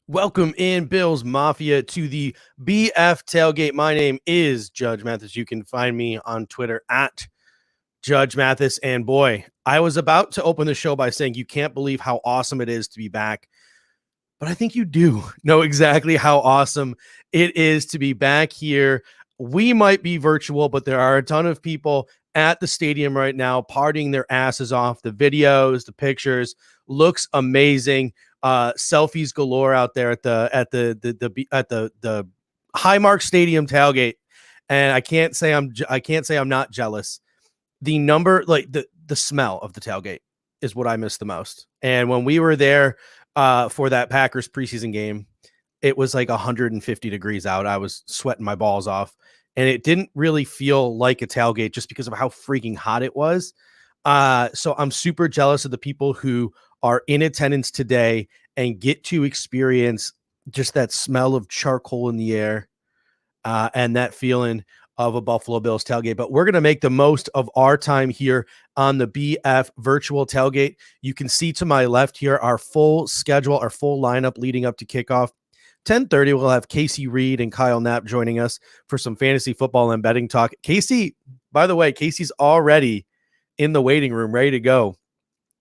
Welcome in, Bills Mafia, to the BF Tailgate. My name is Judge Mathis. You can find me on Twitter at Judge Mathis. And boy, I was about to open the show by saying you can't believe how awesome it is to be back. But I think you do know exactly how awesome it is to be back here. We might be virtual, but there are a ton of people at the stadium right now partying their asses off. The videos, the pictures, looks amazing. Selfies galore out there at the Highmark Stadium tailgate, and I can't say I'm not jealous. The number, like the smell of the tailgate, is what I miss the most. And when we were there for that Packers preseason game, it was like 150 degrees out. I was sweating my balls off, and it didn't really feel like a tailgate just because of how freaking hot it was. So I'm super jealous of the people who are in attendance today and get to experience just that smell of charcoal in the air and that feeling of a Buffalo Bills tailgate. But we're going to make the most of our time here on the BF virtual tailgate. You can see to my left here our full schedule, our full lineup leading up to kickoff. 10:30, we'll have Casey Reed and Kyle Knapp joining us for some fantasy football and betting talk. Casey, by the way, Casey's already in the waiting room, ready to go,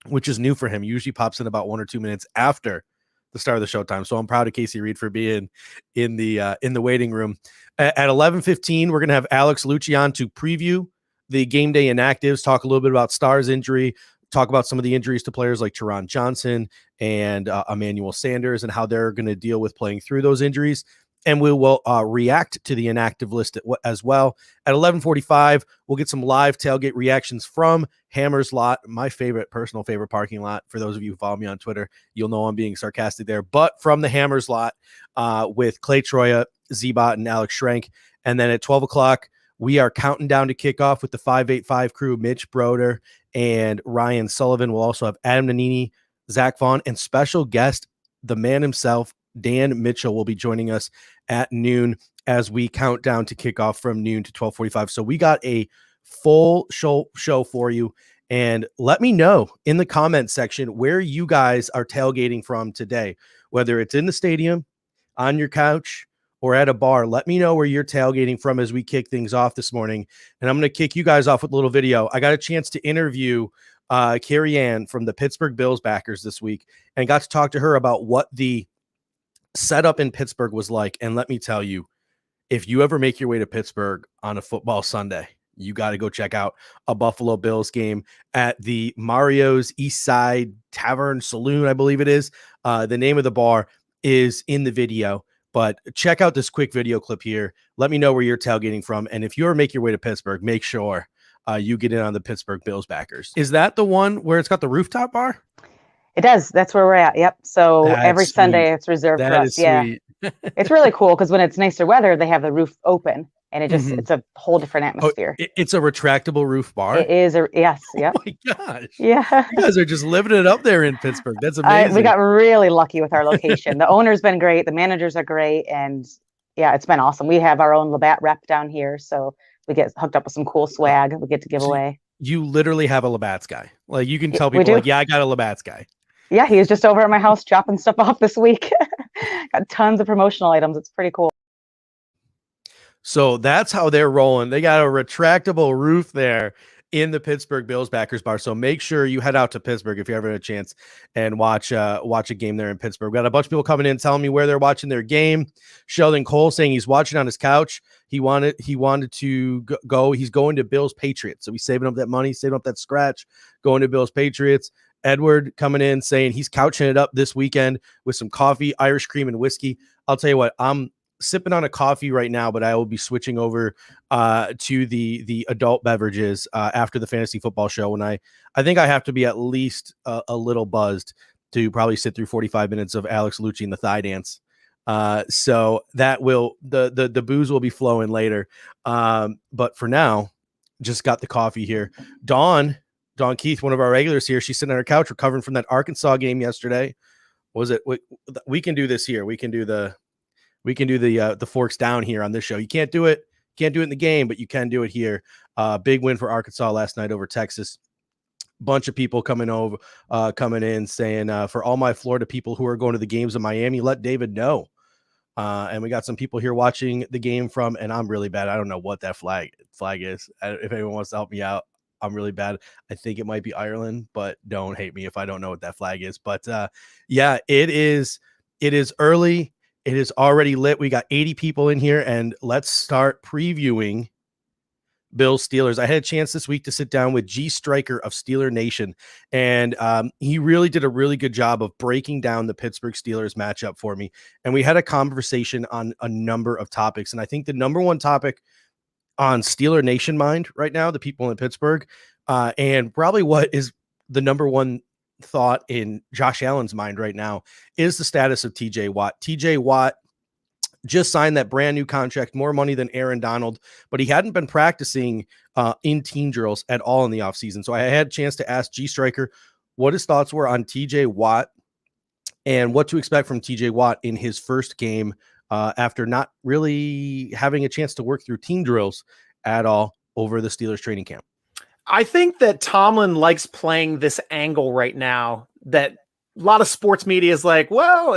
which is new for him. He usually pops in about 1 or 2 minutes after the start of the showtime. So I'm proud of Casey Reed for being in the waiting room. At 11:15, we're going to have Alex Lucci to preview the game day inactives, talk a little bit about Starr's injury, talk about some of the injuries to players like Teron Johnson and Emmanuel Sanders and how they're going to deal with playing through those injuries. And we will react to the inactive list as well. At 11:45, we'll get some live tailgate reactions from Hammer's Lot, my personal favorite parking lot. For those of you who follow me on Twitter, you'll know I'm being sarcastic there. But from the Hammer's Lot with Clay Troya, Z-Bot, and Alex Schrenk. And then at 12 o'clock, we are counting down to kickoff with the 585 crew, Mitch Broder and Ryan Sullivan. We'll also have Adam Nannini, Zach Vaughn, and special guest, the man himself, Dan Mitchell, will be joining us at noon as we count down to kickoff from noon to 12:45. So we got a full show for you. And let me know in the comment section where you guys are tailgating from today, whether it's in the stadium, on your couch, or at a bar. Let me know where you're tailgating from as we kick things off this morning. And I'm going to kick you guys off with a little video. I got a chance to interview Carrie Ann from the Pittsburgh Bills backers this week and got to talk to her about what the setup in Pittsburgh was like. And let me tell you, if you ever make your way to Pittsburgh on a football Sunday, you got to go check out a Buffalo Bills game at the Mario's East Side Tavern Saloon, I believe it is. The name of the bar is in the video, but check out this quick video clip here. Let me know where you're tailgating from. And if you ever make your way to Pittsburgh, make sure you get in on the Pittsburgh Bills backers. Is that the one where it's got the rooftop bar? It does. That's where we're at. Yep. So every Sunday it's reserved for us. Yeah. It's really cool because when it's nicer weather, they have the roof open and it just it's a whole different atmosphere. It's a retractable roof bar. It is. Yes. Yep. Oh my gosh. Yeah. You guys are just living it up there in Pittsburgh. That's amazing. We got really lucky with our location. The owner's been great. The managers are great. And yeah, it's been awesome. We have our own Labatt rep down here. So we get hooked up with some cool swag we get to give away. You literally have a Labatt's guy. Like you can tell people like, yeah, I got a Labatt's guy. Yeah, he was just over at my house chopping stuff off this week. Got tons of promotional items. It's pretty cool. So that's how they're rolling. They got a retractable roof there in the Pittsburgh Bills backers bar. So make sure you head out to Pittsburgh if you ever have a chance and watch a game there in Pittsburgh. We got a bunch of people coming in telling me where they're watching their game. Sheldon Cole saying he's watching on his couch. He wanted to go. He's going to Bills Patriots. So he's saving up that money, saving up that scratch, going to Bills Patriots. Edward coming in saying he's couching it up this weekend with some coffee, Irish cream, and whiskey. I'll tell you what, I'm sipping on a coffee right now, but I will be switching over to the adult beverages after the fantasy football show. When I think I have to be at least a little buzzed to probably sit through 45 minutes of Alex Lucci and the thigh dance. So that will the booze will be flowing later. But for now, just got the coffee here. Dawn Keith, one of our regulars here, she's sitting on her couch recovering from that Arkansas game yesterday. What was it? We can do this here. We can do the forks down here on this show. You can't do it in the game, but you can do it here. Big win for Arkansas last night over Texas. bunch of people coming in saying, for all my Florida people who are going to the games in Miami, let David know. And we got some people here watching the game from, and I'm really bad. I don't know what that flag is. If anyone wants to help me out, I'm really bad. I think it might be Ireland, but don't hate me if I don't know what that flag is. But yeah, it is early. It is already lit. We got 80 people in here, and let's start previewing Bills Steelers. I had a chance this week to sit down with G Striker of Steeler Nation, and he really did a really good job of breaking down the Pittsburgh Steelers matchup for me. And we had a conversation on a number of topics. And I think the number one topic on Steeler Nation mind right now, the people in Pittsburgh, and probably what is the number one thought in Josh Allen's mind right now is the status of TJ Watt. TJ Watt just signed that brand new contract, more money than Aaron Donald, but he hadn't been practicing in team drills at all in the offseason. So I had a chance to ask G Striker what his thoughts were on TJ Watt and what to expect from TJ Watt in his first game after not really having a chance to work through team drills at all over the Steelers training camp. I think that Tomlin likes playing this angle right now that a lot of sports media is like, well,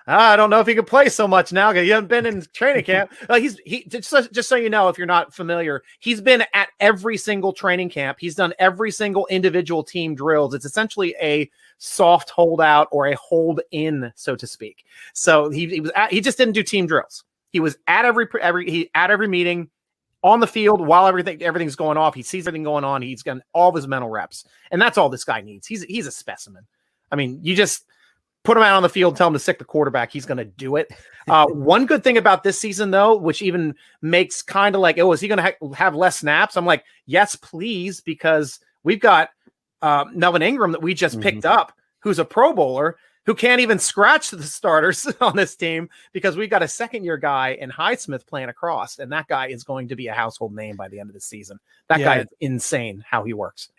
I don't know if he can play so much now because he hasn't been in training camp. He just so you know, if you're not familiar, he's been at every single training camp. He's done every single individual team drills. It's essentially a soft holdout or a hold in, so to speak. So he just didn't do team drills. He was at every meeting on the field while everything's going off. He sees everything going on. He's got all of his mental reps, and that's all this guy needs. He's a specimen. I mean, you just put him out on the field, tell him to sick the quarterback. He's going to do it. One good thing about this season, though, which even makes kind of like, is he going to have less snaps? I'm like, yes, please, because we've got Melvin Ingram that we just picked up, who's a Pro Bowler, who can't even scratch the starters on this team because we've got a second-year guy in Highsmith playing across, and that guy is going to be a household name by the end of the season. That guy is insane how he works.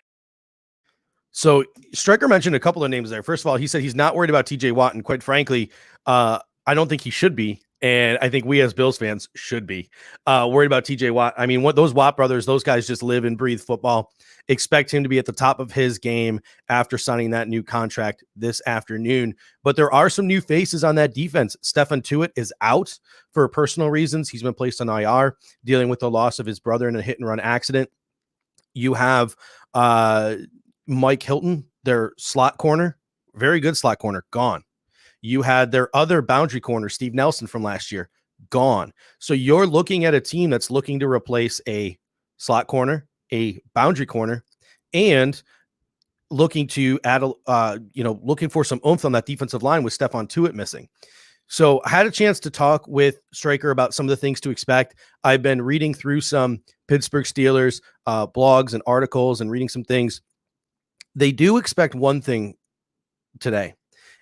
So Striker mentioned a couple of names there. First of all, he said he's not worried about TJ Watt, and quite frankly, I don't think he should be. And I think we as Bills fans should be worried about TJ Watt. I mean, what those Watt brothers, those guys just live and breathe football. Expect him to be at the top of his game after signing that new contract this afternoon. But there are some new faces on that defense. Stefan Tuitt is out for personal reasons. He's been placed on IR, dealing with the loss of his brother in a hit and run accident. You have Mike Hilton, their slot corner, very good slot corner, gone. You had their other boundary corner, Steve Nelson from last year, gone. So you're looking at a team that's looking to replace a slot corner, a boundary corner, and looking to add, looking for some oomph on that defensive line with Stefan Tuitt missing. So I had a chance to talk with Striker about some of the things to expect. I've been reading through some Pittsburgh Steelers blogs and articles and reading some things. They do expect one thing today,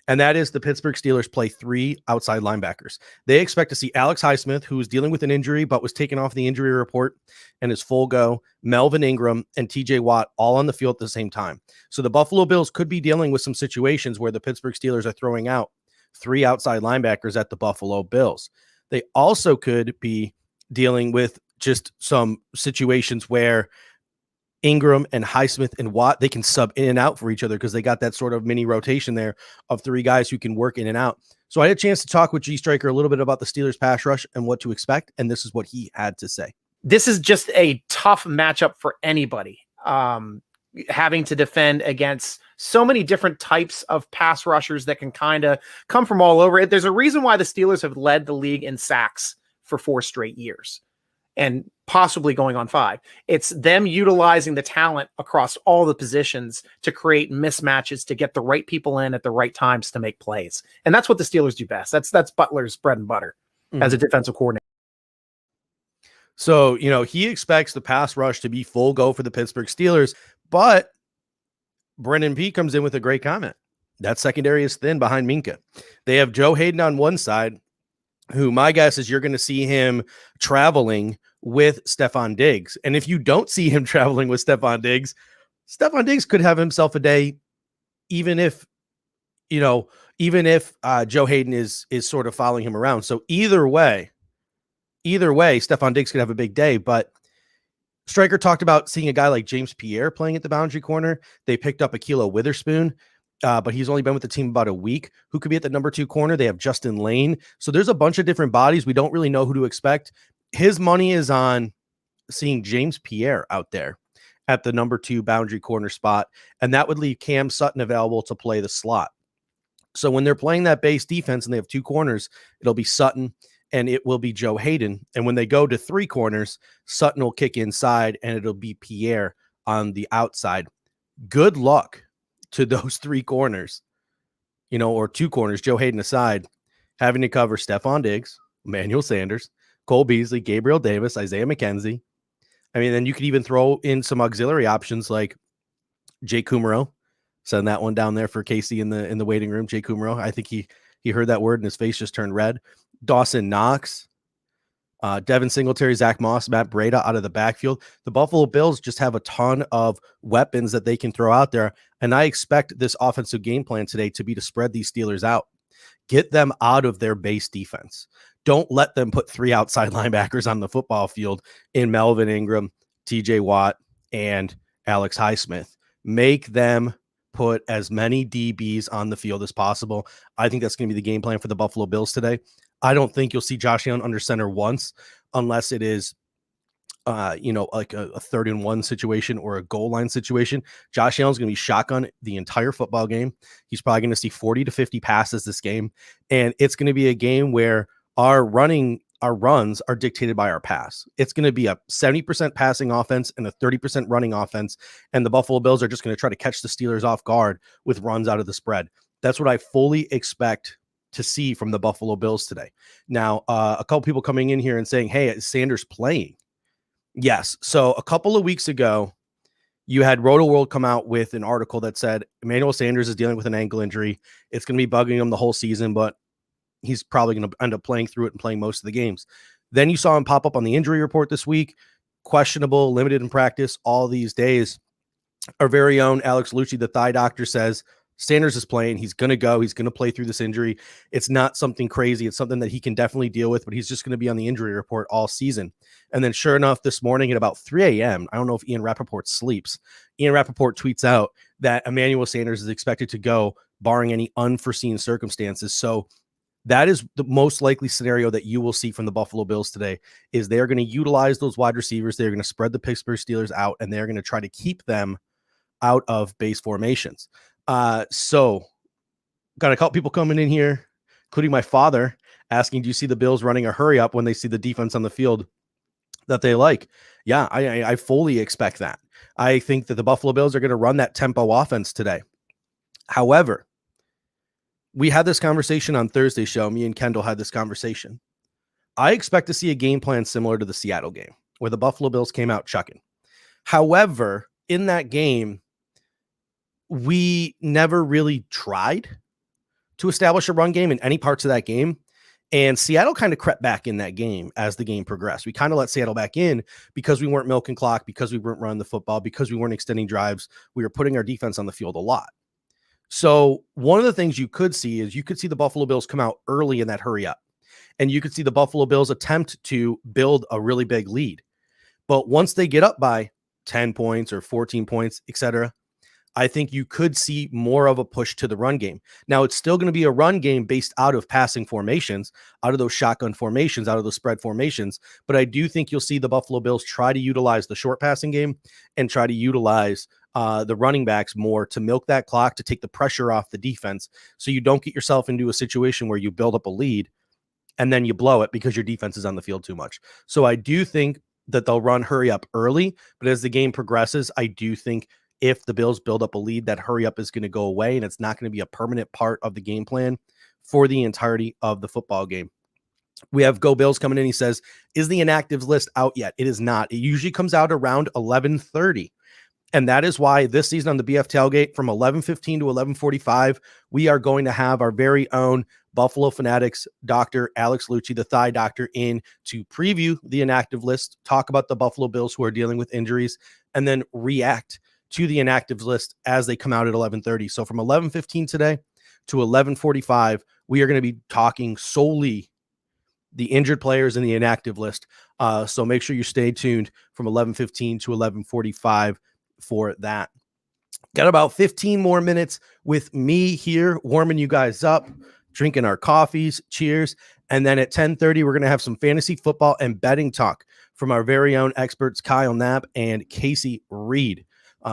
and that is the Pittsburgh Steelers play 3 outside linebackers. They expect to see Alex Highsmith, who is dealing with an injury but was taken off the injury report and is full go, Melvin Ingram, and TJ Watt all on the field at the same time. So the Buffalo Bills could be dealing with some situations where the Pittsburgh Steelers are throwing out 3 outside linebackers at the Buffalo Bills. They also could be dealing with just some situations where Ingram and Highsmith and Watt, they can sub in and out for each other because they got that sort of mini rotation there of 3 guys who can work in and out. So I had a chance to talk with G Striker a little bit about the Steelers pass rush and what to expect, and this is what he had to say. This is just a tough matchup for anybody. Having to defend against so many different types of pass rushers that can kind of come from all over. There's a reason why the Steelers have led the league in sacks for 4 straight years and possibly going on 5. It's them utilizing the talent across all the positions to create mismatches, to get the right people in at the right times to make plays. And that's what the Steelers do best. That's Butler's bread and butter as a defensive coordinator. So, he expects the pass rush to be full go for the Pittsburgh Steelers, but Brendan P comes in with a great comment. That secondary is thin behind Minka. They have Joe Hayden on one side, who my guess is you're going to see him traveling with Stephon Diggs. And if you don't see him traveling with Stephon Diggs could have himself a day, even if Joe Hayden is sort of following him around. So either way, Stephon Diggs could have a big day, but Stryker talked about seeing a guy like James Pierre playing at the boundary corner. They picked up Akilo Witherspoon, but he's only been with the team about a week. Who could be at the number 2 corner? They have Justin Lane. So there's a bunch of different bodies. We don't really know who to expect. His money is on seeing James Pierre out there at the number 2 boundary corner spot, and that would leave Cam Sutton available to play the slot. So when they're playing that base defense and they have 2 corners, it'll be Sutton and it will be Joe Hayden. And when they go to 3 corners, Sutton will kick inside and it'll be Pierre on the outside. Good luck to those 3 corners, or 2 corners, Joe Hayden aside, having to cover Stephon Diggs, Emmanuel Sanders, Cole Beasley, Gabriel Davis, Isaiah McKenzie. I mean, then you could even throw in some auxiliary options like Jake Kumaro. Send that one down there for Casey in the waiting room. Jake Kumaro. I think he heard that word and his face just turned red. Dawson Knox, Devin Singletary, Zach Moss, Matt Breida out of the backfield. The Buffalo Bills just have a ton of weapons that they can throw out there. And I expect this offensive game plan today to be to spread these Steelers out. Get them out of their base defense. Don't let them put 3 outside linebackers on the football field in Melvin Ingram, TJ Watt, and Alex Highsmith. Make them put as many DBs on the field as possible. I think that's going to be the game plan for the Buffalo Bills today. I don't think you'll see Josh Allen under center once, unless it is, like a 3rd and 1 situation or a goal line situation. Josh Allen's going to be shotgun the entire football game. He's probably going to see 40 to 50 passes this game. And it's going to be a game where our runs are dictated by our pass. It's going to be a 70% passing offense and a 30% running offense. And the Buffalo Bills are just going to try to catch the Steelers off guard with runs out of the spread. That's what I fully expect to see from the Buffalo Bills today. Now, a couple people coming in here and saying, hey, is Sanders playing? Yes. So a couple of weeks ago, you had Roto World come out with an article that said Emmanuel Sanders is dealing with an ankle injury. It's going to be bugging him the whole season, but he's probably going to end up playing through it and playing most of the games. Then you saw him pop up on the injury report this week, questionable, limited in practice all these days. Our very own Alex Lucci, the thigh doctor, says Sanders is playing. He's going to go. He's going to play through this injury. It's not something crazy. It's something that he can definitely deal with, but he's just going to be on the injury report all season. And then sure enough, this morning at about 3 a.m., I don't know if Ian Rappaport sleeps. Ian Rappaport tweets out that Emmanuel Sanders is expected to go, barring any unforeseen circumstances. So that is the most likely scenario that you will see from the Buffalo Bills today, is they're going to utilize those wide receivers. They're going to spread the Pittsburgh Steelers out, and they're going to try to keep them out of base formations. So got a couple people coming in here, including my father, asking, do you see the Bills running a hurry up when they see the defense on the field that they like? Yeah, I fully expect that. I think that the Buffalo Bills are going to run that tempo offense today. However, we had this conversation on Thursday's show. Me and Kendall had this conversation. I expect to see a game plan similar to the Seattle game, where the Buffalo Bills came out chucking. However, in that game, we never really tried to establish a run game in any parts of that game. And Seattle kind of crept back in that game as the game progressed. We kind of let Seattle back in because we weren't milking clock, because we weren't running the football, because we weren't extending drives. We were putting our defense on the field a lot. So one of the things you could see is you could see the Buffalo Bills come out early in that hurry up. And you could see the Buffalo Bills attempt to build a really big lead. But once they get up by 10 points or 14 points, etc., I think you could see more of a push to the run game. Now, it's still going to be a run game based out of passing formations, out of those shotgun formations, out of those spread formations. But I do think you'll see the Buffalo Bills try to utilize the short passing game and try to utilize the running backs more to milk that clock, to take the pressure off the defense, so you don't get yourself into a situation where you build up a lead and then you blow it because your defense is on the field too much. So I do think that they'll run hurry up early, but as the game progresses, I do think if the Bills build up a lead, that hurry up is going to go away, and it's not going to be a permanent part of the game plan for the entirety of the football game. We have Go Bills coming in. He says, is the inactives list out yet? It is not. It usually comes out around 11:30. And that is why this season on the BF Tailgate from 11:15 to 11:45, we are going to have our very own Buffalo Fanatics Dr. Alex Lucci, the thigh doctor, in to preview the inactive list, talk about the Buffalo Bills who are dealing with injuries, and then react to the inactives list as they come out at 11:30. So from 11:15 today to 11:45, we are going to be talking solely the injured players and the inactive list. So make sure you stay tuned from 11:15 to 11:45 for that. Got about 15 more minutes with me here, warming you guys up, drinking our coffees. Cheers. And then at 10:30, we're going to have some fantasy football and betting talk from our very own experts, Kyle Knapp and Casey Reed.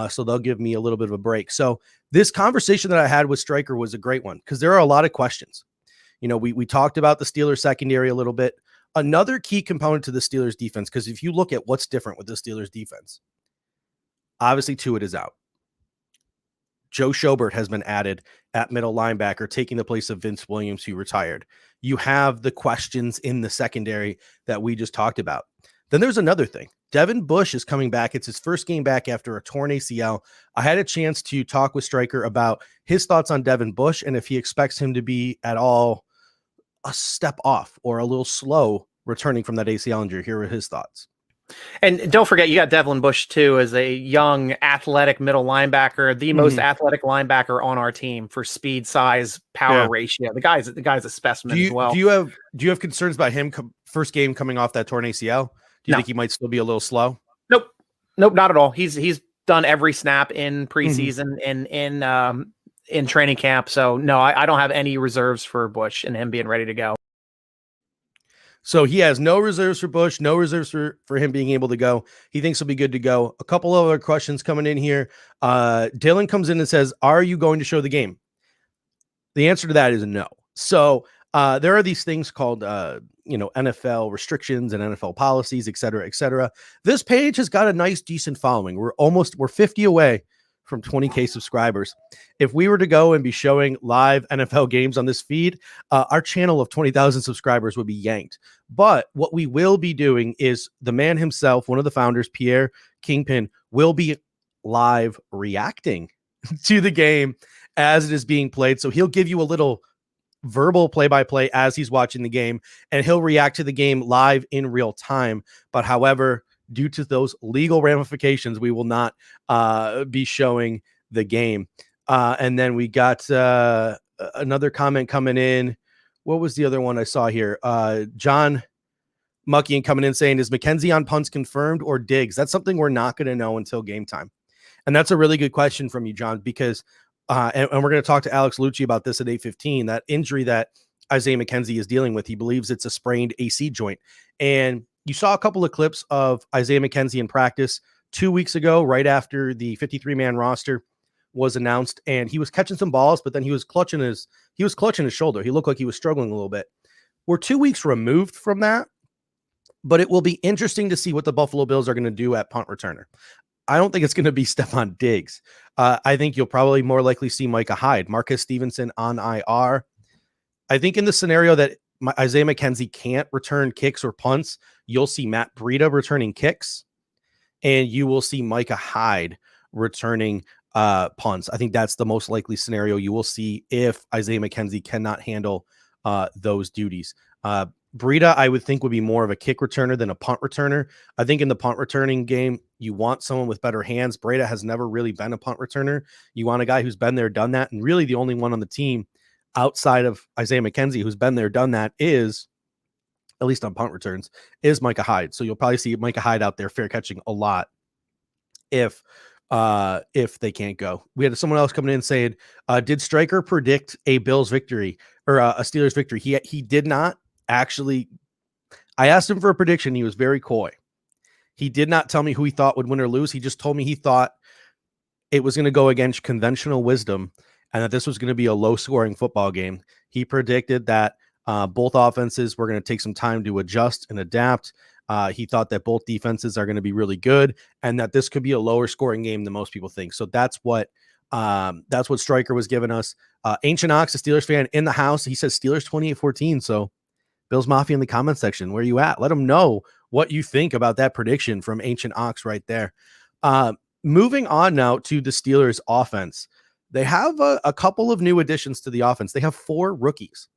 So they'll give me a little bit of a break. So this conversation that I had with Stryker was a great one because there are a lot of questions. You know, we talked about the Steelers secondary a little bit. Another key component to the Steelers defense, because if you look at what's different with the Steelers defense, obviously Tuitt is out. Joe Schobert has been added at middle linebacker, taking the place of Vince Williams, who retired. You have the questions in the secondary that we just talked about. Then there's another thing. Devin Bush is coming back. It's his first game back after a torn ACL. I had a chance to talk with Stryker about his thoughts on Devin Bush and if he expects him to be at all a step off or a little slow returning from that ACL injury. Here are his thoughts. And don't forget, you got Devlin Bush too, as a young, athletic middle linebacker, the most athletic linebacker on our team for speed, size, power ratio. The guy's a specimen as well. Do you have concerns about him first game coming off that torn ACL? Do you think he might still be a little slow? Nope, not at all. He's done every snap in preseason in training camp. So no, I don't have any reserves for Bush and him being ready to go. So he has no reserves for Bush, no reserves for him being able to go. He thinks he'll be good to go. A couple of other questions coming in here. Dylan comes in and says, are you going to show the game? The answer to that is no. So there are these things called, NFL restrictions and NFL policies, et cetera, et cetera. This page has got a nice, decent following. We're 50 away from 20K subscribers. If we were to go and be showing live NFL games on this feed, our channel of 20,000 subscribers would be yanked. But what we will be doing is the man himself, one of the founders, Pierre Kingpin, will be live reacting to the game as it is being played. So he'll give you a little verbal play-by-play as he's watching the game, and he'll react to the game live in real time. But however, due to those legal ramifications, we will not be showing the game. And then we got another comment coming in. What was the other one I saw here? John Muckian coming in saying, is McKenzie on punts confirmed or Diggs? That's something we're not going to know until game time. And that's a really good question from you, John, because and we're going to talk to Alex Lucci about this at 8:15, that injury that Isaiah McKenzie is dealing with. He believes it's a sprained AC joint. And you saw a couple of clips of Isaiah McKenzie in practice 2 weeks ago, right after the 53-man roster was announced, and he was catching some balls, but then he was clutching his shoulder. He looked like he was struggling a little bit. We're 2 weeks removed from that, but it will be interesting to see what the Buffalo Bills are going to do at punt returner. I don't think it's going to be Stephon Diggs. I think you'll probably more likely see Micah Hyde, Marcus Stevenson on IR. I think in the scenario that Isaiah McKenzie can't return kicks or punts, you'll see Matt Breida returning kicks, and you will see Micah Hyde returning punts. I think that's the most likely scenario you will see if Isaiah McKenzie cannot handle those duties. Breida, I would think, would be more of a kick returner than a punt returner. I think in the punt returning game, you want someone with better hands. Breida has never really been a punt returner. You want a guy who's been there, done that, and really the only one on the team outside of Isaiah McKenzie who's been there, done that is, at least on punt returns, is Micah Hyde. So you'll probably see Micah Hyde out there fair catching a lot if they can't go. We had someone else coming in saying, did Stryker predict a Bills victory or a Steelers victory? He did not actually. I asked him for a prediction. He was very coy. He did not tell me who he thought would win or lose. He just told me he thought it was going to go against conventional wisdom and that this was going to be a low scoring football game. He predicted that both offenses were going to take some time to adjust and adapt. He thought that both defenses are going to be really good and that this could be a lower scoring game than most people think. So that's what Stryker was giving us. Ancient Ox, a Steelers fan in the house. He says Steelers 28-14. So Bills Mafia in the comment section, where you at? Let them know what you think about that prediction from Ancient Ox right there. Moving on now to the Steelers offense. They have a couple of new additions to the offense. They have 4 rookies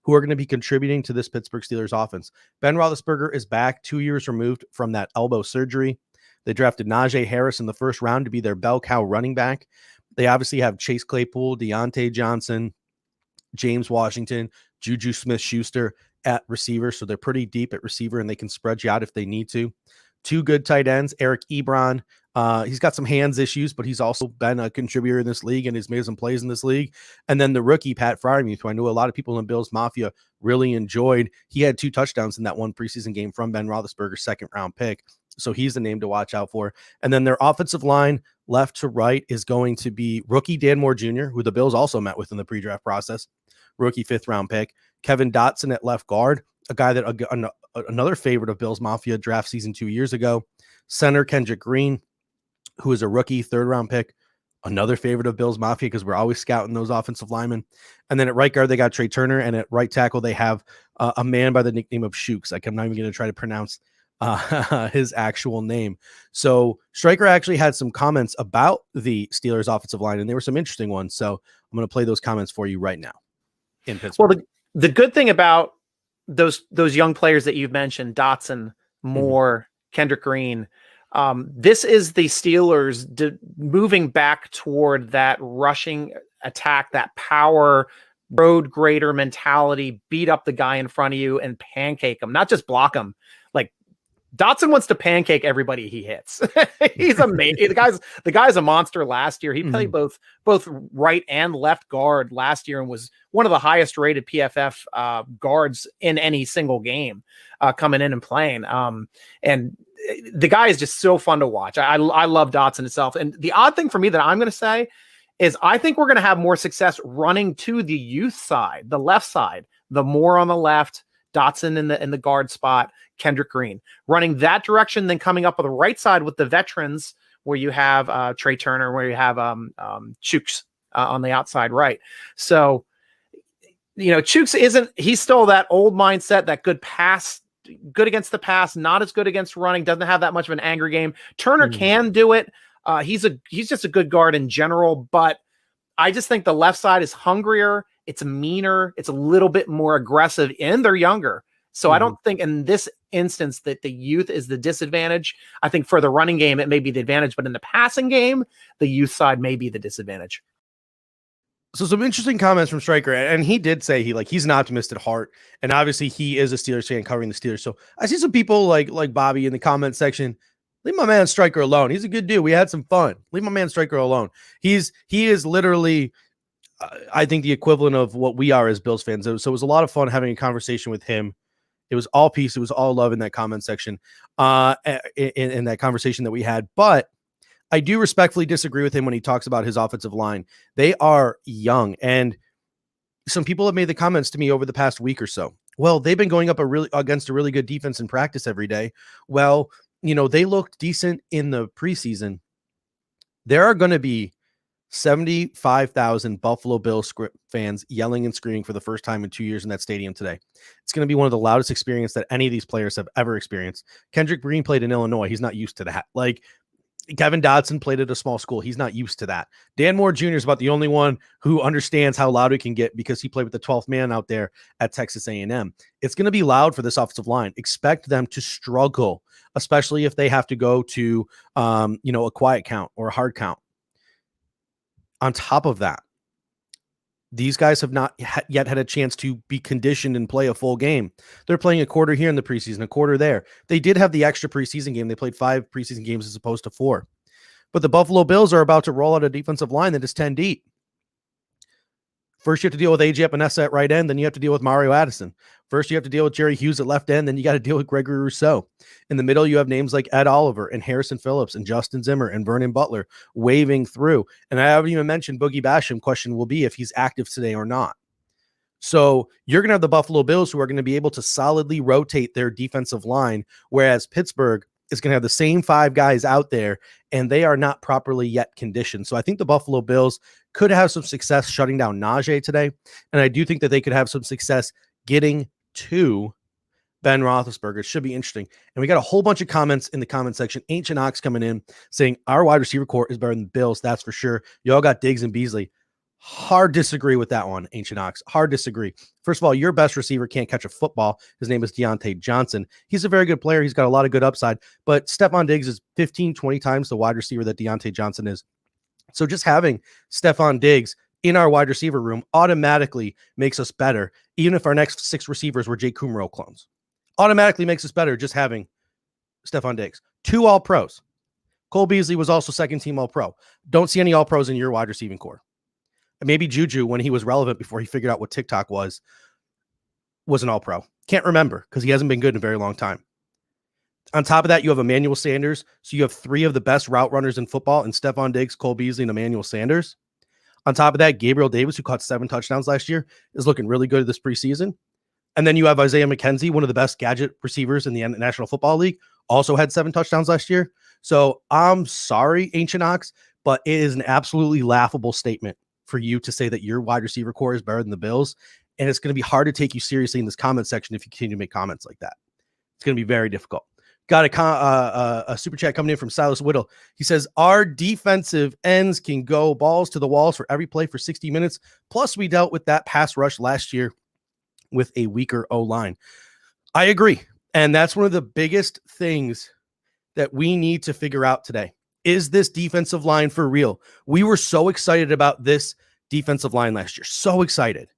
who are going to be contributing to this Pittsburgh Steelers offense. Ben Roethlisberger is back 2 years removed from that elbow surgery. They drafted Najee Harris in the first round to be their bell cow running back. They obviously have Chase Claypool, Deontay Johnson, James Washington, Juju Smith-Schuster at receiver. So they're pretty deep at receiver and they can spread you out if they need to. 2 good tight ends, Eric Ebron. He's got some hands issues, but he's also been a contributor in this league and has made some plays in this league. And then the rookie, Pat Freiermuth, who I know a lot of people in Bills Mafia really enjoyed. He had 2 touchdowns in that one preseason game from Ben Roethlisberger's 2nd-round pick. So he's the name to watch out for. And then their offensive line, left to right, is going to be rookie Dan Moore Jr., who the Bills also met with in the pre-draft process. Rookie 5th-round pick. Kevin Dotson at left guard, a guy that another favorite of Bills Mafia draft season 2 years ago. Center Kendrick Green, who is a rookie 3rd-round pick, another favorite of Bills Mafia because we're always scouting those offensive linemen. And then at right guard, they got Trey Turner, and at right tackle, they have a man by the nickname of Shooks. I'm not even going to try to pronounce his actual name. So Stryker actually had some comments about the Steelers offensive line, and they were some interesting ones. So I'm going to play those comments for you right now in Pittsburgh. Well, the good thing about those young players that you've mentioned, Dotson, Moore, Kendrick Green, this is the Steelers moving back toward that rushing attack, that power road grader mentality, beat up the guy in front of you and pancake him, not just block him. Like Dotson wants to pancake everybody he hits. He's amazing. The guy's a monster last year. He played both right and left guard last year and was one of the highest rated PFF guards in any single game coming in and playing. And the guy is just so fun to watch. I love Dotson itself. And the odd thing for me that I'm going to say is I think we're going to have more success running to the youth side, the left side, the more on the left, Dotson in the guard spot, Kendrick Green running that direction, then coming up on the right side with the veterans where you have Trey Turner, where you have Chooks on the outside right. So, Chooks he's still that old mindset, that good pass, good against the pass, not as good against running, doesn't have that much of an angry game. Turner can do it. He's just a good guard in general, but I just think the left side is hungrier. It's meaner. It's a little bit more aggressive, and they're younger. So I don't think in this instance that the youth is the disadvantage. I think for the running game, it may be the advantage, but in the passing game, the youth side may be the disadvantage. So some interesting comments from Stryker, and he did say he's an optimist at heart, and obviously he is a Steelers fan covering the Steelers. So I see some people like Bobby in the comment section. Leave my man Stryker alone. He's a good dude. We had some fun. Leave my man Stryker alone. He is literally, I think, the equivalent of what we are as Bills fans. So it was a lot of fun having a conversation with him. It was all peace. It was all love in that comment section, in that conversation that we had. But I do respectfully disagree with him when he talks about his offensive line. They are young, and some people have made the comments to me over the past week or so. Well, they've been going up against a really good defense in practice every day. Well, they looked decent in the preseason. There are going to be 75,000 Buffalo Bills fans yelling and screaming for the first time in 2 years in that stadium today. It's going to be one of the loudest experiences that any of these players have ever experienced. Kendrick Green played in Illinois. He's not used to that. Like Kevin Dotson played at a small school. He's not used to that. Dan Moore Jr. is about the only one who understands how loud it can get because he played with the 12th man out there at Texas A&M. It's going to be loud for this offensive line. Expect them to struggle, especially if they have to go to, a quiet count or a hard count. On top of that, these guys have not yet had a chance to be conditioned and play a full game. They're playing a quarter here in the preseason, a quarter there. They did have the extra preseason game. They played 5 preseason games as opposed to 4. But the Buffalo Bills are about to roll out a defensive line that is 10 deep. First, you have to deal with A.J. Epinesa at right end. Then you have to deal with Mario Addison. First, you have to deal with Jerry Hughes at left end. Then you got to deal with Gregory Rousseau. In the middle, you have names like Ed Oliver and Harrison Phillips and Justin Zimmer and Vernon Butler waving through. And I haven't even mentioned Boogie Basham. Question will be if he's active today or not. So you're going to have the Buffalo Bills who are going to be able to solidly rotate their defensive line, whereas Pittsburgh is going to have the same 5 guys out there, and they are not properly yet conditioned. So I think the Buffalo Bills could have some success shutting down Najee today, and I do think that they could have some success getting to Ben Roethlisberger. It should be interesting. And we got a whole bunch of comments in the comment section. Ancient Ox coming in saying our wide receiver core is better than the Bills. That's for sure. Y'all got Diggs and Beasley. Hard disagree with that one, Ancient Ox. Hard disagree. First of all, your best receiver can't catch a football. His name is Deontay Johnson. He's a very good player. He's got a lot of good upside, but Stephon Diggs is 15, 20 times the wide receiver that Deontay Johnson is. So just having Stephon Diggs in our wide receiver room automatically makes us better, even if our next 6 receivers were Jake Kumaro clones. Automatically makes us better just having Stephon Diggs. 2 All-Pros. Cole Beasley was also second-team All-Pro. Don't see any All-Pros in your wide receiving core. And maybe Juju, when he was relevant before he figured out what TikTok was an All-Pro. Can't remember because he hasn't been good in a very long time. On top of that, you have Emmanuel Sanders. So you have 3 of the best route runners in football in Stephon Diggs, Cole Beasley, and Emmanuel Sanders. On top of that, Gabriel Davis, who caught 7 touchdowns last year, is looking really good this preseason. And then you have Isaiah McKenzie, one of the best gadget receivers in the National Football League, also had 7 touchdowns last year. So I'm sorry, Ancient Ox, but it is an absolutely laughable statement for you to say that your wide receiver core is better than the Bills. And it's going to be hard to take you seriously in this comment section if you continue to make comments like that. It's going to be very difficult. Got a super chat coming in from Silas Whittle. He says, our defensive ends can go balls to the walls for every play for 60 minutes. Plus, we dealt with that pass rush last year with a weaker O-line. I agree. And that's one of the biggest things that we need to figure out today. Is this defensive line for real? We were so excited about this defensive line last year. So excited.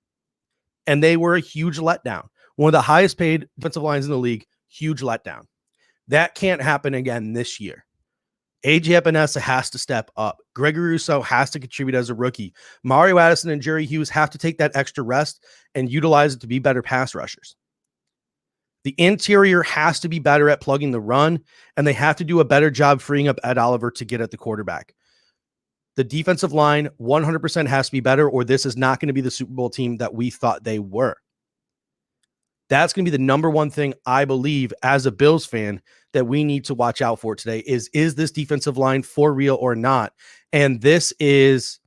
And they were a huge letdown. One of the highest paid defensive lines in the league, huge letdown. That can't happen again this year. AJ Epinesa has to step up. Gregory Rousseau has to contribute as a rookie. Mario Addison and Jerry Hughes have to take that extra rest and utilize it to be better pass rushers. The interior has to be better at plugging the run, and they have to do a better job freeing up Ed Oliver to get at the quarterback. The defensive line 100% has to be better, or this is not going to be the Super Bowl team that we thought they were. That's going to be the number one thing I believe as a Bills fan that we need to watch out for today is this defensive line for real or not? And this is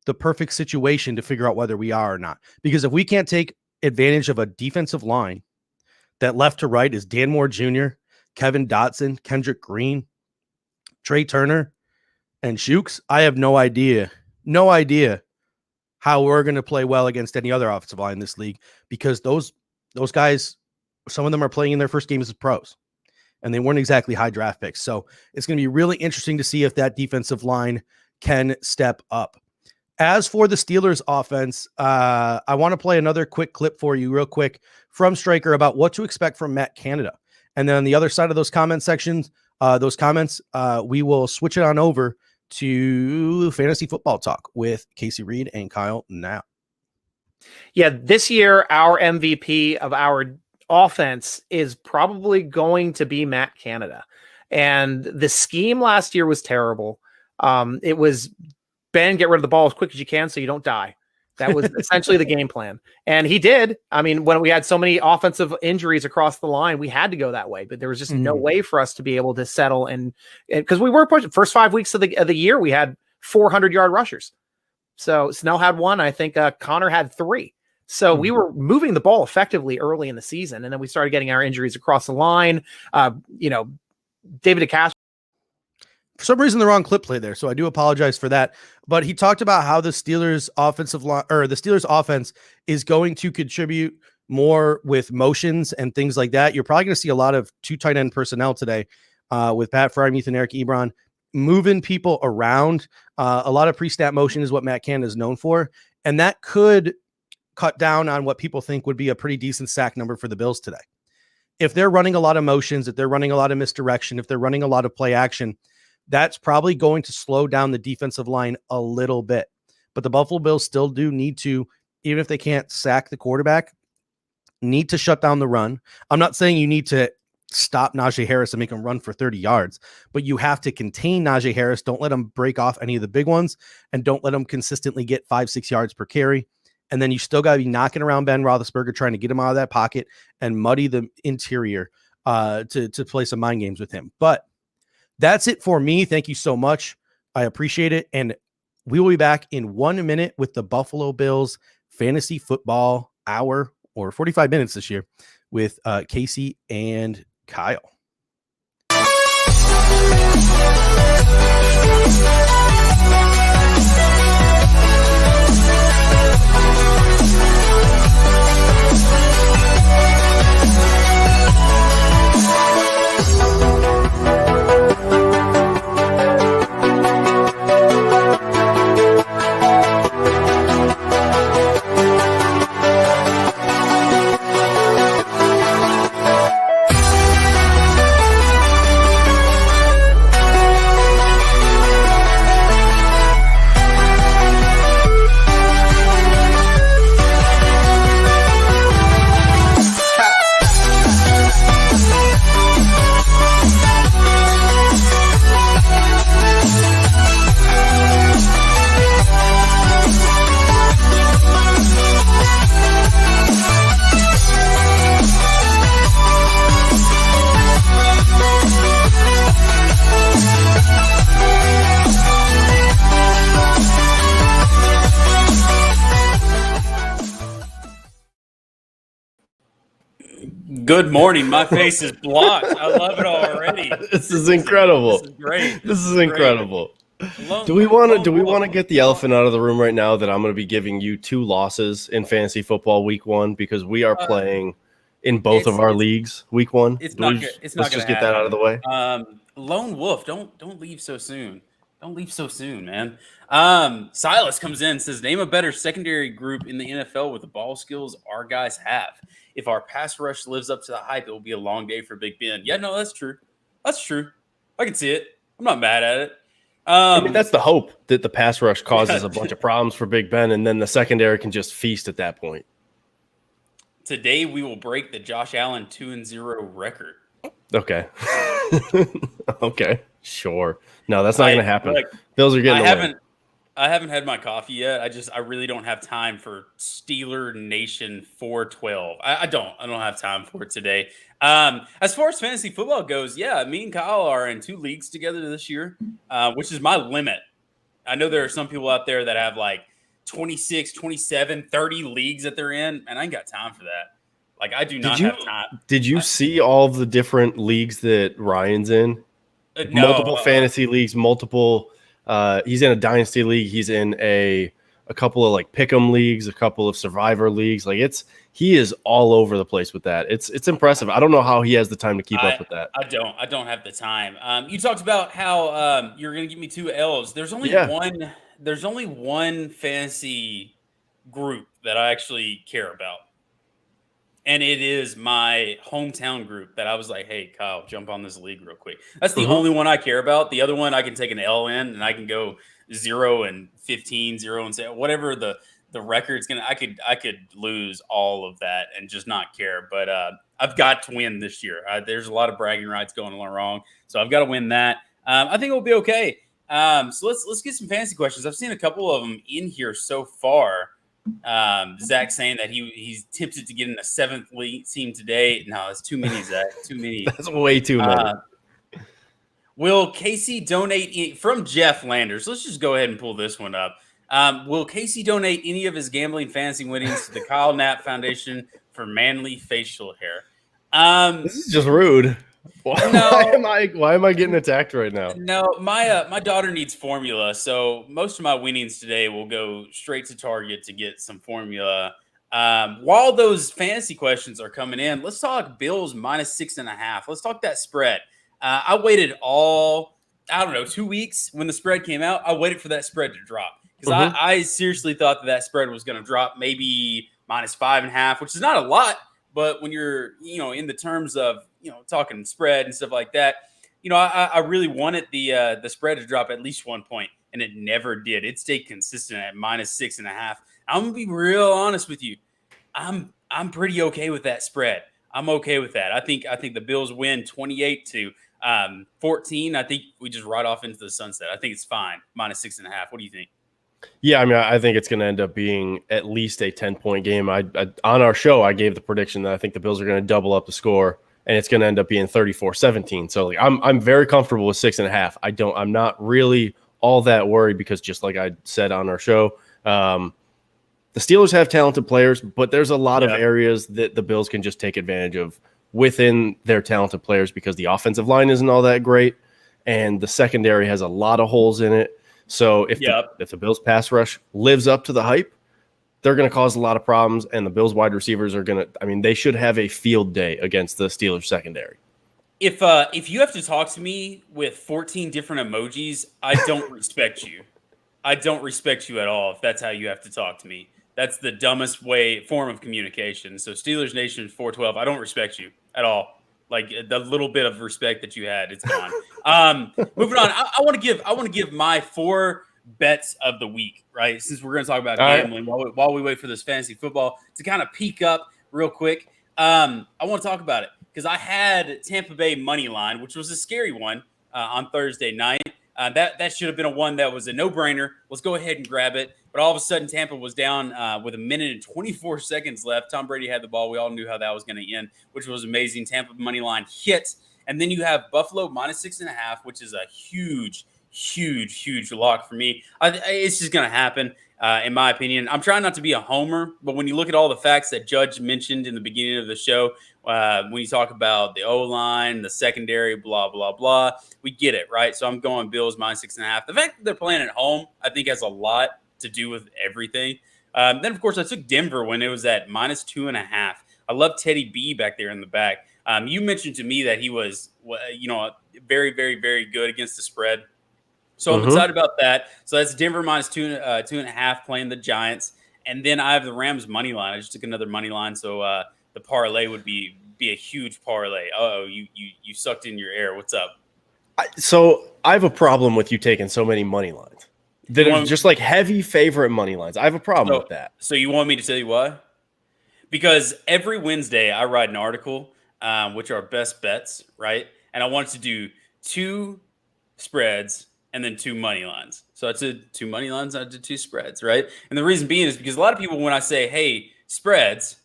the perfect situation to figure out whether we are or not. Because if we can't take advantage of a defensive line that left to right is Dan Moore Jr., Kevin Dotson, Kendrick Green, Trey Turner, and Shooks, I have no idea how we're going to play well against any other offensive line in this league, because those guys, some of them are playing in their first games as pros, and they weren't exactly high draft picks. So it's going to be really interesting to see if that defensive line can step up. As for the Steelers offense, I want to play another quick clip for you real quick from Stryker about what to expect from Matt Canada. And then on the other side of those comment sections, we will switch it on over to fantasy football talk with Casey Reed and Kyle now. Yeah, this year, our MVP of our offense is probably going to be Matt Canada. And the scheme last year was terrible. It was, Ben, get rid of the ball as quick as you can so you don't die. That was essentially the game plan. And he did. I mean, when we had so many offensive injuries across the line, we had to go that way. But there was just no way for us to be able to settle. And because we were pushing, first 5 weeks of the year, we had 400-yard rushers. So Snell had 1. I think Connor had 3. So we were moving the ball effectively early in the season. And then we started getting our injuries across the line. David DeCastro. For some reason, the wrong clip played there, so I do apologize for that. But he talked about how the Steelers offensive line, or the Steelers offense, is going to contribute more with motions and things like that. You're probably going to see a lot of 2 tight end personnel today with Pat Freiermuth and Eric Ebron moving people around. A lot of pre-snap motion is what Matt Canada is known for, and that could cut down on what people think would be a pretty decent sack number for the Bills today. If they're running a lot of motions, if they're running a lot of misdirection, if they're running a lot of play action, that's probably going to slow down the defensive line a little bit. But the Buffalo Bills still do need to, even if they can't sack the quarterback, need to shut down the run. I'm not saying you need to stop Najee Harris and make him run for 30 yards, but you have to contain Najee Harris. Don't let him break off any of the big ones, and don't let him consistently get 5-6 yards per carry. And then you still got to be knocking around Ben Roethlisberger, trying to get him out of that pocket and muddy the interior to play some mind games with him. But that's it for me. Thank you so much. I appreciate it. And we will be back in 1 minute with the Buffalo Bills fantasy football hour, or 45 minutes this year, with Casey and Kyle. Good morning. My face is blocked. I love it already. This is incredible. This is great. This is incredible. Lone- Do we want Lone to Wolf. get the elephant out of the room right now that I'm going to be giving you 2 losses in fantasy football week 1 because we are playing in both of our leagues week 1? It's not good. It's not Let's just gonna get that out of the way. Lone Wolf, don't leave so soon. Don't leave so soon, man. Silas comes in and says, name a better secondary group in the NFL with the ball skills our guys have. If our pass rush lives up to the hype, it will be a long day for Big Ben. Yeah, no, that's true. That's true. I can see it. I'm not mad at it. I mean, that's the hope that the pass rush causes a bunch of problems for Big Ben, and then the secondary can just feast at that point. Today we will break the Josh Allen 2-0 record. Okay. Okay. Sure. No, that's not going to happen. Look, Bills are getting the win. I haven't had my coffee yet. I really don't have time for Steeler Nation 412. I don't have time for it today. As far as fantasy football goes, yeah, me and Kyle are in 2 leagues together this year, which is my limit. I know there are some people out there that have like 26, 27, 30 leagues that they're in, and I ain't got time for that. Like, I do not have time. Did you see all of the different leagues that Ryan's in? Multiple fantasy leagues, multiple. He's in a dynasty league. He's in a couple of like pick'em leagues, a couple of survivor leagues. Like he is all over the place with that. It's impressive. I don't know how he has the time to keep up with that. I don't have the time. You talked about how you're going to give me 2 L's. There's only one. There's only one fantasy group that I actually care about. And it is my hometown group that I was like, hey, Kyle, jump on this league real quick. That's the only one I care about. The other one, I can take an L in and I can go 0-15, 0-7, whatever the record's gonna. I could lose all of that and just not care. But I've got to win this year. There's a lot of bragging rights going wrong, so I've got to win that. I think it'll be okay. So let's get some fantasy questions. I've seen a couple of them in here so far. Zach saying that he's tempted to get in a 7th league team today. No, that's too many, Zach. Too many. That's way too many. Will Casey donate from Jeff Landers? Let's just go ahead and pull this one up. Will Casey donate any of his gambling fantasy winnings to the Kyle Knapp Foundation for manly facial hair? This is just rude. Why am I getting attacked right now? No, my daughter needs formula, so most of my winnings today will go straight to Target to get some formula. While those fantasy questions are coming in, let's talk Bills -6.5. Let's talk that spread. I waited 2 weeks when the spread came out. I waited for that spread to drop because I seriously thought that spread was going to drop maybe -5.5, which is not a lot, but when you're in the terms of talking spread and stuff like that, I really wanted the spread to drop at least 1 point, and it never did. It stayed consistent at -6.5. I'm gonna be real honest with you. I'm pretty okay with that spread. I'm okay with that. I think the Bills win 28-14. I think we just ride off into the sunset. I think it's fine. -6.5. What do you think? Yeah, I mean, I think it's going to end up being at least a 10-point game. I on our show, I gave the prediction that I think the Bills are going to double up the score, and it's going to end up being 34-17. So I'm very comfortable with 6.5. I'm not really all that worried because just like I said on our show, the Steelers have talented players, but there's a lot of areas that the Bills can just take advantage of within their talented players because the offensive line isn't all that great, and the secondary has a lot of holes in it. So if the Bills pass rush lives up to the hype, they're going to cause a lot of problems, and the Bills wide receivers are going to – they should have a field day against the Steelers secondary. If you have to talk to me with 14 different emojis, I don't respect you. I don't respect you at all if that's how you have to talk to me. That's the dumbest form of communication. So Steelers Nation 412, I don't respect you at all. Like the little bit of respect that you had, it's gone. Moving on, I want to give my 4 bets of the week, right? Since we're going to talk about gambling while we wait for this fantasy football to kind of peak up real quick. I want to talk about it because I had Tampa Bay money line, which was a scary one on Thursday night. That should have been a one that was a no-brainer. Let's go ahead and grab it. But all of a sudden, Tampa was down with 1 minute and 24 seconds left. Tom Brady had the ball. We all knew how that was going to end, which was amazing. Tampa money line hit. And then you have Buffalo -6.5, which is a huge lock for me. It's just going to happen. in my opinion. I'm trying not to be a homer, but when you look at all the facts that Judge mentioned in the beginning of the show, when you talk about the O-line, the secondary, blah, blah, blah, we get it, right? So I'm going Bills -6.5. The fact that they're playing at home, I think, has a lot to do with everything. Then, of course, I took Denver when it was at -2.5. I love Teddy B back there in the back. You mentioned to me that he was, very, very, very good against the spread. So I'm excited about that. So that's Denver -2.5 playing the Giants. And then I have the Rams money line. I just took another money line. So the parlay would be a huge parlay. Oh, you sucked in your air. What's up? So I have a problem with you taking so many money lines that are just like heavy favorite money lines. I have a problem with that. So you want me to tell you why? Because every Wednesday I write an article, which are best bets, right? And I wanted to do 2 spreads and then 2 money lines. So I did 2 money lines, I did 2 spreads, right? And the reason being is because a lot of people, when I say, hey, spreads,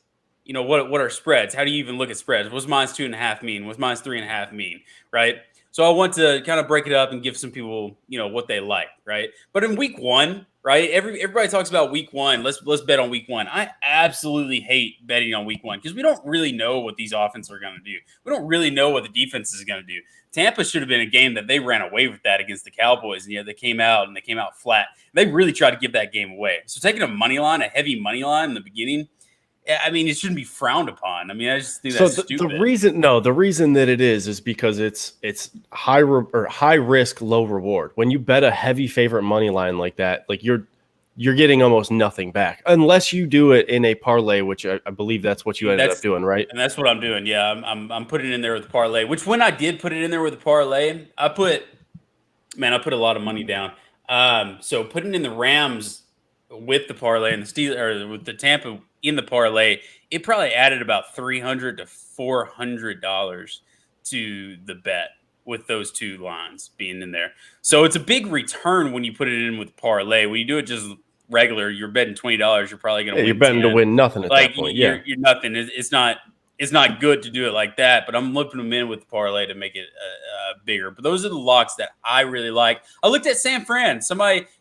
what are spreads? How do you even look at spreads? What's -2.5 mean? What's -3.5 mean, right? So I want to kind of break it up and give some people, what they like, right? But in week 1, right? Everybody talks about week 1. Let's bet on week 1. I absolutely hate betting on week 1 because we don't really know what these offenses are going to do. We don't really know what the defense is going to do. Tampa should have been a game that they ran away with that against the Cowboys. And they came out flat. They really tried to give that game away. So taking a money line, a heavy money line in the beginning, I mean, it shouldn't be frowned upon. I mean, I just think that's stupid. The reason that it is because it's high risk, low reward. When you bet a heavy favorite money line like that, like you're getting almost nothing back unless you do it in a parlay, which I believe that's what you ended up doing, right? And that's what I'm doing. Yeah, I'm putting it in there with the parlay. Which when I did put it in there with the parlay, I put a lot of money down. So putting in the Rams with the parlay and the Steelers, or with the Tampa in the parlay, it probably added about $300 to $400 to the bet with those 2 lines being in there. So it's a big return when you put it in with parlay. When you do it just regular, you're betting $20. You're probably going to win. You're betting 10. To win nothing at that point. You're nothing. It's not good to do it like that. But I'm looking them in with the parlay to make it bigger. But those are the locks that I really like. I looked at San Fran.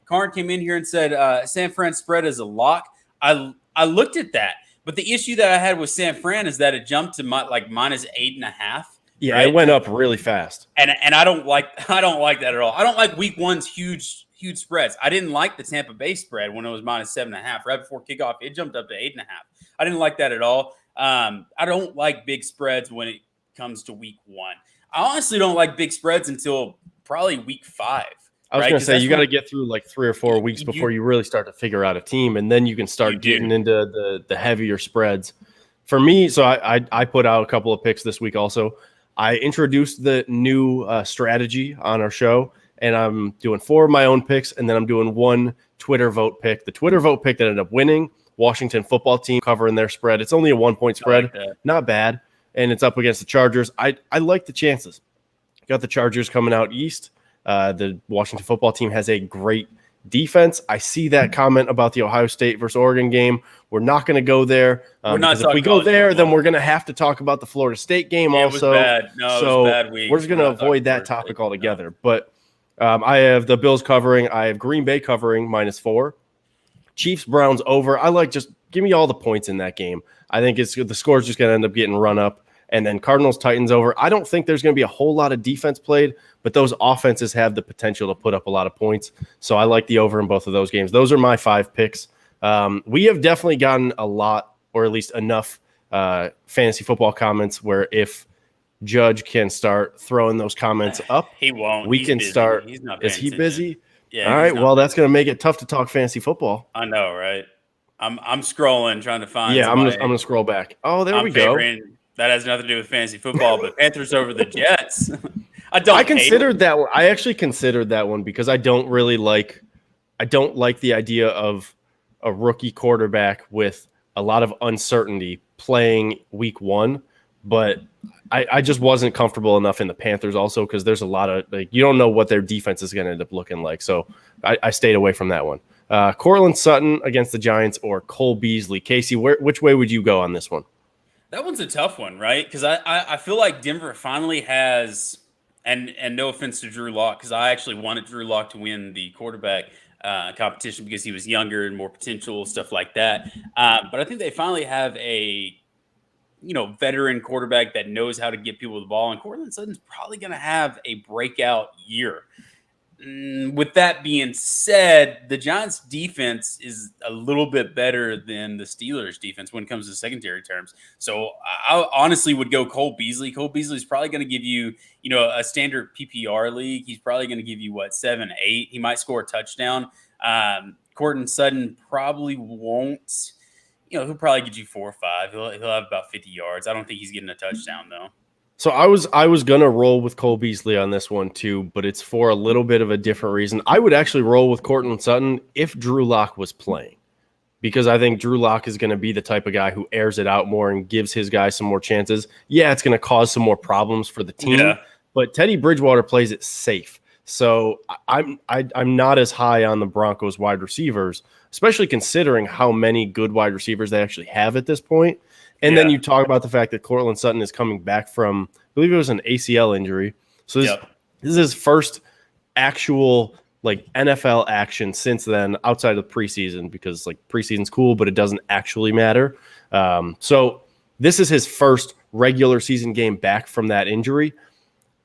Karn came in here and said San Fran spread is a lock. I looked at that, but the issue that I had with San Fran is that it jumped to -8.5. Yeah, right? It went up really fast, and I don't like that at all. I don't like week 1's huge spreads. I didn't like the Tampa Bay spread when it was -7.5 right before kickoff. It jumped up to 8.5. I didn't like that at all. I don't like big spreads when it comes to week 1. I honestly don't like big spreads until probably week 5. I was going to say, you got to get through like 3 or 4 weeks before you really start to figure out a team, and then you can start getting into the heavier spreads. For me, so I put out a couple of picks this week also. I introduced the new strategy on our show, and I'm doing 4 of my own picks, and then I'm doing 1 Twitter vote pick. The Twitter vote pick that ended up winning, Washington football team covering their spread. It's only a 1-point spread, not bad, and it's up against the Chargers. I like the chances. Got the Chargers coming out east. The Washington football team has a great defense. I see that comment about the Ohio State versus Oregon game. We're not going to go there. Because if we go there, then we're going to have to talk about the Florida State game also. It was bad. No, so it was bad week. We're just going to avoid that topic altogether. But I have the Bills covering. I have Green Bay covering -4. Chiefs Browns over. I like just give me all the points in that game. I think the score is just going to end up getting run up. And then Cardinals Titans over. I don't think there's going to be a whole lot of defense played, but those offenses have the potential to put up a lot of points. So I like the over in both of those games. Those are my 5 picks. We have definitely gotten a lot, or at least enough fantasy football comments where if Judge can start throwing those comments up, he won't. We can busy. start. He's not. Is he busy? Yeah. All right. Well, that's going to make it tough to talk fantasy football. I know, right? I'm scrolling trying to find. Yeah, I'm gonna scroll back. Oh, there we go. That has nothing to do with fantasy football, but Panthers over the Jets. I considered that one. I actually considered that one because I don't like the idea of a rookie quarterback with a lot of uncertainty playing week 1, but I just wasn't comfortable enough in the Panthers also because there's a lot of you don't know what their defense is going to end up looking like. So I stayed away from that one. Cortland Sutton against the Giants or Cole Beasley. Casey, which way would you go on this one? That one's a tough one, right? Because I feel like Denver finally has, and no offense to Drew Lock, because I actually wanted Drew Lock to win the quarterback competition because he was younger and more potential, stuff like that. But I think they finally have a veteran quarterback that knows how to get people the ball, and Cortland Sutton's probably going to have a breakout year. With that being said, the Giants' defense is a little bit better than the Steelers' defense when it comes to secondary terms. So I honestly would go Cole Beasley. Cole Beasley is probably going to give you, a standard PPR league. He's probably going to give you 7, 8. He might score a touchdown. Cortland Sutton probably won't. He'll probably get you 4 or 5. He'll have about 50 yards. I don't think he's getting a touchdown though. So I was gonna roll with Cole Beasley on this one too, but it's for a little bit of a different reason. I would actually roll with Cortland Sutton if Drew Lock was playing, because I think Drew Lock is going to be the type of guy who airs it out more and gives his guys some more chances. Yeah, it's going to cause some more problems for the team, but Teddy Bridgewater plays it safe. So I'm not as high on the Broncos wide receivers, especially considering how many good wide receivers they actually have at this point. And then you talk about the fact that Cortland Sutton is coming back from, I believe it was an ACL injury. So this is his first actual NFL action since then, outside of preseason, because preseason's cool, but it doesn't actually matter. So this is his first regular season game back from that injury.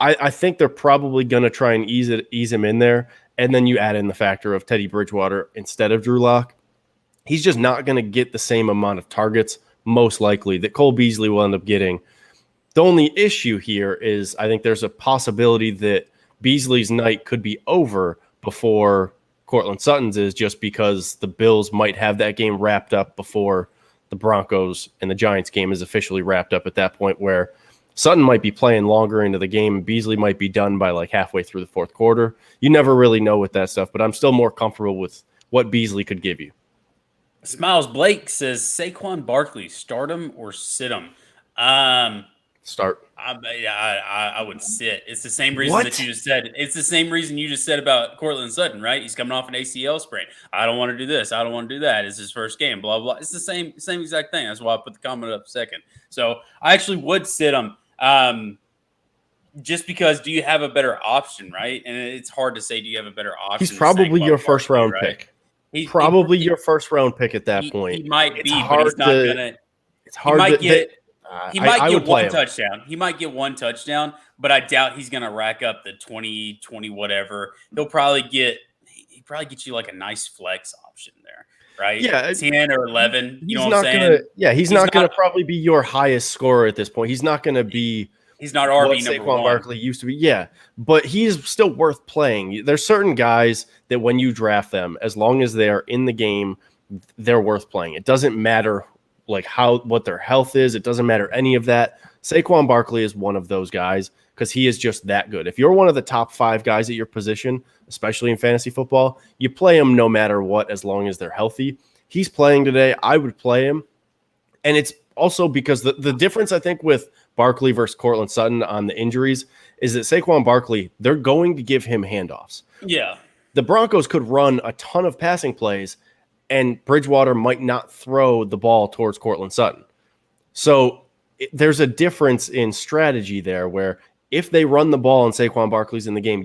I think they're probably going to try and ease him in there. And then you add in the factor of Teddy Bridgewater instead of Drew Lock. He's just not going to get the same amount of targets, most likely, that Cole Beasley will end up getting. The only issue here is I think there's a possibility that Beasley's night could be over before Cortland Sutton's is, just because the Bills might have that game wrapped up before the Broncos and the Giants game is officially wrapped up at that point, where Sutton might be playing longer into the game and Beasley might be done by halfway through the fourth quarter. You never really know with that stuff, but I'm still more comfortable with what Beasley could give you. Smiles Blake says Saquon Barkley, start him or sit him? Start. I would sit. It's the same reason that you just said. It's the same reason you just said about Cortland Sutton, right? He's coming off an ACL sprain. I don't want to do this. I don't want to do that. It's his first game. Blah blah. It's the same exact thing. That's why I put the comment up second. So I actually would sit him. Just because, do you have a better option, right? And it's hard to say, do you have a better option? He's probably your first round pick. He's probably your first round pick at that point. He might be, but he's not gonna. It's hard to get. He might get one touchdown. He might get one touchdown, but I doubt he's going to rack up the 20, whatever. He'll probably get you a nice flex option there, right? Yeah, 10 or 11. You know what I'm saying? He's not going to probably be your highest scorer at this point. He's not going to be. He's not RB number one. Saquon Barkley used to be, but he's still worth playing. There's certain guys that when you draft them, as long as they are in the game, they're worth playing. It doesn't matter what their health is. It doesn't matter any of that. Saquon Barkley is one of those guys because he is just that good. If you're one of the top 5 guys at your position, especially in fantasy football, you play him no matter what, as long as they're healthy. He's playing today. I would play him. And it's also because the difference, I think, with Barkley versus Cortland Sutton on the injuries is that Saquon Barkley, they're going to give him handoffs. Yeah. The Broncos could run a ton of passing plays, and Bridgewater might not throw the ball towards Cortland Sutton. So there's a difference in strategy there, where if they run the ball and Saquon Barkley's in the game,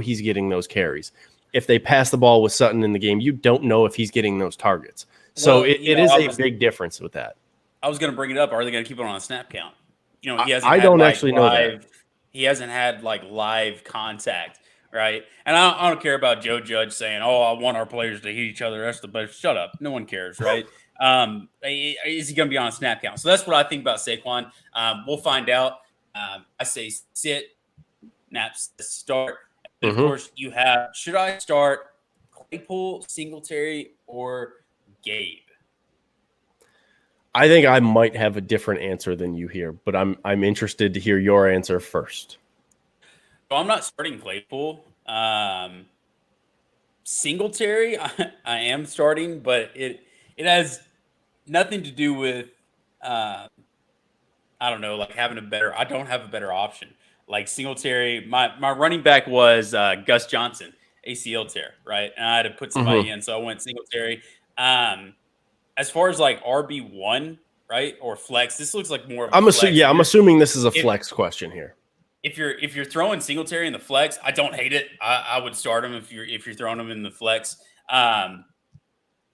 he's getting those carries. If they pass the ball with Sutton in the game, you don't know if he's getting those targets. So it is a big difference with that. I was going to bring it up. Are they going to keep it on a snap count? He hasn't. I don't actually know that. He hasn't had live contact, right? And I don't care about Joe Judge saying, "Oh, I want our players to hit each other." That's the best. Shut up. No one cares, right? Is he going to be on a snap count? So that's what I think about Saquon. We'll find out. I say sit, Naps start. And of course, you have. Should I start Claypool, Singletary, or Gabe? I think I might have a different answer than you here, but I'm interested to hear your answer first. So I'm not starting Claypool. Singletary, I am starting, but it has nothing to do with I don't know, having a better. I don't have a better option. Singletary, my running back was Gus Johnson, ACL tear, right? And I had to put somebody in, so I went Singletary. As far as RB1, right, or flex, this looks like more of a flex. I'm assuming this is a flex question here. If you're throwing Singletary in the flex, I don't hate it. I would start him if you're throwing him in the flex. And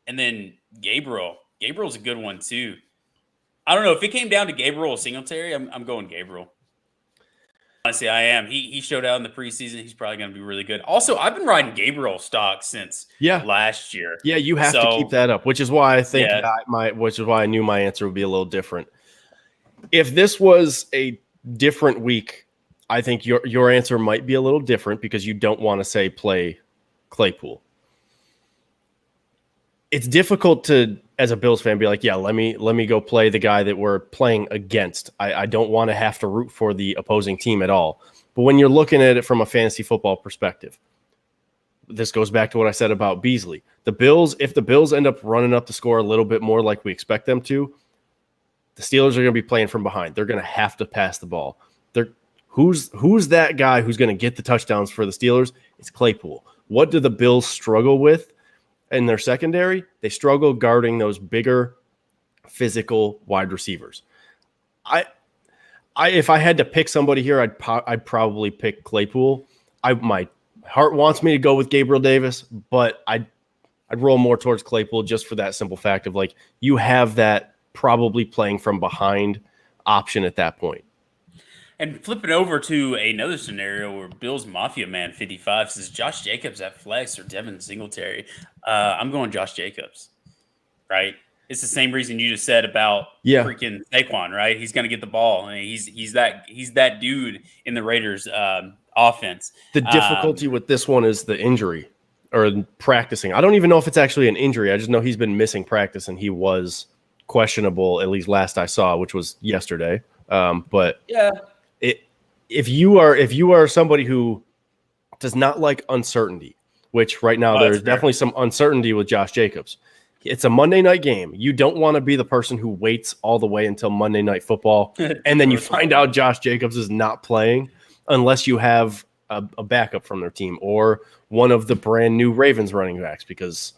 then Gabriel's a good one too. I don't know if it came down to Gabriel or Singletary. I'm going Gabriel. Honestly, I am. He showed out in the preseason. He's probably going to be really good. Also, I've been riding Gabriel stock since last year. Yeah, you have to keep that up, which is why I think which is why I knew my answer would be a little different. If this was a different week, I think your answer might be a little different because you don't want to say play Claypool. It's difficult to, as a Bills fan, be like, yeah, let me go play the guy that we're playing against. I don't want to have to root for the opposing team at all. But when you're looking at it from a fantasy football perspective, this goes back to what I said about Beasley. If the Bills end up running up the score a little bit more like we expect them to, the Steelers are going to be playing from behind. They're going to have to pass the ball. Who's that guy who's going to get the touchdowns for the Steelers? It's Claypool. What do the Bills struggle with in their secondary? They struggle guarding those bigger physical wide receivers. If I had to pick somebody here, I'd probably pick Claypool. My heart wants me to go with Gabriel Davis, but I'd roll more towards Claypool just for that simple fact of like you have that probably playing from behind option at that point. And flipping over to another scenario where Bills Mafia Man 55 says Josh Jacobs at flex or Devin Singletary. I'm going Josh Jacobs, right? It's the same reason you just said about freaking Saquon, right? He's going to get the ball. I mean, he's that dude in the Raiders offense. The difficulty with this one is the injury or practicing. I don't even know if it's actually an injury. I just know he's been missing practice and he was questionable, at least last I saw, which was yesterday. But yeah. If you are somebody who does not like uncertainty, which right now there's definitely some uncertainty with Josh Jacobs. It's a Monday night game. You don't want to be the person who waits all the way until Monday Night Football and then you find out Josh Jacobs is not playing unless you have a backup from their team or one of the brand new Ravens running backs because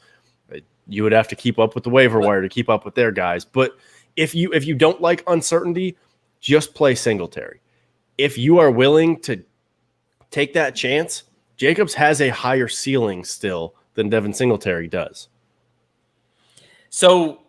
you would have to keep up with the waiver wire to keep up with their guys. But if you don't like uncertainty, just play Singletary. If you are willing to take that chance, Jacobs has a higher ceiling still than Devin Singletary does. So,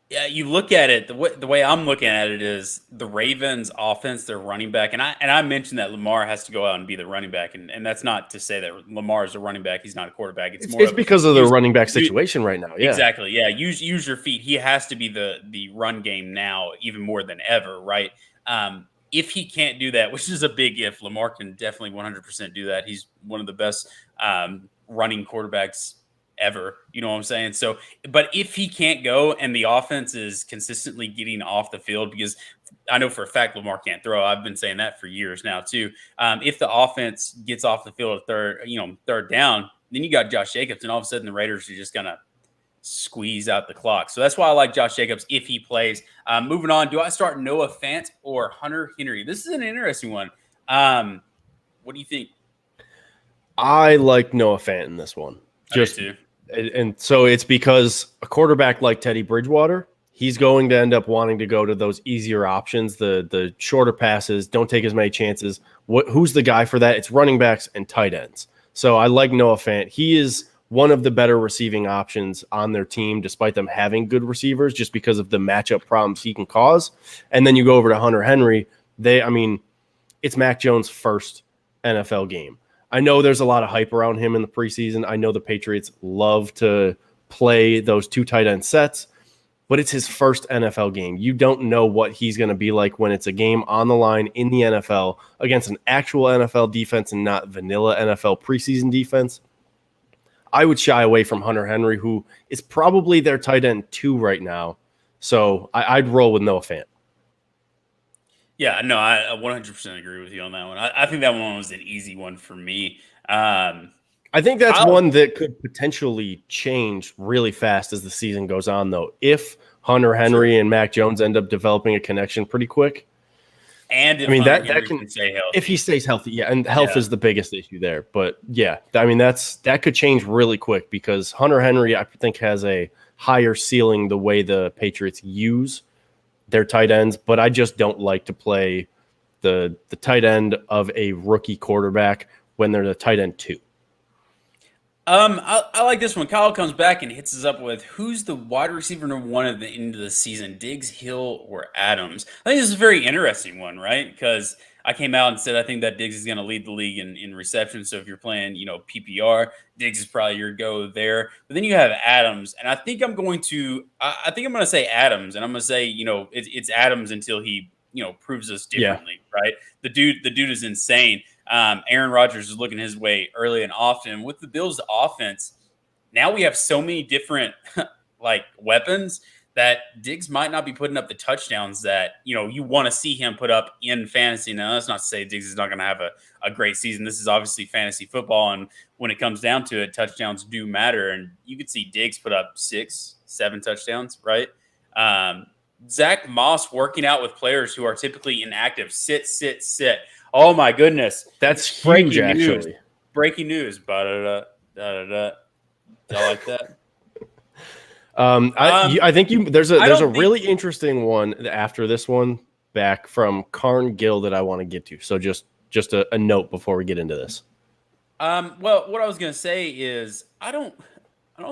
yeah, you look at it, the way I'm looking at it is the Ravens offense, their running back, and I mentioned that Lamar has to go out and be the running back, and that's not to say that Lamar is a running back, he's not a quarterback. It's because of the running back situation right now. Yeah. Exactly. Yeah. Use your feet. He has to be the run game now, even more than ever, right? If he can't do that, which is a big if, Lamar can definitely 100% do that. He's one of the best running quarterbacks ever. You know what I'm saying? So, but if he can't go and the offense is consistently getting off the field, because I know for a fact Lamar can't throw. I've been saying that for years now too. If the offense gets off the field at third down, then you got Josh Jacobs, and all of a sudden the Raiders are just gonna squeeze out the clock. So that's why I like Josh Jacobs if he plays. Moving on, do I start Noah Fant or Hunter Henry? This is an interesting one. What do you think? I like Noah Fant in this one. And so it's because a quarterback like Teddy Bridgewater, he's going to end up wanting to go to those easier options, the shorter passes, don't take as many chances. Who's the guy for that? It's running backs and tight ends. So I like Noah Fant. He is one of the better receiving options on their team, despite them having good receivers, just because of the matchup problems he can cause. And then you go over to Hunter Henry. It's Mac Jones' first NFL game. I know there's a lot of hype around him in the preseason. I know the Patriots love to play those two tight end sets, but it's his first NFL game. You don't know what he's going to be like when it's a game on the line in the NFL against an actual NFL defense and not vanilla NFL preseason defense. I would shy away from Hunter Henry, who is probably their tight end 2 right now. So I'd roll with Noah Fant. Yeah, no, I 100% agree with you on that one. I think that one was an easy one for me. I think that's one that could potentially change really fast as the season goes on, though. If Hunter Henry and Mac Jones end up developing a connection pretty quick. And if that can stay healthy. If he stays healthy, yeah, and health is the biggest issue there. But yeah, I mean that could change really quick because Hunter Henry, I think, has a higher ceiling the way the Patriots use their tight ends, but I just don't like to play the tight end of a rookie quarterback when they're the tight end 2. I like this one. Kyle comes back and hits us up with who's the wide receiver number one at the end of the season, Diggs, Hill, or Adams? I think this is a very interesting one, right? Because I came out and said I think that Diggs is going to lead the league in reception. So if you're playing, PPR, Diggs is probably your go there. But then you have Adams, and I think I'm going to say Adams, and I'm going to say it's Adams until he proves us differently, right? The dude is insane. Aaron Rodgers is looking his way early and often. With the Bills' offense, now we have so many different weapons that Diggs might not be putting up the touchdowns that you want to see him put up in fantasy. Now, that's not to say Diggs is not going to have a great season. This is obviously fantasy football, and when it comes down to it, touchdowns do matter. And you could see Diggs put up 6-7 touchdowns, right? Zach Moss working out with players who are typically inactive. Sit. Oh my goodness, That's huge, actually. Breaking news. Y'all like that? I think there's a think- really interesting one after this one back from Karn Gill that I want to get to. So just a note before we get into this. Well, what I was gonna say is I don't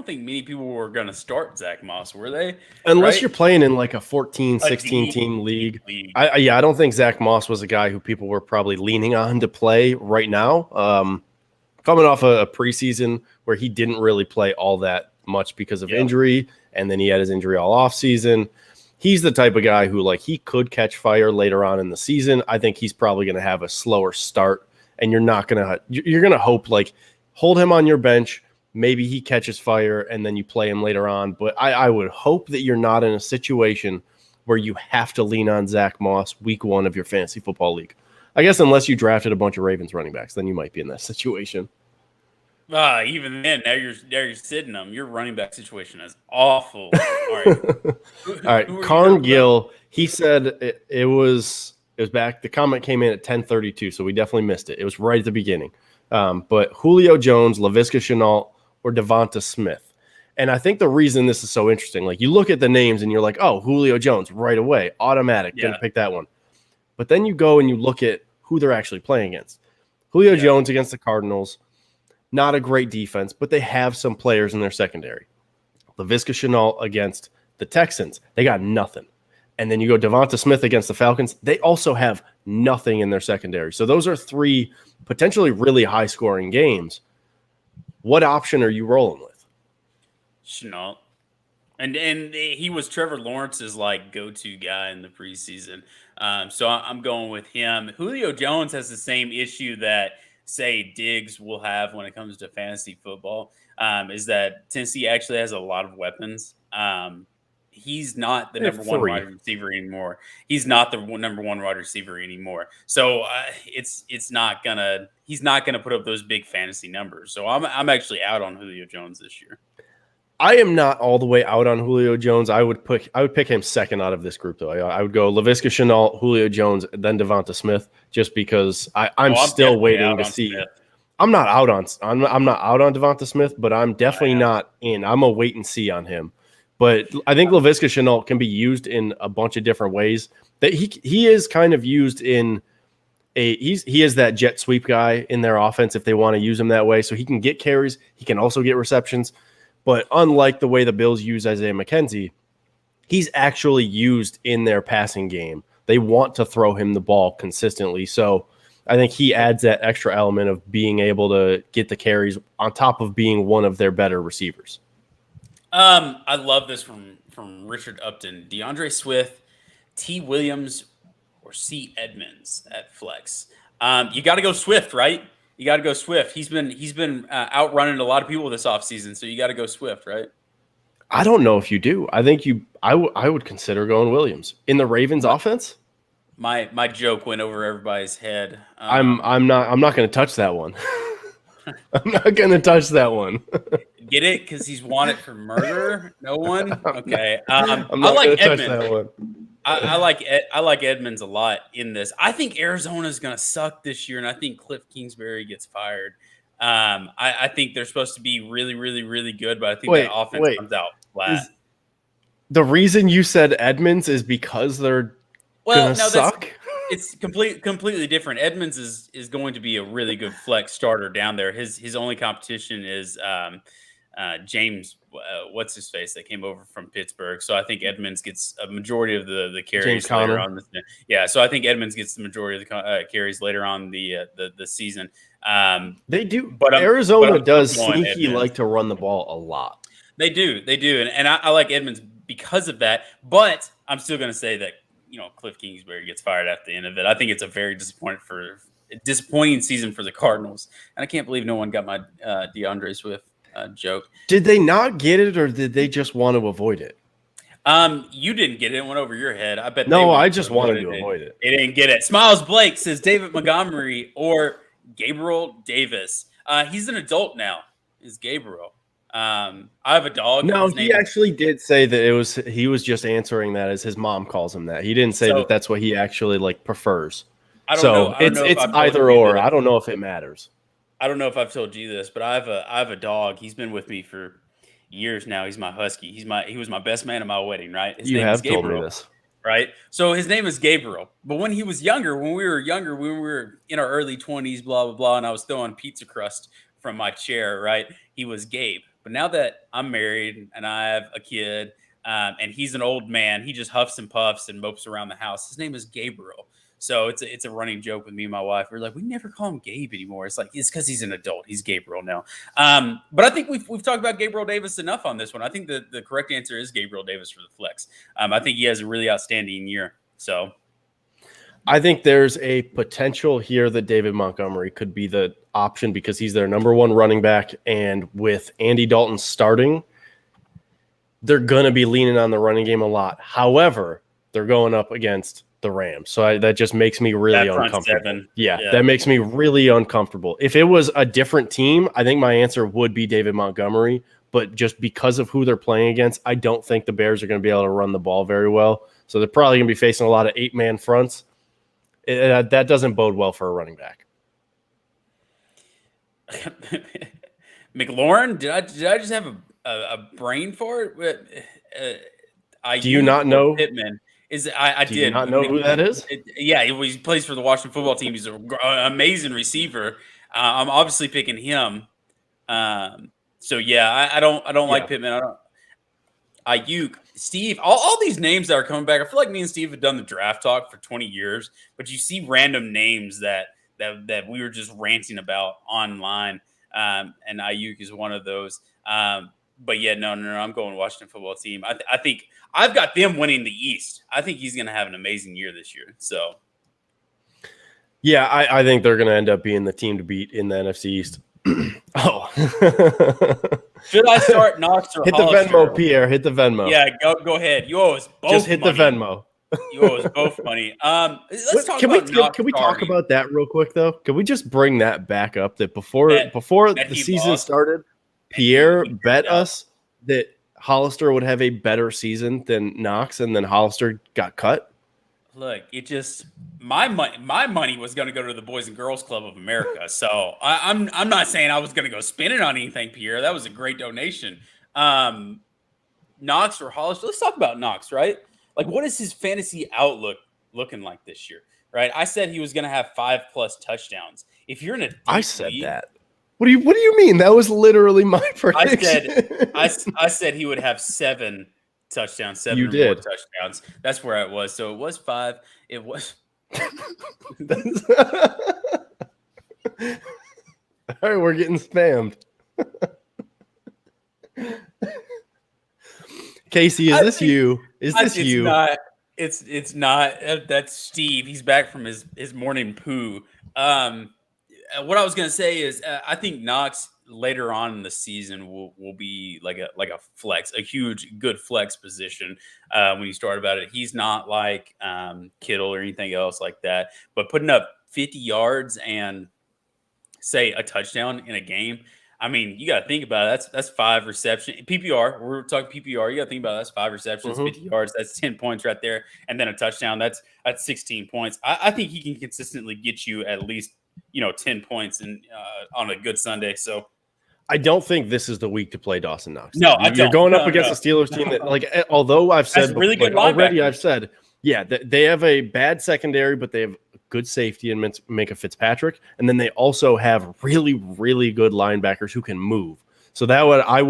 think many people were gonna start Zach Moss, were they? Unless Right? you're playing in like a 14, 16 team league. I don't think Zach Moss was a guy who people were probably leaning on to play right now. Coming off a preseason where he didn't really play all that much because of injury, and then he had his injury all off season. He's the type of guy who he could catch fire later on in the season. I think he's probably going to have a slower start, and you're going to hope hold him on your bench. Maybe he catches fire and then you play him later on. But I would hope that you're not in a situation where you have to lean on Zach Moss week 1 of your fantasy football league. I guess unless you drafted a bunch of Ravens running backs, then you might be in that situation. Even then, now you're sitting them. Your running back situation is awful. All right. All right. Karn Gill, he said it was back. The comment came in at 10:32, so we definitely missed it. It was right at the beginning. But Julio Jones, Laviska Shenault, or Devonta Smith. And I think the reason this is so interesting, you look at the names and you're like, oh, Julio Jones right away, automatic, gonna pick that one. But then you go and you look at who they're actually playing against. Julio Jones against the Cardinals, not a great defense, but they have some players in their secondary. Laviska Shenault against the Texans, they got nothing. And then you go Devonta Smith against the Falcons, they also have nothing in their secondary. So those are 3 potentially really high-scoring games. What option are you rolling with? Shenault. And he was Trevor Lawrence's go-to guy in the preseason. So I'm going with him. Julio Jones has the same issue that, say, Diggs will have when it comes to fantasy football, is that Tennessee actually has a lot of weapons. He's not the number 1 wide receiver anymore. He's not the number 1 wide receiver anymore. So he's not gonna put up those big fantasy numbers. So I'm actually out on Julio Jones this year. I am not all the way out on Julio Jones. I would pick him second out of this group, though. I would go Laviska Shenault, Julio Jones, then Devonta Smith, just because I'm still waiting to see. Smith. I'm not out on Devonta Smith, but I'm definitely not in. I'm a wait and see on him. But I think Laviska Shenault can be used in a bunch of different ways. That he is kind of used in he is that jet sweep guy in their offense if they want to use him that way. So he can get carries, he can also get receptions. But unlike the way the Bills use Isaiah McKenzie, he's actually used in their passing game. They want to throw him the ball consistently. So I think he adds that extra element of being able to get the carries on top of being one of their better receivers. I love this from Richard Upton. DeAndre Swift, T. Williams, or C. Edmonds at flex. You got to go Swift, right? You got to go Swift. He's been outrunning a lot of people this offseason, so you got to go Swift, right? I don't know if you do. I think I would consider going Williams in the Ravens offense. My joke went over everybody's head. I'm not going to touch that one. I'm not going to touch that one. Get it? Because he's wanted for murder? No one? Okay. I'm not going to touch that one. I like Edmonds a lot in this. I think Arizona's going to suck this year, and I think Cliff Kingsbury gets fired. I think they're supposed to be really, really, really good, but I think that offense comes out flat. The reason you said Edmonds is because they're going to suck? it's completely different. Edmonds is going to be a really good flex starter down there. His only competition is James, what's his face that came over from Pittsburgh. So I think Edmonds gets a majority of the carries later on. Yeah, so I think Edmonds gets the majority of the carries later on the season. They do, but Arizona does sneaky Edmonds. Like to run the ball a lot. They do, and I like Edmonds because of that. But I'm still going to say that Cliff Kingsbury gets fired at the end of it. I think it's a very disappointing season for the Cardinals, and I can't believe no one got my DeAndre Swift joke. Did they not get it, or did they just want to avoid it? You didn't get it. It went over your head. I bet. No, I just wanted to avoid it. They didn't get it. Smiles Blake says David Montgomery or Gabriel Davis. He's an adult now. Is Gabriel? I have a dog. No, he actually did say that he was just answering that as his mom calls him that. He didn't say that that's what he actually prefers. I don't know. It's either or. I don't know if it matters. I don't know if I've told you this, but I have a dog. He's been with me for years now. He's my husky. He was my best man at my wedding, right? His you name have is Gabriel, told me this, right? So his name is Gabriel. But when he was younger, when we were in our early 20s, blah blah blah, and I was throwing pizza crust from my chair, right? He was Gabe. But now that I'm married and I have a kid, and he's an old man, he just huffs and puffs and mopes around the house. His name is Gabriel. So it's a running joke with me and my wife. We're like, we never call him Gabe anymore. It's because he's an adult. He's Gabriel now. But I think we've talked about Gabriel Davis enough on this one. I think the correct answer is Gabriel Davis for the flex. I think he has a really outstanding year. So I think there's a potential here that David Montgomery could be the option because he's their number one running back. And with Andy Dalton starting, they're going to be leaning on the running game a lot. However, they're going up against the Rams. So that just makes me really uncomfortable. Yeah, that makes me really uncomfortable. If it was a different team, I think my answer would be David Montgomery. But just because of who they're playing against, I don't think the Bears are going to be able to run the ball very well. So they're probably going to be facing a lot of 8-man fronts. That doesn't bode well for a running back. McLaurin, did I just have a brain for it? Do you not know Pittman? I did. Do you not know who that is? He plays for the Washington football team. He's an amazing receiver. I'm obviously picking him. So yeah, I don't like Pittman. Ayuk, Steve, all these names that are coming back. I feel like me and Steve have done the draft talk for 20 years, but you see random names that we were just ranting about online, and Ayuk is one of those. But yeah, no, I'm going Washington football team. I think I've got them winning the East. I think he's going to have an amazing year this year. So, yeah, I think they're going to end up being the team to beat in the NFC East. Oh, should I start Knox or hit Hollister? The Venmo, Pierre? Hit the Venmo. Yeah, go ahead. You owe us both. Just hit money. the Venmo. You owe us both money. Let's talk can about Knox. Can we talk about that real quick though? Can we just bring that back up? That before the season started, Pierre bet us that Hollister would have a better season than Knox, and then Hollister got cut. Look, it just my money was going to go to the Boys and Girls Club of America. So I'm not saying I was going to go spend it on anything, Pierre. That was a great donation. Knox or Hollister? Let's talk about Knox, right? Like, what is his fantasy outlook looking like this year? Right? I said he was going to have 5+ touchdowns. If you're in a I said that. What do you mean? That was literally my prediction. I said he would have 7 touchdowns, 7 or more touchdowns. That's where it was. So it was 5. It was. All right, we're getting spammed. Casey, is this you? Is this you? Not, it's not. That's Steve. He's back from his morning poo. What I was going to say is I think Knox later on in the season will be like a flex, a huge, good flex position when you start about it. He's not like Kittle or anything else like that, but putting up 50 yards and say a touchdown in a game. I mean, you got to think about it. That's 5 receptions. PPR, we're talking PPR. You got to think about it. That's 5 receptions, 50 yards. That's 10 points right there. And then a touchdown. That's 16 points. I think he can consistently get you at least 10 points on a good Sunday. So I don't think this is the week to play Dawson Knox. No, you're going up against a Steelers team that, although I've said really good already, I've said Yeah, they have a bad secondary, but they have good safety in Minka Fitzpatrick, and then they also have really, really good linebackers who can move. So I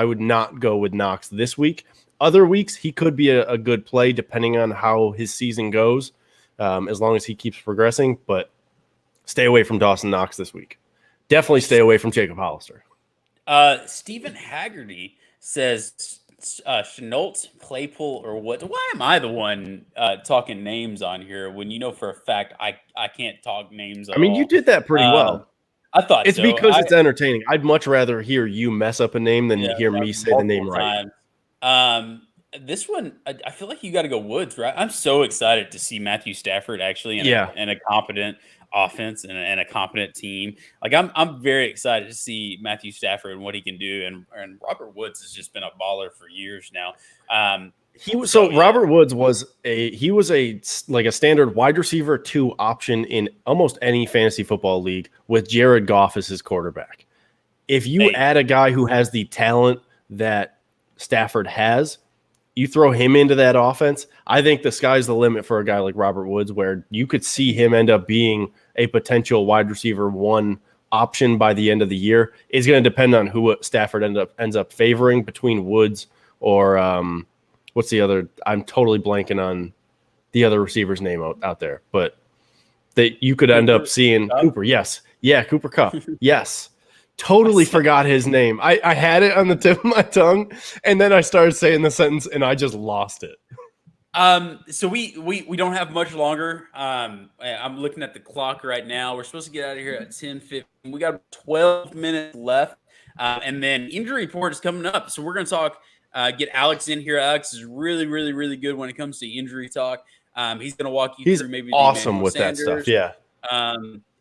would not go with Knox this week. Other weeks he could be a good play depending on how his season goes, as long as he keeps progressing. But stay away from Dawson Knox this week. Definitely stay away from Jacob Hollister. Stephen Haggerty says Chenault, Claypool, or what? Why am I the one talking names on here when you know for a fact I can't talk names at all? You did that pretty well. I thought it's so. because it's entertaining. I'd much rather hear you mess up a name than hear me say the name right. This one, I feel like you got to go Woods, right? I'm so excited to see Matthew Stafford actually in a competent offense and a competent team. Like I'm very excited to see Matthew Stafford and what he can do. And Robert Woods has just been a baller for years now. Robert Woods was a standard wide receiver 2 option in almost any fantasy football league with Jared Goff as his quarterback. If you add a guy who has the talent that Stafford has, you throw him into that offense, I think the sky's the limit for a guy like Robert Woods, where you could see him end up being a potential wide receiver 1 option by the end of the year. It's going to depend on who Stafford ends up favoring between Woods or what's the other? I'm totally blanking on the other receiver's name out there, but that you could end up seeing Cooper. Yes. Yeah. Cooper Kupp. Yes. Totally forgot his name. I had it on the tip of my tongue, and then I started saying the sentence and I just lost it. So we don't have much longer. I'm looking at the clock right now. We're supposed to get out of here at 10:50. We got 12 minutes left. And then injury report is coming up. So we're going to talk, get Alex in here. Alex is really, really, really good when it comes to injury talk. He's going to walk you through maybe awesome with Sanders. That stuff. Yeah.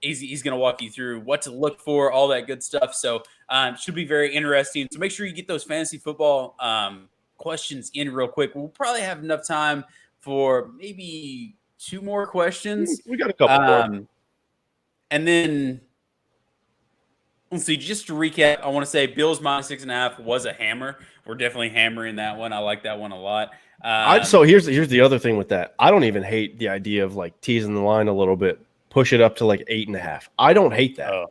He's going to walk you through what to look for, all that good stuff. So should be very interesting. So make sure you get those fantasy football questions in real quick. We'll probably have enough time for maybe 2 more questions. We got a couple more. And then let's see, just to recap, I want to say Bills -6.5 was a hammer. We're definitely hammering that one. I like that one a lot. So here's the other thing with that. I don't even hate the idea of like teasing the line a little bit, push it up to like 8.5. I don't hate that.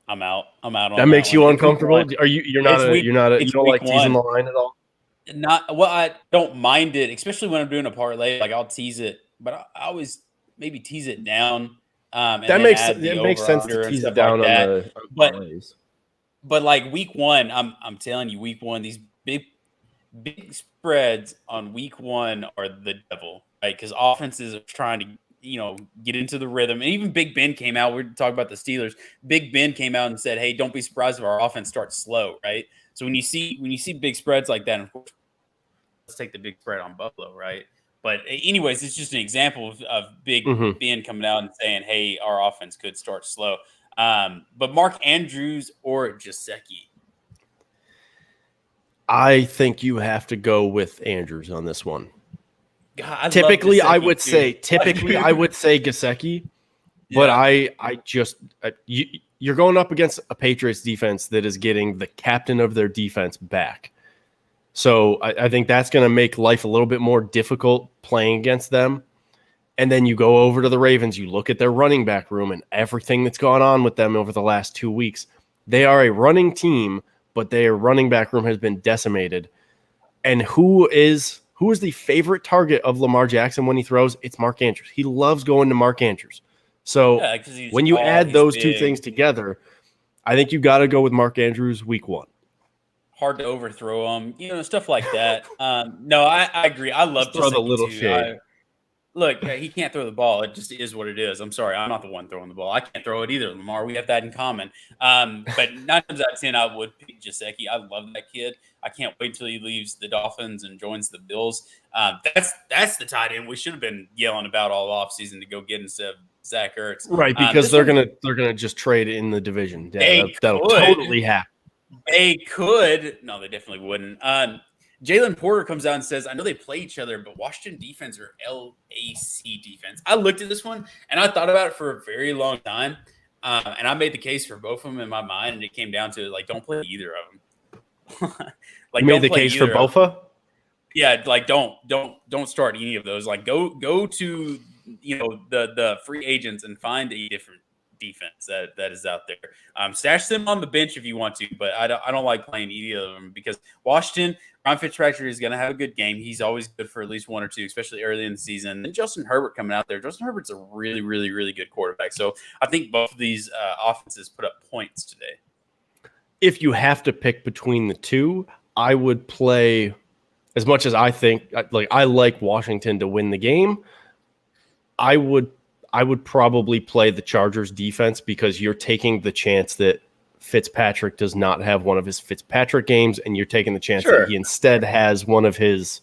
I'm out on that makes you uncomfortable. Are you? You don't like teasing the line at all? I don't mind it, especially when I'm doing a parlay. Like I'll tease it, but I always maybe tease it down. That makes sense to tease it down like on the parlays. But like week 1, I'm telling you, week 1, these big spreads on week 1 are the devil, right? Because offenses are trying to get into the rhythm. And even Big Ben came out. We're talking about the Steelers. Big Ben came out and said, "Hey, don't be surprised if our offense starts slow," right? So when you see big spreads like that, and of course, let's take the big spread on Buffalo, right? But anyways, it's just an example of Big Ben coming out and saying, "Hey, our offense could start slow." But Mark Andrews or Gesicki? I think you have to go with Andrews on this one. God, typically, I would say Gesicki, but you're going up against a Patriots defense that is getting the captain of their defense back. So I think that's going to make life a little bit more difficult playing against them. And then you go over to the Ravens, you look at their running back room and everything that's gone on with them over the last 2 weeks. They are a running team, but their running back room has been decimated. And who is the favorite target of Lamar Jackson when he throws? It's Mark Andrews. He loves going to Mark Andrews. So when you add those 2 things together, I think you got to go with Mark Andrews week 1. Hard to overthrow him, stuff like that. No, I agree. I love to throw the little shade. Look, he can't throw the ball. It just is what it is. I'm sorry. I'm not the one throwing the ball. I can't throw it either, Lamar. We have that in common. But 9 times out of 10, I would pick Gesicki. I love that kid. I can't wait till he leaves the Dolphins and joins the Bills. That's the tight end we should have been yelling about all offseason to go get instead of Zach Ertz. Right, because they're gonna just trade in the division. Yeah, that'll totally happen. They could. No, they definitely wouldn't. Jalen Porter comes out and says, "I know they play each other, but Washington defense or LAC defense." I looked at this one and I thought about it for a very long time, and I made the case for both of them in my mind, and it came down to don't play either of them. You made the case for Bofa? Yeah, like don't start any of those. Like go to the free agents and find a different defense that is out there. Stash them on the bench if you want to, but I don't like playing either of them because Washington, Ron Fitzpatrick is going to have a good game. He's always good for at least one or two, especially early in the season. And Justin Herbert coming out there. Justin Herbert's a really, really, really good quarterback. So I think both of these offenses put up points today. If you have to pick between the two, I would play. As much as I think, like I like Washington to win the game, I would probably play the Chargers defense because you're taking the chance that Fitzpatrick does not have one of his Fitzpatrick games, and you're taking the chance that he instead has one of his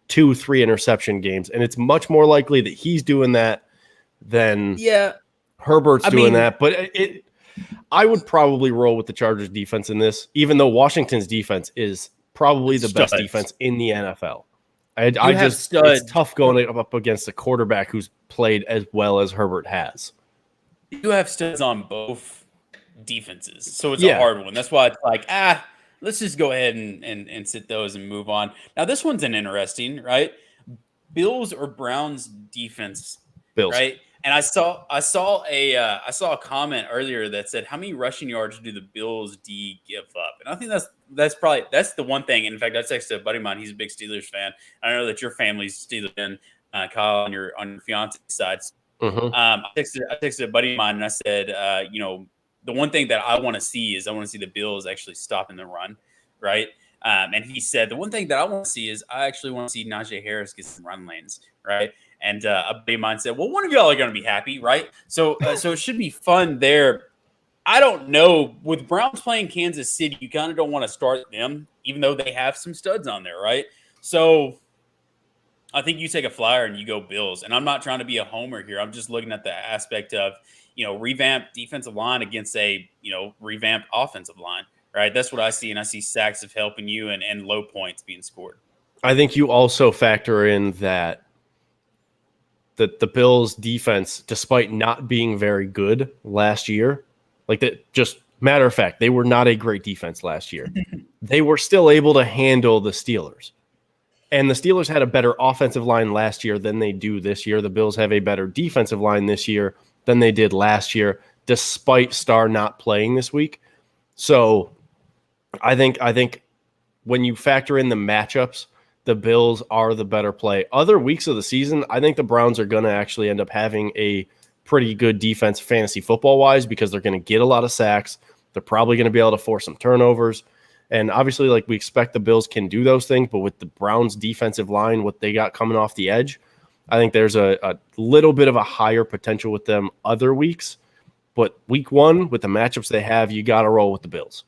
2-3 interception games, and it's much more likely that he's doing that than Herbert's doing that. But I would probably roll with the Chargers defense in this, even though Washington's defense is probably the best defense in the NFL. It's tough going up against a quarterback who's played as well as Herbert has. You have studs on both defenses, so it's a hard one. That's why it's like, let's just go ahead and sit those and move on. Now, this one's an interesting, right? Bills or Browns defense, Bills, right? And I saw a comment earlier that said, how many rushing yards do the Bills D give up? And I think that's the one thing. And in fact, I texted a buddy of mine. He's a big Steelers fan. I know that your family's Steelers fan, Kyle, on your fiance's side. Mm-hmm. I texted a buddy of mine and I said, the one thing that I want to see is I want to see the Bills actually stopping the run, right? And he said the one thing that I want to see is I actually want to see Najee Harris get some run lanes, right? And a buddy of mine said, well, one of y'all are going to be happy, right? So it should be fun there. I don't know. With Browns playing Kansas City, you kind of don't want to start them, even though they have some studs on there, right? So I think you take a flyer and you go Bills. And I'm not trying to be a homer here. I'm just looking at the aspect of, revamped defensive line against a, revamped offensive line, right? That's what I see. And I see sacks of helping you and low points being scored. I think you also factor in that the Bills defense, despite not being very good last year, like that, just matter of fact, they were not a great defense last year. They were still able to handle the Steelers. And the Steelers had a better offensive line last year than they do this year. The Bills have a better defensive line this year than they did last year, despite Starr not playing this week. So I think when you factor in the matchups, the Bills are the better play. Other weeks of the season, I think the Browns are going to actually end up having a pretty good defense fantasy football-wise because they're going to get a lot of sacks. They're probably going to be able to force some turnovers. And obviously, like, we expect the Bills can do those things, but with the Browns' defensive line, what they got coming off the edge, I think there's a little bit of a higher potential with them other weeks. But week one, with the matchups they have, you got to roll with the Bills.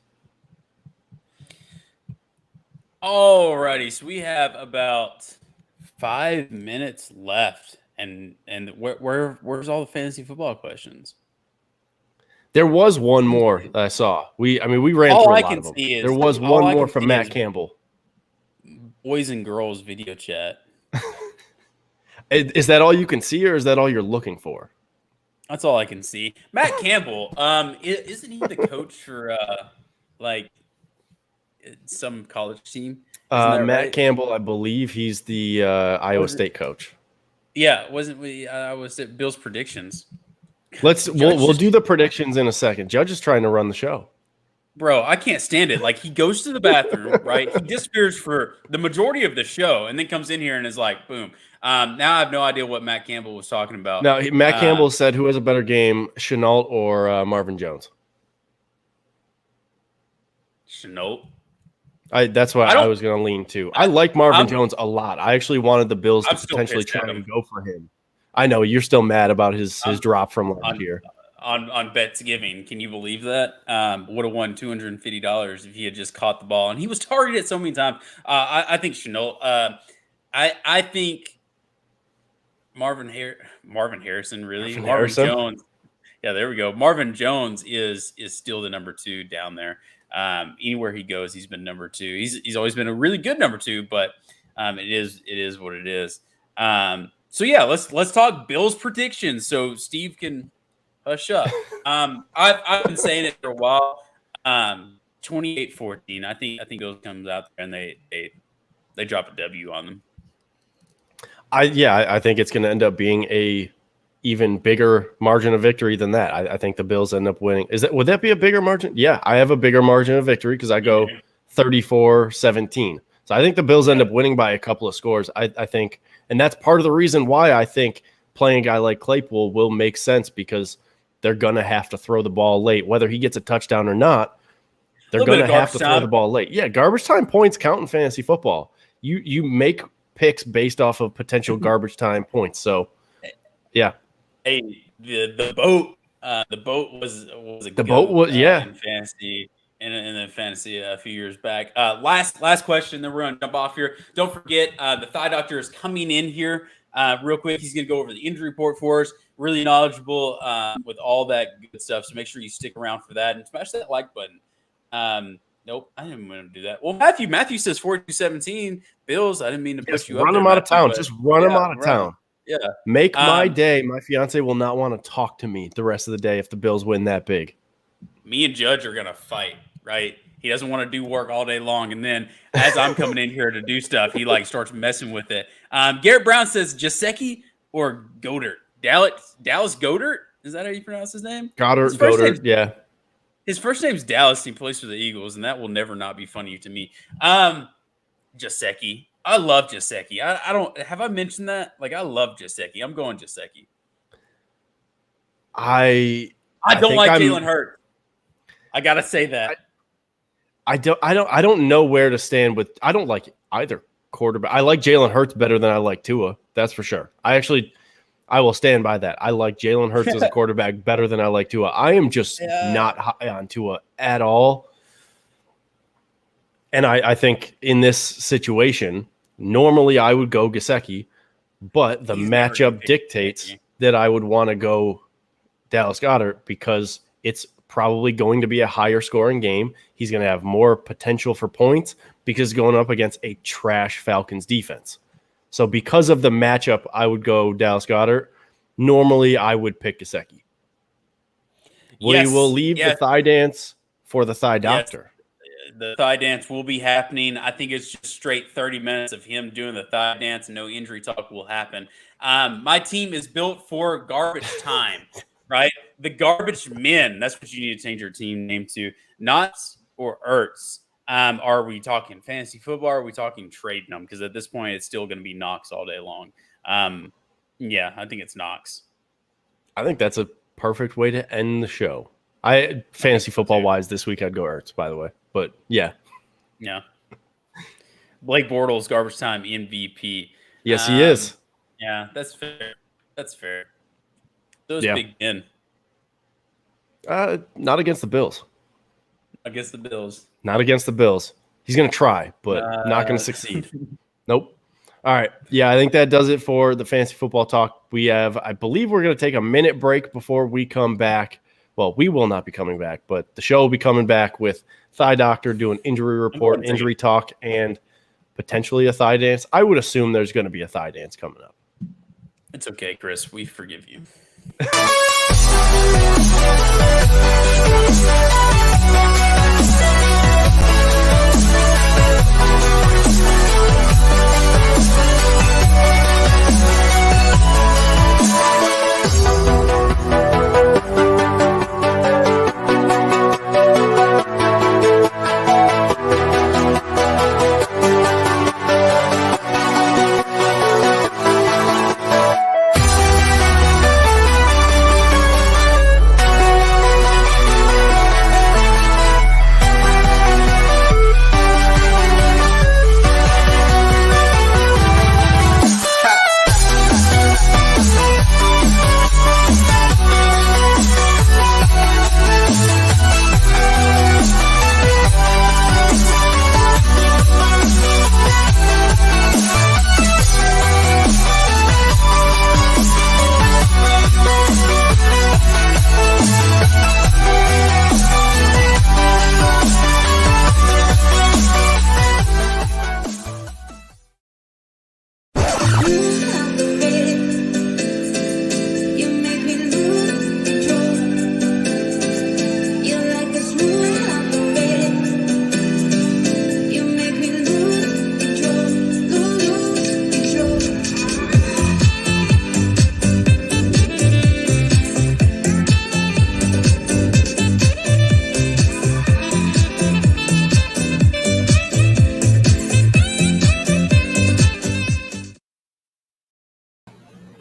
Alrighty, so we have about 5 minutes left, and where's all the fantasy football questions? There was one more that I saw. We ran through a lot of them. There was one more from Matt Campbell. Boys and girls video chat. Is that all you can see, or is that all you're looking for? That's all I can see. Matt Campbell, isn't he the coach for some college team? Matt right? Campbell, I believe he's the Iowa State coach. Yeah, wasn't we? I was at Bill's predictions. We'll do the predictions in a second. Judge is trying to run the show. Bro, I can't stand it. Like, he goes to the bathroom, right? He disappears for the majority of the show and then comes in here and is like, boom. Now I have no idea what Matt Campbell was talking about. Now, Matt Campbell said who has a better game, Chenault or Marvin Jones? Chenault. That's what I was going to lean to. I like Marvin Jones a lot. I actually wanted the Bills to potentially try and go for him. I know you're still mad about his drop from last year. On Betsgiving, can you believe that? Would have won $250 if he had just caught the ball, and he was targeted so many times. I think Chenault. I think Marvin Harrison, really. Marvin Jones. Yeah, there we go. Marvin Jones is still the number 2 down there. Anywhere he goes, he's been number 2. He's always been a really good number 2, but it is what it is. So yeah, let's talk Bills predictions so Steve can hush up. I've been saying it for a while. 28-14. I think Bills comes out there and they they drop a W on them. I think it's going to end up being a even bigger margin of victory than that. I think the Bills end up winning. Would that be a bigger margin? Yeah, I have a bigger margin of victory because I go 34-17. So I think the Bills end up winning by a couple of scores. I think, and that's part of the reason why I think playing a guy like Claypool will make sense, because they're going to have to throw the ball late. Whether he gets a touchdown or not, they're going to have to throw the ball late. Yeah, garbage time points count in fantasy football. You make picks based off of potential garbage time points. So, yeah. Hey, the boat was a the boat was in fantasy in the fantasy a few years back. Last question, then we're gonna jump off here. Don't forget, the thigh doctor is coming in here real quick. He's gonna go over the injury report for us. Really knowledgeable with all that good stuff. So make sure you stick around for that and smash that like button. Nope, I didn't want to do that. Well, Matthew says 42-17 Bills. I didn't mean to push you up. Run them out of town. Just run them out of town. Yeah. Make my day. My fiance will not want to talk to me the rest of the day if the Bills win that big. Me and Judge are going to fight, right? He doesn't want to do work all day long. And then as I'm coming in here to do stuff, he starts messing with it. Garrett Brown says Jasecki or Goddard. Dallas Goddard? Is that how you pronounce his name? Goddard, yeah. His first name's Dallas. He plays for the Eagles, and that will never not be funny to me. Jasecki. I love Jasecki. I don't have I mentioned that? I love Jasecki. I'm going Jasecki. I don't like Jalen Hurts. I gotta say that. I don't know where to stand with. I don't like either quarterback. I like Jalen Hurts better than I like Tua. That's for sure. I will stand by that. I like Jalen Hurts as a quarterback better than I like Tua. I am just not high on Tua at all. And I think in this situation, normally I would go Gesicki, but the matchup dictates that I would want to go Dallas Goedert because it's probably going to be a higher scoring game. He's going to have more potential for points because going up against a trash Falcons defense. So because of the matchup, I would go Dallas Goedert. Normally, I would pick Gesicki. We will leave the thigh dance for the thigh doctor. The thigh dance will be happening. I think it's just straight 30 minutes of him doing the thigh dance and no injury talk will happen. My team is built for garbage time, right? The garbage men. That's what you need to change your team name to. Knots or Ertz. Are we talking fantasy football? Or are we talking trading them? Because at this point, it's still going to be Knox all day long. Yeah, I think it's Knox. I think that's a perfect way to end the show. Fantasy football wise, this week I'd go Ertz, by the way. But yeah. Blake Bortles, garbage time MVP. Yes, he is. Yeah, that's fair. That's fair. Those Big Ben. Not against the Bills. Against the Bills. Not against the Bills. He's going to try, but not going to succeed. Nope. All right. Yeah, I think that does it for the fantasy football talk. I believe we're going to take a minute break before we come back. Well, we will not be coming back, but the show will be coming back with Thigh Doctor doing injury report, injury talk, and potentially a thigh dance. I would assume there's going to be a thigh dance coming up. It's okay, Chris. We forgive you.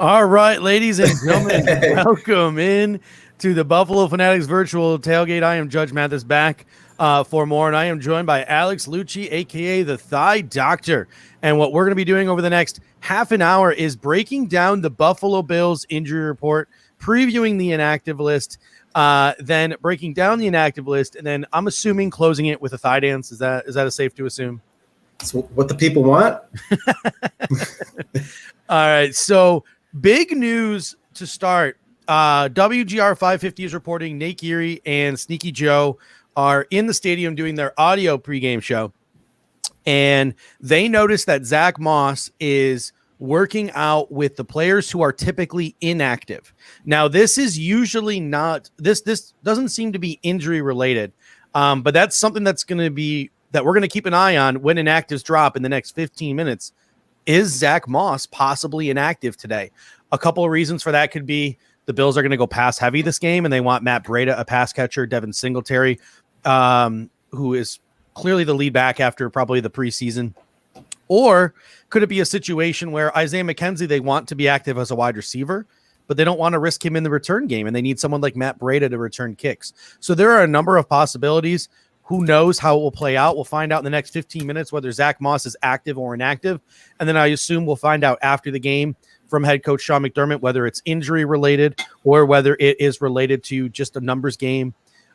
All right, ladies and gentlemen, welcome in to the Buffalo Fanatics virtual tailgate. I am Judge Mathis back for more, and I am joined by Alex Lucci, aka the Thigh Doctor. And what we're going to be doing over the next half an hour is breaking down the Buffalo Bills injury report, previewing the inactive list, then breaking down the inactive list, and then I'm assuming closing it with a thigh dance. Is that a safe to assume? That's what the people want. All right, so big news to start. WGR 550 is reporting Nate Geary and Sneaky Joe are in the stadium doing their audio pregame show. And they noticed that Zach Moss is working out with the players who are typically inactive. Now, this is usually not, this doesn't seem to be injury related, but that's something that we're going to keep an eye on when inactives drop in the next 15 minutes. Is Zach Moss possibly inactive today? A couple of reasons for that could be the Bills are going to go pass heavy this game, and they want Matt Breida, a pass catcher, Devin Singletary, who is clearly the lead back after probably the preseason. Or could it be a situation where Isaiah McKenzie, they want to be active as a wide receiver, but they don't want to risk him in the return game, and they need someone like Matt Breida to return kicks. So there are a number of possibilities. Who knows how it will play out? We'll find out in the next 15 minutes whether Zach Moss is active or inactive. And then I assume we'll find out after the game from head coach Sean McDermott whether it's injury related or whether it is related to just a numbers game,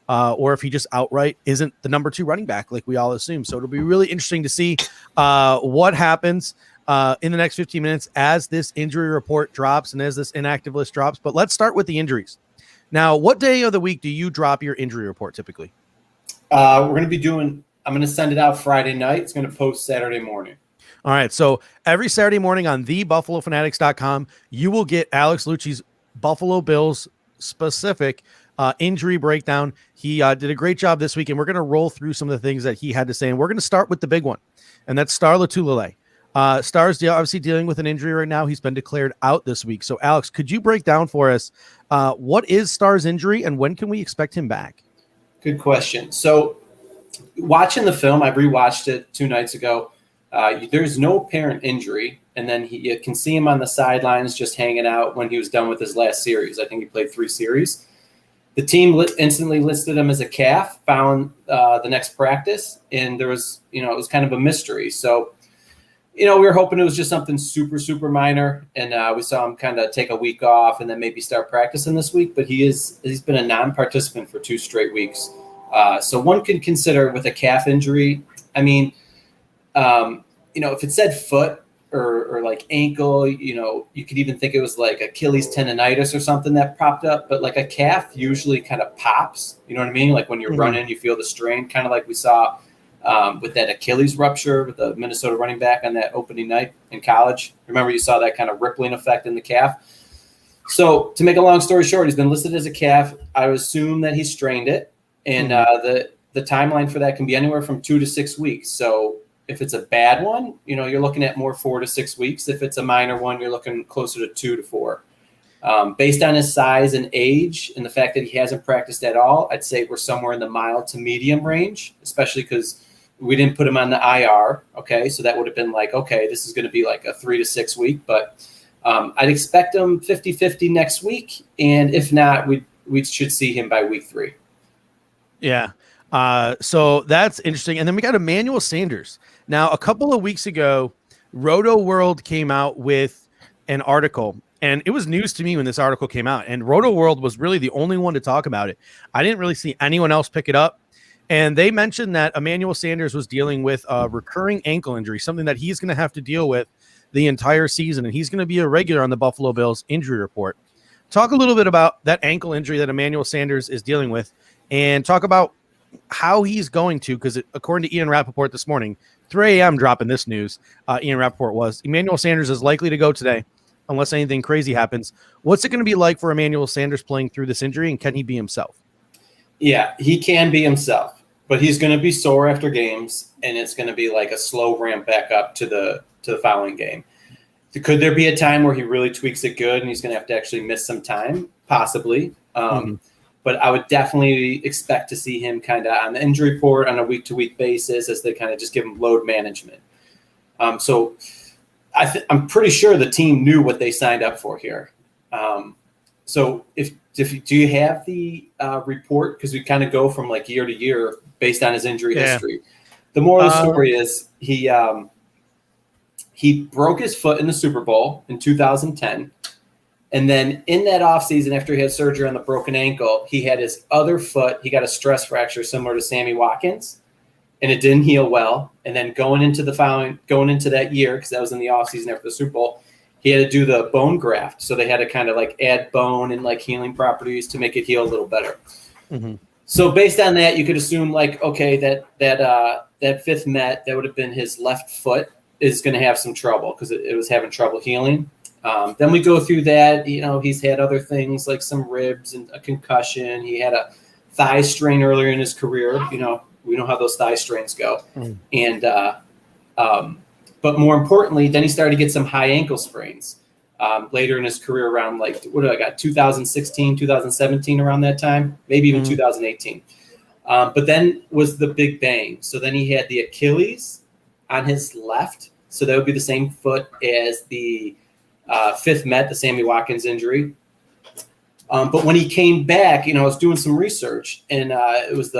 or if he just outright isn't the number 2 running back like we all assume. So it'll be really interesting to see what happens in the next 15 minutes as this injury report drops and as this inactive list drops. But let's start with the injuries. Now, what day of the week do you drop your injury report typically? I'm going to send it out Friday night. It's going to post Saturday morning. All right. So every Saturday morning on thebuffalofanatics.com, you will get Alex Lucci's Buffalo Bills specific injury breakdown. He did a great job this week, and we're going to roll through some of the things that he had to say. And we're going to start with the big one, and that's Star Lotulelei. Star's obviously dealing with an injury right now. He's been declared out this week. So, Alex, could you break down for us what is Star's injury and when can we expect him back? Good question. So watching the film, I rewatched it 2 nights ago. There's no apparent injury. And then you can see him on the sidelines just hanging out when he was done with his last series. I think he played 3 series. The team instantly listed him as a calf, found the next practice. And there was, it was kind of a mystery. So, we were hoping it was just something super, super minor. And we saw him kind of take a week off and then maybe start practicing this week. But he's been a non-participant for 2 straight weeks. So one could consider with a calf injury, I mean, if it said foot or like ankle, you could even think it was like Achilles tendonitis or something that popped up. But like a calf usually kind of pops. You know what I mean? Like when you're running, you feel the strain, kind of like we saw with that Achilles rupture with the Minnesota running back on that opening night in college. Remember, you saw that kind of rippling effect in the calf. So to make a long story short, he's been listed as a calf. I would assume that he strained it. And the timeline for that can be anywhere from 2 to 6 weeks. So if it's a bad one, you're looking at more 4 to 6 weeks. If it's a minor one, you're looking closer to 2 to 4. Based on his size and age and the fact that he hasn't practiced at all, I'd say we're somewhere in the mild to medium range, especially because we didn't put him on the IR. Okay, so that would have been like, okay, this is going to be like a 3 to 6 week. But I'd expect him 50-50 next week. And if not, we should see him by week 3. Yeah. So that's interesting. And then we got Emmanuel Sanders. Now, a couple of weeks ago, Roto World came out with an article, and it was news to me when this article came out. And Roto World was really the only one to talk about it. I didn't really see anyone else pick it up. And they mentioned that Emmanuel Sanders was dealing with a recurring ankle injury, something that he's going to have to deal with the entire season. And he's going to be a regular on the Buffalo Bills injury report. Talk a little bit about that ankle injury that Emmanuel Sanders is dealing with, and talk about how he's going to, because according to Ian Rappaport this morning, 3 a.m. dropping this news, Ian Rappaport was, Emmanuel Sanders is likely to go today unless anything crazy happens. What's it going to be like for Emmanuel Sanders playing through this injury, and can he be himself? Yeah, he can be himself, but he's going to be sore after games, and it's going to be like a slow ramp back up to the following game. Could there be a time where he really tweaks it good and he's going to have to actually miss some time? Possibly. But I would definitely expect to see him kind of on the injury report on a week-to-week basis as they kind of just give him load management. So I'm pretty sure the team knew what they signed up for here. So do you have the report? Because we kind of go from like year to year based on his injury history. The moral of the story is he broke his foot in the Super Bowl in 2010. And then in that offseason, after he had surgery on the broken ankle, he had his other foot. He got a stress fracture similar to Sammy Watkins, and it didn't heal well. And then going into that year, because that was in the offseason after the Super Bowl, he had to do the bone graft. So they had to kind of like add bone and like healing properties to make it heal a little better. Mm-hmm. So based on that, you could assume like, okay, that fifth Met, that would have been his left foot, is going to have some trouble because it was having trouble healing. Then we go through that, he's had other things like some ribs and a concussion. He had a thigh strain earlier in his career. We know how those thigh strains go. Mm. And, but more importantly, then he started to get some high ankle sprains later in his career around 2016, 2017, around that time, maybe even 2018. But then was the big bang. So then he had the Achilles on his left. So that would be the same foot as the fifth Met, the Sammy Watkins injury. But when he came back, I was doing some research, and it was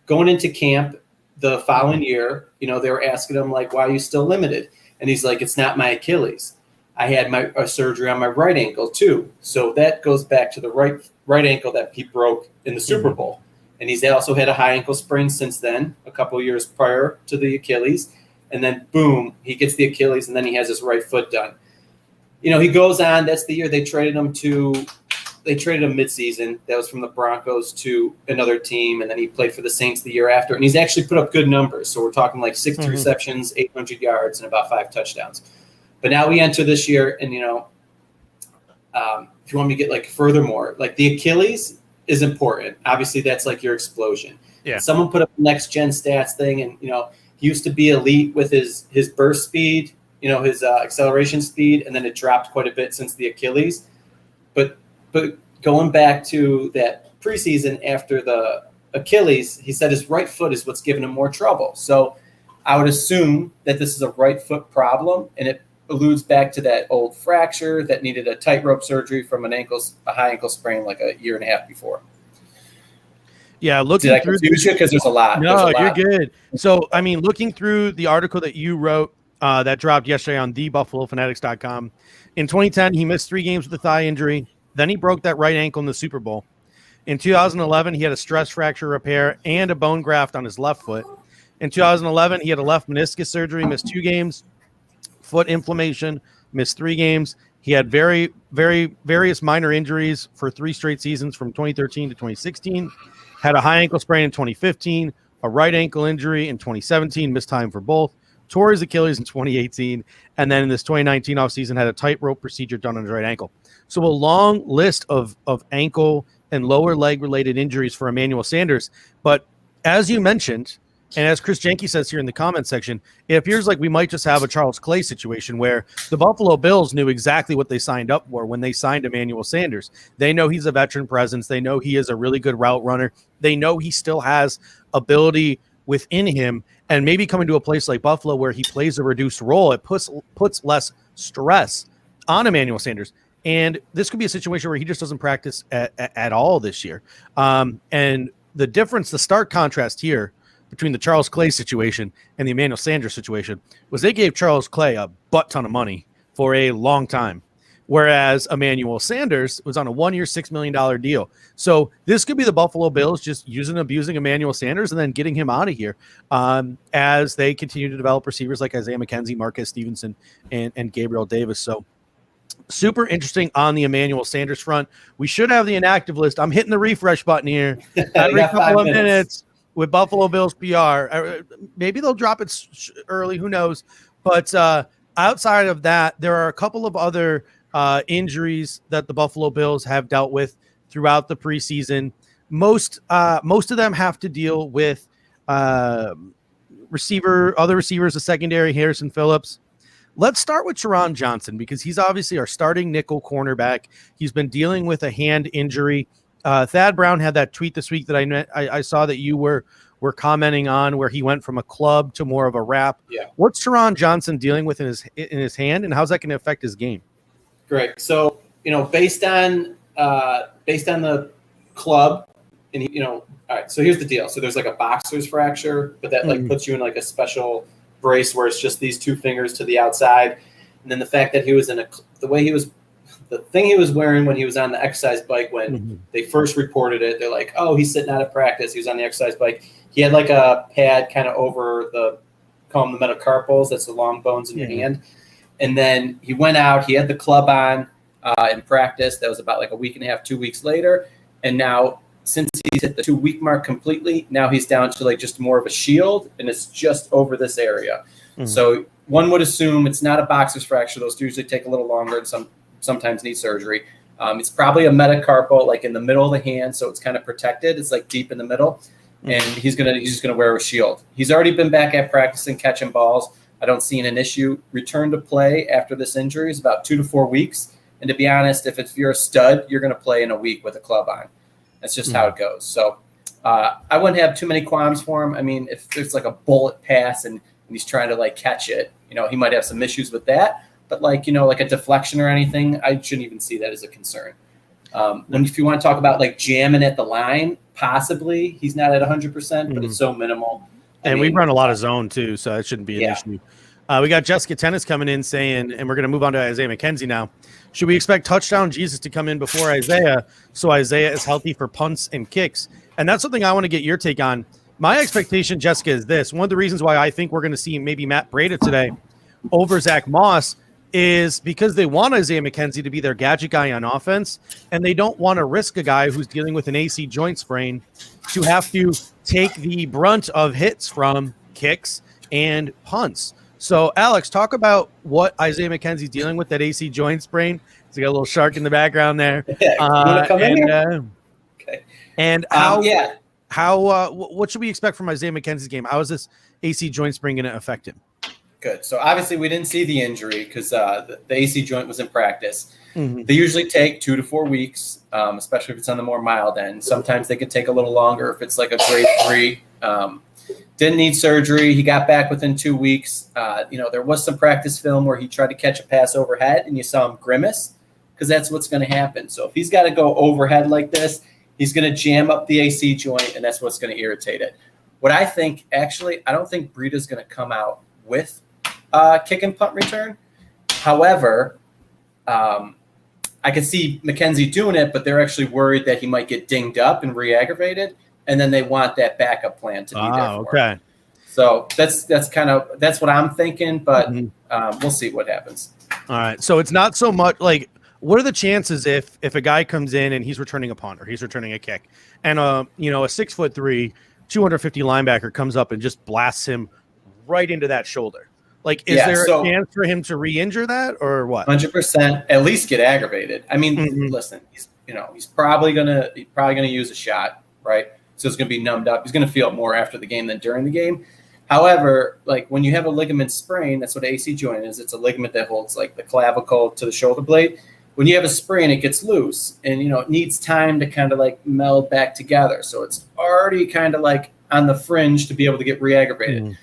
going into camp the following year, they were asking him like, why are you still limited? And he's like, it's not my Achilles. I had my surgery on my right ankle too. So that goes back to the right ankle that he broke in the Super Bowl. And he's also had a high ankle sprain since then, a couple of years prior to the Achilles. And then boom, he gets the Achilles, and then he has his right foot done. He goes on. That's the year they traded him midseason. That was from the Broncos to another team, and then he played for the Saints the year after. And he's actually put up good numbers. So we're talking like 60 receptions, 800 yards, and about 5 touchdowns. But now we enter this year, and if you want me to get like furthermore, like the Achilles is important. Obviously, that's like your explosion. Yeah. Someone put up the next gen stats thing, and he used to be elite with his burst speed, his acceleration speed, and then it dropped quite a bit since the Achilles. But going back to that preseason after the Achilles, he said his right foot is what's giving him more trouble. So I would assume that this is a right foot problem, and it alludes back to that old fracture that needed a tightrope surgery from a high ankle sprain like a year and a half before. Yeah, looking Did I through confuse you? Because there's a lot. No, you're good. So, looking through the article that you wrote that dropped yesterday on thebuffalofanatics.com, in 2010, he missed 3 games with a thigh injury. Then he broke that right ankle in the Super Bowl. In 2011, he had a stress fracture repair and a bone graft on his left foot. In 2011, he had a left meniscus surgery, missed 2 games, foot inflammation, missed 3 games. He had various minor injuries for 3 straight seasons from 2013 to 2016. Had a high ankle sprain in 2015, a right ankle injury in 2017, missed time for both, tore his Achilles in 2018, and then in this 2019 offseason had a tightrope procedure done on his right ankle. So a long list of ankle and lower leg related injuries for Emmanuel Sanders. But as you mentioned, and as Chris Jenke says here in the comment section, it appears like we might just have a Charles Clay situation where the Buffalo Bills knew exactly what they signed up for when they signed Emmanuel Sanders. They know he's a veteran presence. They know he is a really good route runner. They know he still has ability within him, and maybe coming to a place like Buffalo where he plays a reduced role, it puts less stress on Emmanuel Sanders. And this could be a situation where he just doesn't practice at all this year. And the difference, the stark contrast here between the Charles Clay situation and the Emmanuel Sanders situation was they gave Charles Clay a butt ton of money for a long time, whereas Emmanuel Sanders was on a 1-year, $6 million deal. So this could be the Buffalo Bills just using and abusing Emmanuel Sanders and then getting him out of here as they continue to develop receivers like Isaiah McKenzie, Marquez Stevenson, and Gabriel Davis. So super interesting on the Emmanuel Sanders front. We should have the inactive list. I'm hitting the refresh button here every couple of minutes with Buffalo Bills PR. Maybe they'll drop it early. Who knows? But outside of that, there are a couple of other injuries that the Buffalo Bills have dealt with throughout the preseason. Most of them have to deal with other receivers, the secondary, Harrison Phillips. Let's start with Sharon Johnson because he's obviously our starting nickel cornerback. He's been dealing with a hand injury. Thad Brown had that tweet this week that I saw that you were were commenting on where he went from a club to more of a wrap. Yeah. What's Teron Johnson dealing with in his hand, and how's that going to affect his game? Great. So, based on the club, and all right. So here's the deal. So there's like a boxer's fracture, but that like puts you in like a special brace where it's just these two fingers to the outside, and then the fact that he was the thing he was wearing when he was on the exercise bike when they first reported it, they're like, oh, he's sitting out of practice. He was on the exercise bike. He had like a pad kind of over call them the metacarpals. That's the long bones in your hand. And then he went out. He had the club on in practice. That was about like a week and a half, 2 weeks later. And now, since he's hit the 2 week mark completely, now he's down to like just more of a shield, and it's just over this area. So one would assume it's not a boxer's fracture. Those usually take a little longer and sometimes need surgery. It's probably a metacarpal, like in the middle of the hand, so it's kind of protected. It's like deep in the middle, and he's just gonna wear a shield. He's already been back at practicing catching balls. I don't see an issue. Return to play after this injury is about 2 to 4 weeks. And to be honest, if you're a stud, you're going to play in a week with a club on. That's just how it goes. So I wouldn't have too many qualms for him. I mean, if there's like a bullet pass and he's trying to like catch it, he might have some issues with that. But like a deflection or anything, I shouldn't even see that as a concern. If you want to talk about like jamming at the line, possibly he's not at 100%, but it's so minimal. And we run a lot of zone too, so it shouldn't be an issue. We got Jessica Tennis coming in saying, and we're going to move on to Isaiah McKenzie now. Should we expect touchdown Jesus to come in before Isaiah so Isaiah is healthy for punts and kicks? And that's something I want to get your take on. My expectation, Jessica, is this. One of the reasons why I think we're going to see maybe Matt Breida today over Zach Moss is because they want Isaiah McKenzie to be their gadget guy on offense, and they don't want to risk a guy who's dealing with an AC joint sprain to have to take the brunt of hits from kicks and punts. So, Alex, talk about what Isaiah McKenzie's dealing with, that AC joint sprain. He's got a little shark in the background there. And what should we expect from Isaiah McKenzie's game? How is this AC joint sprain going to affect him? Good. So, obviously, we didn't see the injury because the AC joint was in practice. They usually take 2 to 4 weeks, especially if it's on the more mild end. Sometimes they can take a little longer if it's like a grade 3. Didn't need surgery. He got back within 2 weeks. There was some practice film where he tried to catch a pass overhead, and you saw him grimace because that's what's going to happen. So if he's got to go overhead like this, he's going to jam up the AC joint, and that's what's going to irritate it. What I think, actually, I don't think Breida's going to come out with kick and punt return. However, I could see McKenzie doing it, but they're actually worried that he might get dinged up and re-aggravated. And then they want that backup plan to be there for him. So that's what I'm thinking, but we'll see what happens. All right. So it's not so much like, what are the chances if a guy comes in and he's returning a punt or he's returning a kick, and a 6'3", 250 linebacker comes up and just blasts him right into that shoulder? Like, is there a chance for him to re-injure that or what? 100%, at least get aggravated. I mean, listen, he's probably gonna use a shot, right? So it's going to be numbed up. He's going to feel it more after the game than during the game. However, like when you have a ligament sprain, that's what AC joint is. It's a ligament that holds like the clavicle to the shoulder blade. When you have a sprain, it gets loose, and it needs time to kind of like meld back together. So it's already kind of like on the fringe to be able to get re-aggravated.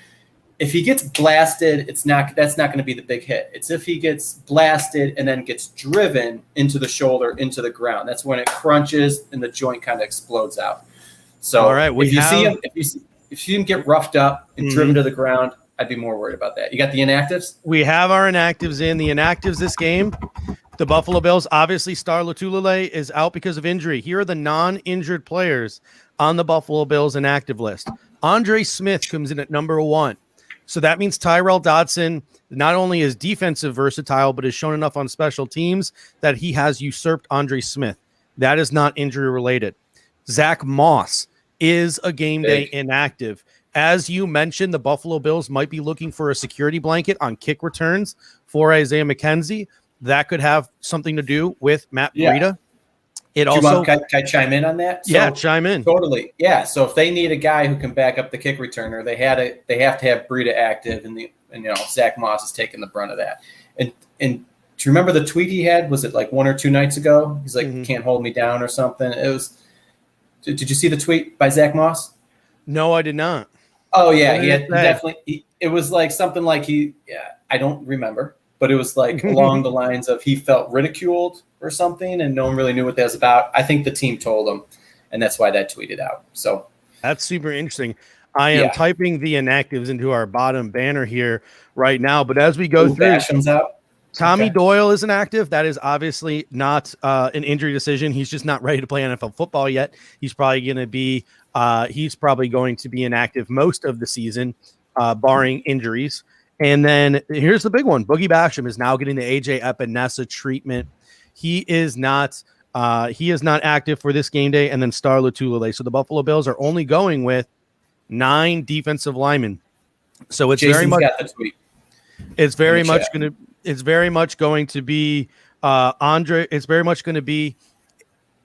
If he gets blasted, that's not going to be the big hit. It's if he gets blasted and then gets driven into the shoulder, into the ground. That's when it crunches and the joint kind of explodes out. So all right, if you see him get roughed up and driven to the ground, I'd be more worried about that. You got the inactives? We have our inactives in. The inactives this game, the Buffalo Bills, obviously Star Lotulelei is out because of injury. Here are the non-injured players on the Buffalo Bills inactive list. Andre Smith comes in at number 1. So that means Tyrell Dodson not only is defensive versatile, but has shown enough on special teams that he has usurped Andre Smith. That is not injury related. Zach Moss is a game day inactive. As you mentioned, the Buffalo Bills might be looking for a security blanket on kick returns for Isaiah McKenzie. That could have something to do with Matt Breida. Can I chime in on that? So, chime in. Totally. Yeah. So if they need a guy who can back up the kick returner, they have to have Breida active, and Zach Moss is taking the brunt of that. And do you remember the tweet he had? Was it like 1 or 2 nights ago? He's like, can't hold me down or something. It was. Did you see the tweet by Zach Moss? No, I did not. Oh yeah, What he did had it he say? definitely. It was like something like I don't remember, but it was like along the lines of he felt ridiculed or something, and no one really knew what that was about. I think the team told him, and that's why that tweeted out. So That's super interesting. I am yeah, typing the inactives into our bottom banner here right now, but as we go Ooh, through, Basham's out. Tommy Okay. Doyle is inactive. That is obviously not an injury decision. He's just not ready to play NFL football yet. He's probably going to be inactive most of the season, barring injuries. And then here's the big one: Boogie Basham is now getting the AJ Epinesa treatment. He is not active for this game day. And then Star Lotulelei. So the Buffalo Bills are only going with 9 defensive linemen. So it's Jason's got the tweet. it's very in the much chat. going to it's very much going to be Andre. It's very much going to be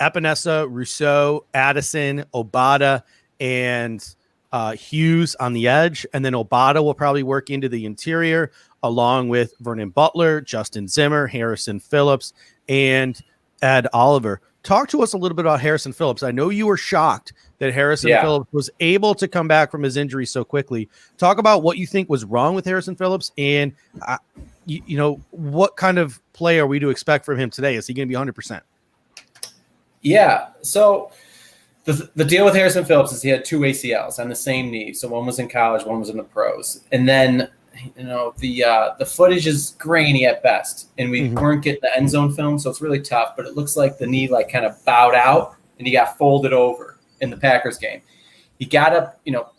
Epinesa, Rousseau, Addison, Obata, and Hughes on the edge. And then Obata will probably work into the interior along with Vernon Butler, Justin Zimmer, Harrison Phillips, and Ed Oliver. Talk to us a little bit about Harrison Phillips. I know you were shocked that Harrison Phillips was able to come back from his injury so quickly. Talk about what you think was wrong with Harrison Phillips, and you know, what kind of play are we to expect from him today? Is he going to be 100%? Yeah. So the deal with Harrison Phillips is he had 2 ACLs on the same knee. So one was in college, one was in the pros. And then, you know, the footage is grainy at best, and we weren't getting the end zone film, so it's really tough. But it looks like the knee like kind of bowed out, and he got folded over in the Packers game. He got up. You know,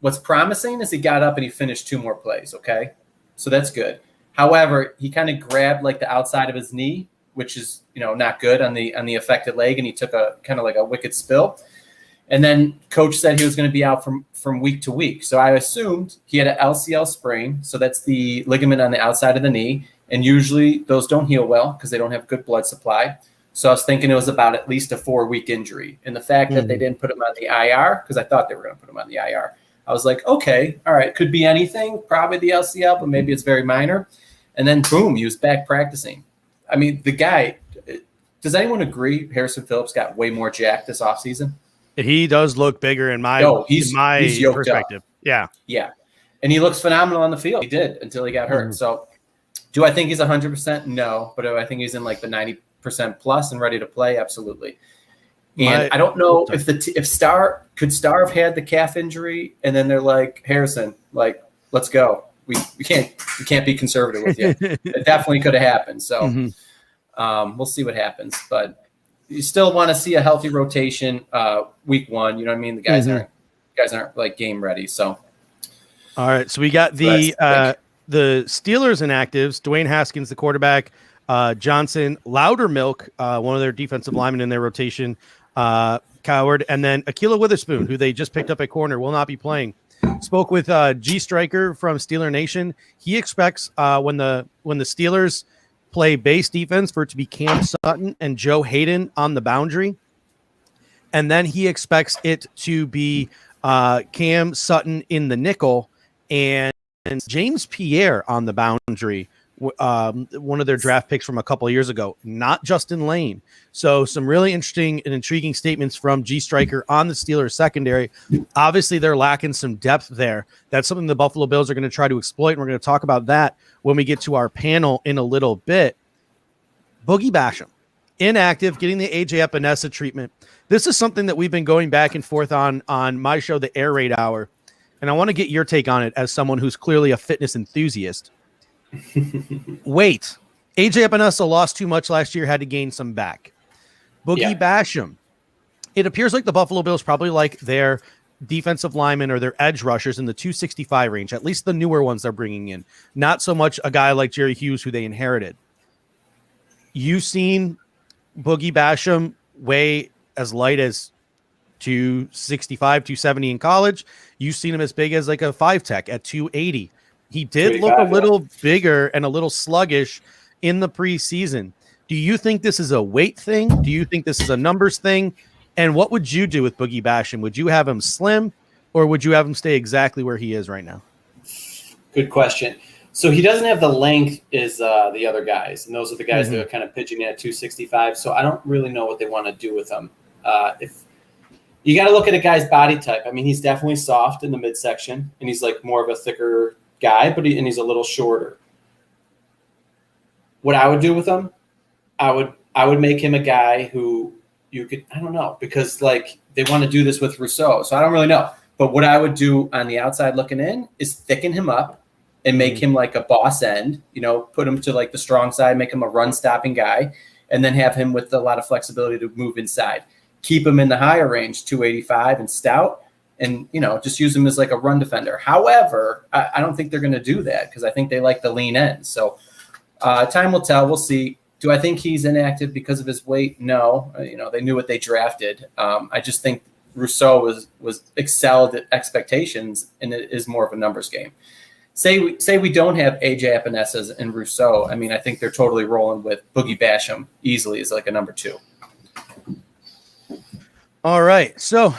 what's promising is he got up and he finished 2 more plays. Okay, so that's good. However, he kind of grabbed like the outside of his knee, which is, you know, not good on the affected leg, and he took a kind of like a wicked spill. And then coach said he was going to be out from week to week. So I assumed he had an LCL sprain. So that's the ligament on the outside of the knee. And usually those don't heal well because they don't have good blood supply. So I was thinking it was about at least a 4-week injury. And the fact that they didn't put him on the IR, because I thought they were going to put him on the IR, I was like, okay, all right, could be anything, probably the LCL, but maybe it's very minor. And then boom, he was back practicing. I mean, the guy, does anyone agree Harrison Phillips got way more jacked this offseason? He does look bigger in my he's perspective. Up. Yeah. Yeah. And he looks phenomenal on the field. He did until he got hurt. So do I think he's 100%? No. But do I think he's in like the 90% plus and ready to play? Absolutely. And I don't know if Star have had the calf injury, and then they're like, Harrison, like, let's go. We can't be conservative with you. It definitely could have happened. So we'll see what happens. But you still want to see a healthy rotation week 1. You know what I mean? The guys aren't like game ready. So all right. So we got the Steelers inactives, Dwayne Haskins, the quarterback, Johnson, Loudermilk, one of their defensive linemen in their rotation, Coward, and then Akilah Witherspoon, who they just picked up at corner, will not be playing. Spoke with G Striker from Steeler Nation. He expects when the Steelers play base defense for it to be Cam Sutton and Joe Hayden on the boundary. And then he expects it to be Cam Sutton in the nickel and James Pierre on the boundary, one of their draft picks from a couple of years ago, not Justin Lane. So some really interesting and intriguing statements from G Striker on the Steelers secondary. Obviously, they're lacking some depth there. That's something the Buffalo Bills are going to try to exploit, and we're going to talk about that when we get to our panel in a little bit. Boogie Basham, inactive, getting the AJ Epinesa treatment. This is something that we've been going back and forth on my show, the Air Raid Hour, and I want to get your take on it as someone who's clearly a fitness enthusiast. Wait, AJ Epinesa lost too much last year, had to gain some back. Boogie Basham, it appears like the Buffalo Bills probably like their defensive linemen or their edge rushers in the 265 range, at least the newer ones they're bringing in. Not so much a guy like Jerry Hughes, who they inherited. You've seen Boogie Basham weigh as light as 265, 270 in college. You've seen him as big as like a 5-tech at 280. He did look a little bigger and a little sluggish in the preseason. Do you think this is a weight thing? Do you think this is a numbers thing? And what would you do with Boogie Basham? Would you have him slim, or would you have him stay exactly where he is right now? Good question. So he doesn't have the length as the other guys, and those are the guys that are kind of pitching at 265. So I don't really know what they want to do with him. You got to look at a guy's body type. I mean, he's definitely soft in the midsection, and he's like more of a thicker guy, but he's a little shorter. What I would do with him, I would make him a guy who you could, I don't know, because like they want to do this with Rousseau, so I don't really know. But what I would do on the outside looking in is thicken him up and make him like a boss end, put him to like the strong side, make him a run stopping guy, and then have him with a lot of flexibility to move inside. Keep him in the higher range, 285 and stout, and, just use him as like a run defender. However, I don't think they're going to do that because I think they like the lean end. So time will tell. We'll see. Do I think he's inactive because of his weight? No. They knew what they drafted. I just think Rousseau was excelled at expectations, and it is more of a numbers game. Say we don't have AJ Epinesa and Rousseau. I mean, I think they're totally rolling with Boogie Basham easily as like a number 2. All right. So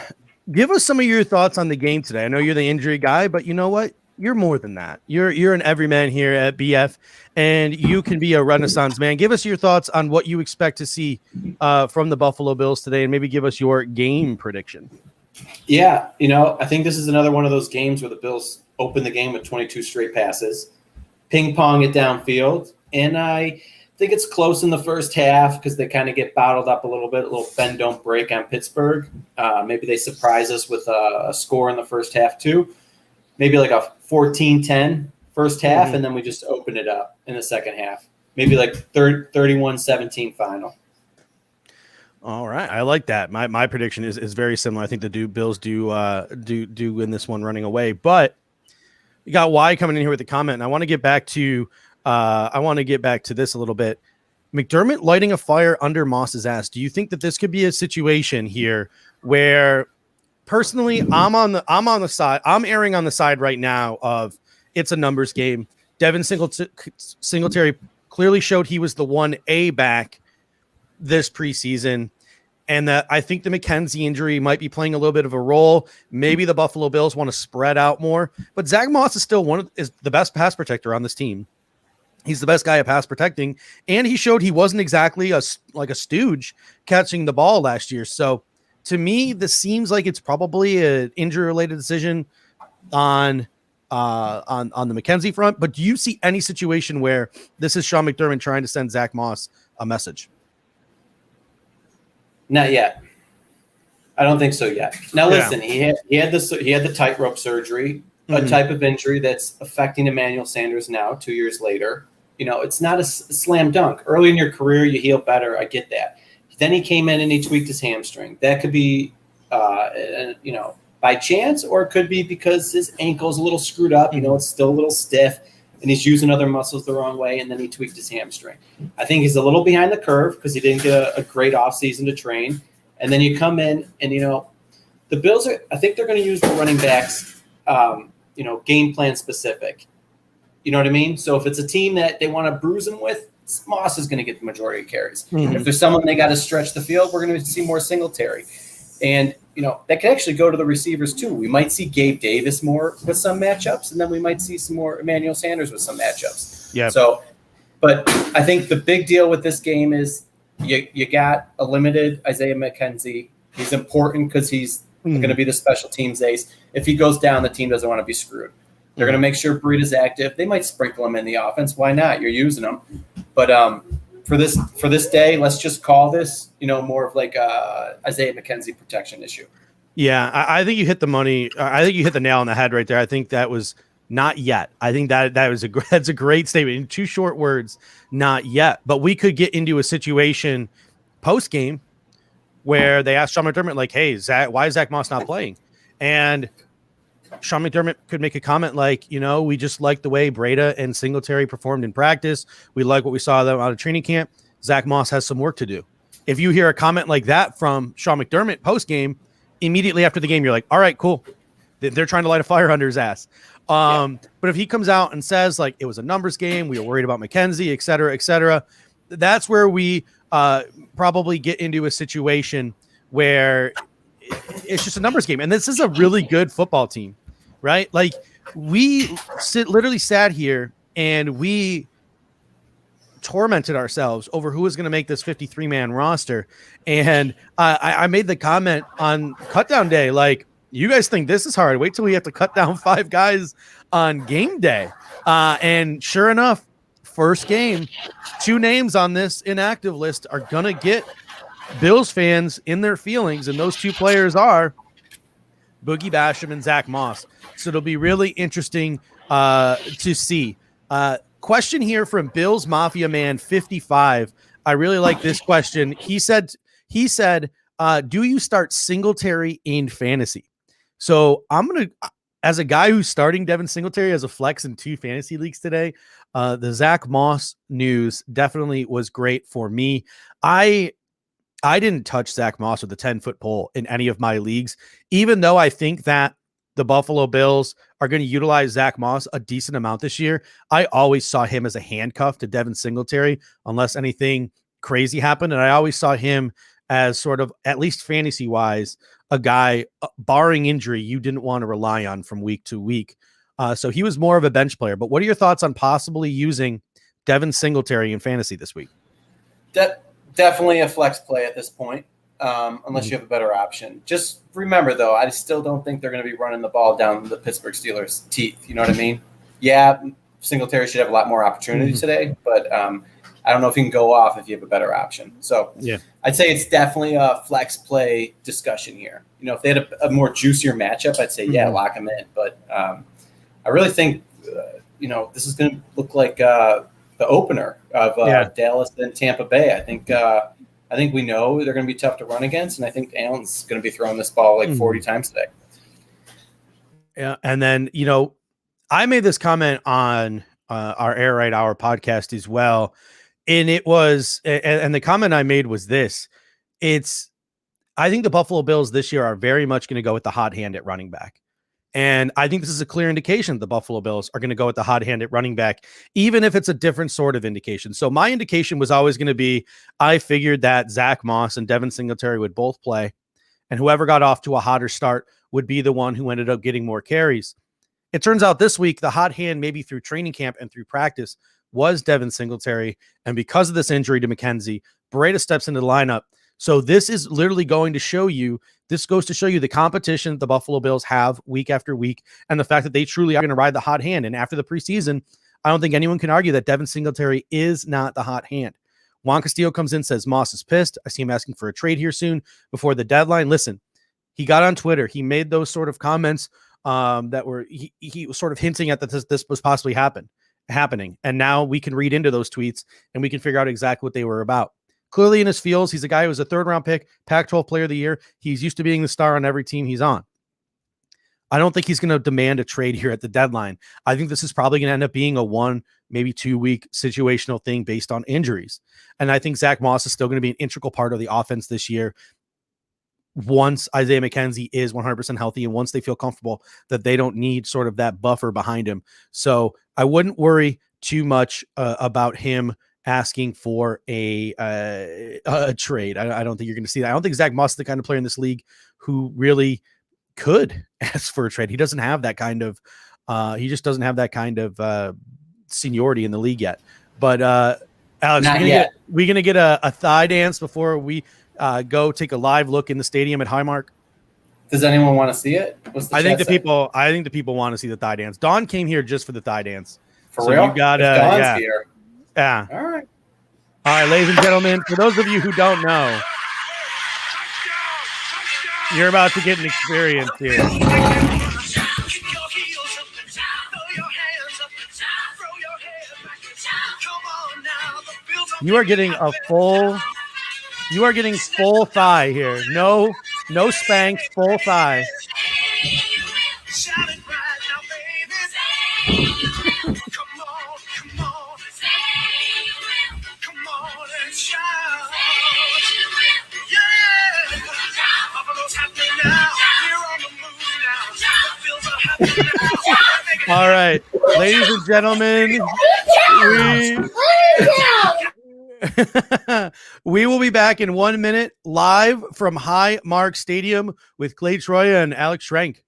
give us some of your thoughts on the game today. I know you're the injury guy, but you know what? You're more than that. You're an everyman here at BF, and you can be a Renaissance man. Give us your thoughts on what you expect to see from the Buffalo Bills today, and maybe give us your game prediction. Yeah, I think this is another one of those games where the Bills open the game with 22 straight passes, ping pong it downfield, and I think it's close in the first half because they kind of get bottled up a little bit, a little bend don't break on Pittsburgh. Maybe they surprise us with a score in the first half too. Maybe like a 14-10 first half, and then we just open it up in the second half. Maybe like 31-17 final. All right, I like that. My prediction is very similar. I think the Bills do win this one running away, but you got Y coming in here with a comment, and I want to get back to this a little bit. McDermott lighting a fire under Moss's ass. Do you think that this could be a situation here where, personally, I'm erring on the side right now of it's a numbers game. Devin Singletary clearly showed he was the 1A back this preseason, and that I think the McKenzie injury might be playing a little bit of a role. Maybe the Buffalo Bills want to spread out more, but Zach Moss is still is the best pass protector on this team. He's the best guy at pass protecting, and he showed he wasn't exactly a stooge catching the ball last year. So to me, this seems like it's probably an injury-related decision on the McKenzie front. But do you see any situation where this is Sean McDermott trying to send Zach Moss a message? Not yet. I don't think so yet. Now listen, he had the tightrope surgery, a type of injury that's affecting Emmanuel Sanders now 2 years later. It's not a slam dunk. Early in your career, you heal better. I get that. Then he came in and he tweaked his hamstring. That could be, by chance, or it could be because his ankle's a little screwed up. It's still a little stiff, and he's using other muscles the wrong way, and then he tweaked his hamstring. I think he's a little behind the curve because he didn't get a great offseason to train. And then you come in, and, the Bills I think they're going to use the running backs, game plan specific. You know what I mean? So if it's a team that they want to bruise them with, Moss is going to get the majority of carries. If there's someone they got to stretch the field, we're going to see more Singletary. And, that could actually go to the receivers too. We might see Gabe Davis more with some matchups, and then we might see some more Emmanuel Sanders with some matchups. Yeah. So, but I think the big deal with this game is you got a limited Isaiah McKenzie. He's important because he's going to be the special teams ace. If he goes down, the team doesn't want to be screwed. They're going to make sure Breed is active. They might sprinkle him in the offense. Why not? You're using him. But for this day, let's just call this, more of like a Isaiah McKenzie protection issue. Yeah, I think you hit the money. I think you hit the nail on the head right there. I think that was not yet. I think that's a great statement in 2 short words. Not yet, but we could get into a situation post game where they ask Sean McDermott, like, "Hey, Zach, why is Zach Moss not playing?" And Sean McDermott could make a comment like, we just like the way Breda and Singletary performed in practice. We like what we saw them out of training camp. Zach Moss has some work to do. If you hear a comment like that from Sean McDermott post game, immediately after the game, you're like, all right, cool. They're trying to light a fire under his ass. But if he comes out and says like, it was a numbers game, we were worried about McKenzie, et cetera, that's where we probably get into a situation where it's just a numbers game. And this is a really good football team, right? Like we literally sat here and we tormented ourselves over who was going to make this 53-man roster. And I made the comment on cutdown day, like, you guys think this is hard? Wait till we have to cut down 5 guys on game day. And sure enough, first game, 2 names on this inactive list are going to get Bills fans in their feelings. And those 2 players are Boogie Basham and Zach Moss. So it'll be really interesting to see. Question here from Bills Mafia Man 55. I really like this question. He said, do you start Singletary in fantasy? So I'm going to, as a guy who's starting Devin Singletary as a flex in 2 fantasy leagues today, the Zach Moss news definitely was great for me. I didn't touch Zach Moss with a 10-foot pole in any of my leagues, even though I think that the Buffalo Bills are going to utilize Zach Moss a decent amount this year. I always saw him as a handcuff to Devin Singletary unless anything crazy happened. And I always saw him as sort of, at least fantasy-wise, a guy, barring injury, you didn't want to rely on from week to week. So he was more of a bench player. But what are your thoughts on possibly using Devin Singletary in fantasy this week? Definitely a flex play at this point. Unless you have a better option. Just remember, though, I still don't think they're going to be running the ball down the Pittsburgh Steelers' teeth. You know what I mean? Yeah, Singletary should have a lot more opportunity today, but I don't know if he can go off if you have a better option. So yeah, I'd say it's definitely a flex play discussion here. You know, if they had a more juicier matchup, I'd say, yeah, lock him in. But I really think, this is going to look like the opener of Dallas and Tampa Bay. I think we know they're going to be tough to run against, and I think Allen's going to be throwing this ball like 40 times today. Yeah, and then, I made this comment on our Air Right Hour podcast as well, and it was, and the comment I made was this: I think the Buffalo Bills this year are very much going to go with the hot hand at running back. And I think this is a clear indication the Buffalo Bills are going to go with the hot hand at running back, even if it's a different sort of indication. So my indication was always going to be, I figured that Zach Moss and Devin Singletary would both play, and whoever got off to a hotter start would be the one who ended up getting more carries. It turns out this week, the hot hand, maybe through training camp and through practice, was Devin Singletary. And because of this injury to McKenzie, Beretta steps into the lineup. So this is literally going to show you, this goes to show you the competition the Buffalo Bills have week after week, and the fact that they truly are going to ride the hot hand. And after the preseason, I don't think anyone can argue that Devin Singletary is not the hot hand. Juan Castillo comes in, says Moss is pissed. I see him asking for a trade here soon before the deadline. Listen, he got on Twitter. He made those sort of comments that were, he was sort of hinting at that this was possibly happening. And now we can read into those tweets and we can figure out exactly what they were about. Clearly in his feels, he's a guy who was a 3rd-round pick, Pac-12 player of the year. He's used to being the star on every team he's on. I don't think he's going to demand a trade here at the deadline. I think this is probably going to end up being a 1, maybe 2-week situational thing based on injuries. And I think Zach Moss is still going to be an integral part of the offense this year once Isaiah McKenzie is 100% healthy and once they feel comfortable that they don't need sort of that buffer behind him. So I wouldn't worry too much about him asking for a trade. I don't think you're going to see that. I don't think Zach Moss is the kind of player in this league who really could ask for a trade. He doesn't have that kind of he just doesn't have that kind of seniority in the league yet. But Alex, we're gonna get a thigh dance before we go take a live look in the stadium at Highmark. Does anyone want to see it? I think the people want to see the thigh dance. Dawn came here just for the thigh dance. For real? You got Dawn's here. Yeah. All right, ladies and gentlemen, for those of you who don't know, you're about to get an experience here. You are getting full thigh here. No spank, full thigh. All right, ladies and gentlemen, we will be back in 1 minute live from Highmark Stadium with Clay Troya and Alex Schrenk.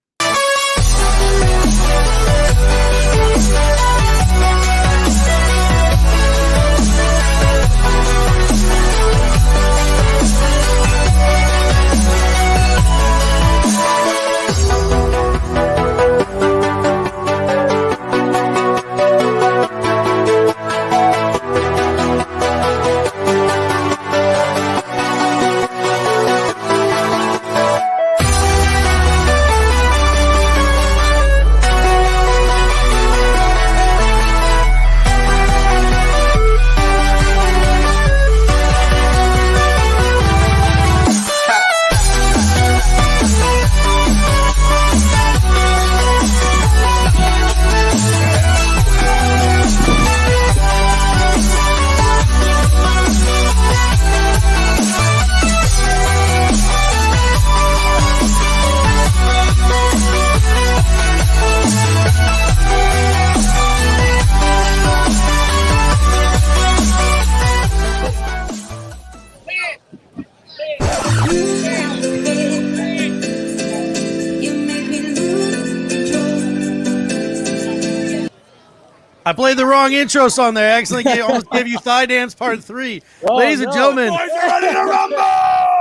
I played the wrong intro song there. I accidentally almost gave you Thigh Dance Part 3. Ladies and gentlemen. Boys are ready to rumble!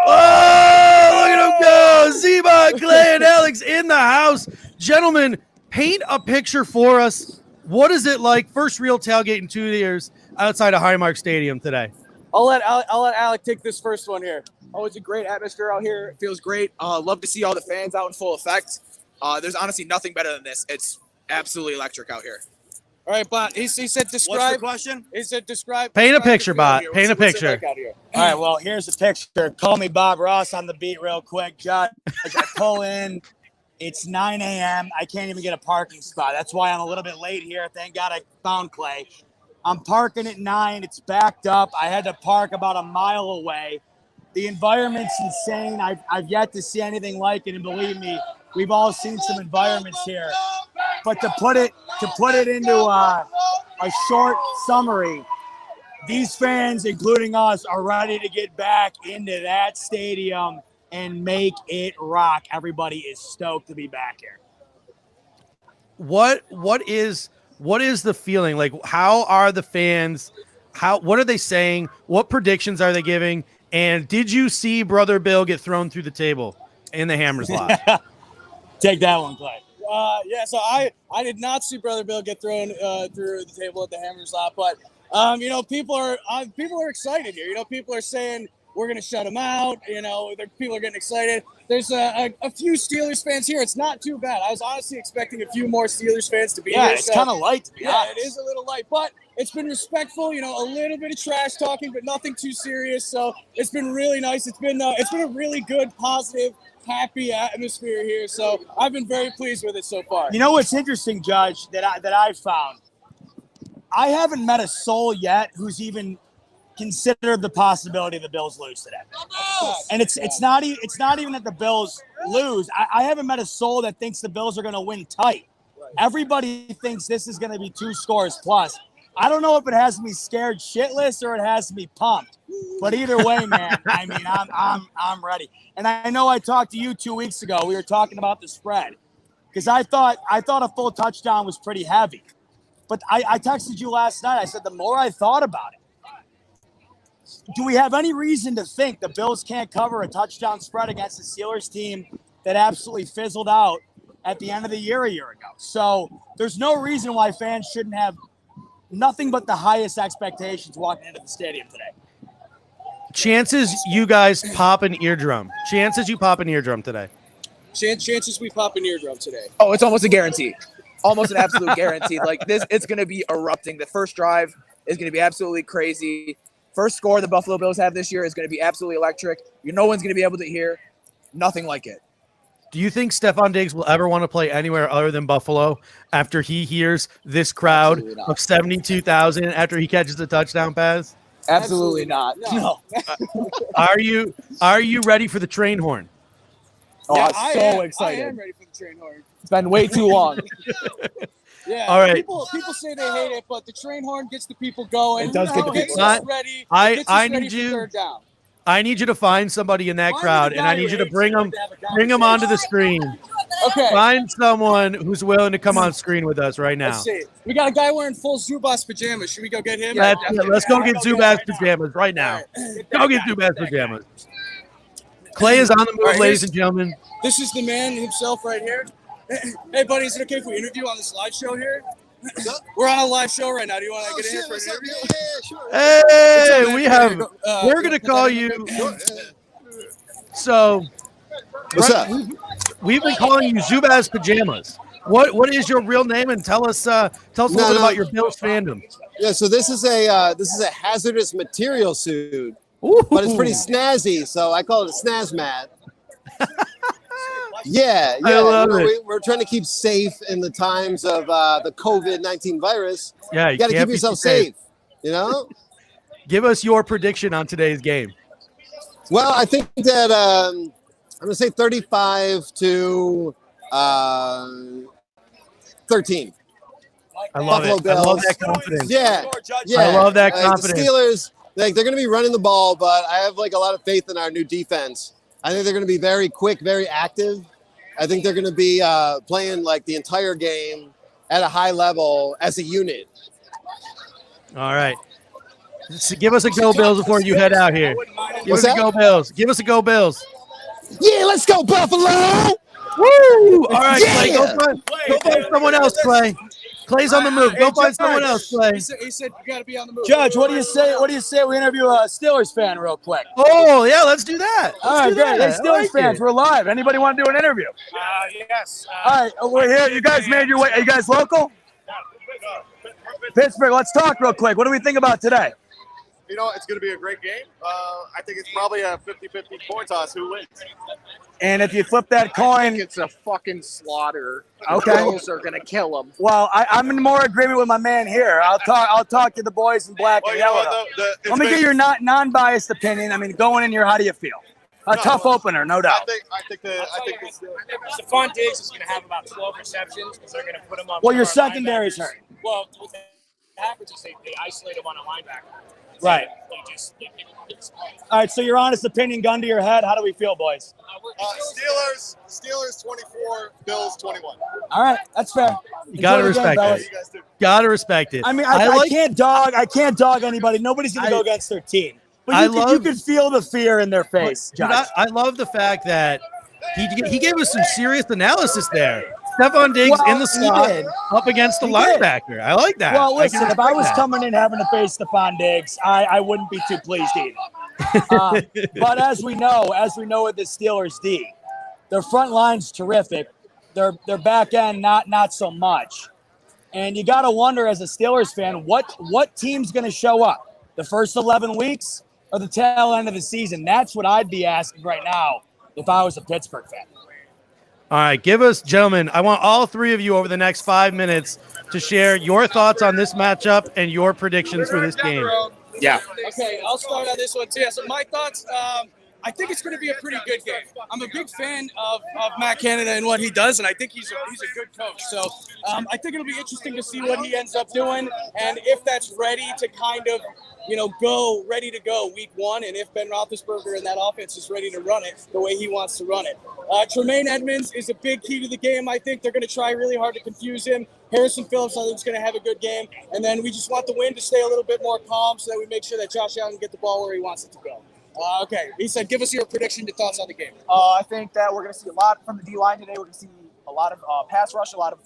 Oh, look at them go. Zeba, Clay, and Alex in the house. Gentlemen, paint a picture for us. What is it like? First real tailgate in 2 years outside of Highmark Stadium today. I'll let Alec take this first one here. Oh, it's a great atmosphere out here. It feels great. Love to see all the fans out in full effect. There's honestly nothing better than this. It's absolutely electric out here. All right, but he said describe. What's the question? He said describe. Paint a describe the picture, feel Bot. here. Paint a What's it picture. like out here? All right, well, here's the picture. Call me Bob Ross on the beat real quick. Judge, I pull in. It's 9 a.m. I can't even get a parking spot. That's why I'm a little bit late here. Thank God I found Clay. I'm parking at 9. It's backed up. I had to park about a mile away. The environment's insane. I've yet to see anything like it, and believe me, we've all seen some environments here. But to put it into a short summary, these fans, including us, are ready to get back into that stadium and make it rock. Everybody is stoked to be back here. What is the feeling? Like, how are the fans? What are they saying? What predictions are they giving? And did you see Brother Bill get thrown through the table in the Hammers lot? Take that one, Clay. Yeah, so I did not see Brother Bill get thrown through the table at the Hammers lot, but people are excited here. People are saying we're going to shut them out. People are getting excited. There's a few Steelers fans here. It's not too bad. I was honestly expecting a few more Steelers fans to be here. Yeah, it's kind of light, to be honest. It is a little light, but it's been respectful. A little bit of trash talking, but nothing too serious. So it's been really nice. It's been a really good, positive, happy atmosphere here. So I've been very pleased with it so far. You know what's interesting, Judge, that I've found? I haven't met a soul yet who's even considered the possibility the Bills lose today. And it's not even that the Bills lose. I haven't met a soul that thinks the Bills are going to win tight. Everybody thinks this is going to be 2 scores plus. I don't know if it has me scared shitless or it has me pumped. But either way, man, I mean, I'm ready. And I know I talked to you 2 weeks ago. We were talking about the spread because I thought a full touchdown was pretty heavy. But I texted you last night. I said the more I thought about it, do we have any reason to think the Bills can't cover a touchdown spread against the Steelers team that absolutely fizzled out at the end of the year a year ago? So there's no reason why fans shouldn't have nothing but the highest expectations walking into the stadium today. Chances you guys pop an eardrum. Chances you pop an eardrum today. Chances we pop an eardrum today. Oh, it's almost a guarantee. Almost an absolute guarantee. Like this, it's going to be erupting. The first drive is going to be absolutely crazy. First score the Buffalo Bills have this year is going to be absolutely electric. No one's going to be able to hear nothing like it. Do you think Stephon Diggs will ever want to play anywhere other than Buffalo after he hears this crowd of 72,000 after he catches a touchdown pass? Absolutely not. No. Are you ready for the train horn? Oh, Yeah, I'm so excited. I am ready for the train horn. It's been way too long. Yeah. All right. People say they hate it, but the train horn gets the people going. It does get the people Gets us going. ready. I Gets us need ready for you- third down. I need you to find somebody in that Find crowd, the and guy I need who you to hates bring it them to have a onto the screen. Okay. Find someone who's willing to come on screen with us right now. Let's see. We got a guy wearing full Zubas pajamas. Should we go get him? Let's go get Zubaz pajamas right now. Go get Zubaz pajamas. Clay is on the move, right, ladies and gentlemen. This is the man himself right here. Hey, buddy, is it okay if we interview on this live show here? We're on a live show right now. Do you want to get in here for an interview? Hey, we're going to call you. So, What's up? We've been calling you Zubaz Pajamas. What is your real name? And tell us a little bit about your Bills fandom. Yeah, so this is a hazardous material suit, Ooh. but it's pretty snazzy, so I call it a snazmat. Yeah. I love it. We're trying to keep safe in the times of the COVID-19 virus. Yeah, You got to can't keep be yourself too safe. safe. You know. Give us your prediction on today's game. Well, I think that I'm going to say 35 to 13. I love Buffalo it. I love Bills. that confidence. Yeah. I love that The confidence. Steelers, they're going to be running the ball, but I have a lot of faith in our new defense. I think they're going to be very quick, very active. I think they're going to be playing the entire game at a high level as a unit. All right. So give us a go, Bills, before you head out here. Give us a go, Bills. Give us a go, Bills. Yeah, let's go, Buffalo! Woo! All right, Yeah! Clay, go find someone else, Clay. Clay's on the move. Go find someone else, Clay. He said you got to be on the move. Judge, what do you say? What do you say? We interview a Steelers fan real quick. Oh, yeah, let's do that. All right, great. Hey, Steelers fans, it. we're live. Anybody want to do an interview? Yes. All right, we're here. You guys made your way. Are you guys local? Pittsburgh. Let's talk real quick. What do we think about today? You know, it's going to be a great game. I think it's probably a 50-50 coin toss. Who wins? And if you flip that coin, It's a fucking slaughter. Okay. The Bills are gonna kill them. well, I'm in more agreement with my man here. I'll talk to the boys in black and yellow. Let me get your non-biased opinion. I mean, going in here, how do you feel? A tough opener, no doubt. I think it's Stephon Diggs is going to have about 12 receptions because they're going to put him on. Well, your secondary's hurt. Well, what happens is they isolate him on a linebacker. Right. They just All right, so your honest opinion, gun to your head. How do we feel, boys? Steelers 24, Bills 21. All right, that's fair. You got to Enjoy the game, respect fellas. it. Got to respect it. I mean, I can't dog anybody. Nobody's going to go against their team. But you could feel the fear in their face, Dude, Josh. I love the fact that he gave us some serious analysis there. Stephon Diggs in the slot up against the linebacker. I like that. Well, listen, if I was that. coming in having to face Stephon Diggs, I wouldn't be too pleased either. But as we know with the Steelers D, their front line's terrific. Their back end not so much. And you got to wonder as a Steelers fan, what team's going to show up? The first 11 weeks or the tail end of the season? That's what I'd be asking right now if I was a Pittsburgh fan. All right, gentlemen, I want all three of you over the next 5 minutes to share your thoughts on this matchup and your predictions for this game. Yeah. Okay, I'll start on this one too. So my thoughts, I think it's going to be a pretty good game. I'm a big fan of Matt Canada and what he does, and I think he's a good coach. So I think it'll be interesting to see what he ends up doing, and if that's ready to kind of, ready to go week one, and if Ben Roethlisberger and that offense is ready to run it the way he wants to run it. Tremaine Edmonds is a big key to the game. I think they're going to try really hard to confuse him. Harrison Phillips, I think, is going to have a good game. And then we just want the wind to stay a little bit more calm so that we make sure that Josh Allen can get the ball where he wants it to go. Okay. He said, give us your prediction, your thoughts on the game. I think that we're going to see a lot from the D-line today. We're going to see a lot of pass rush, a lot of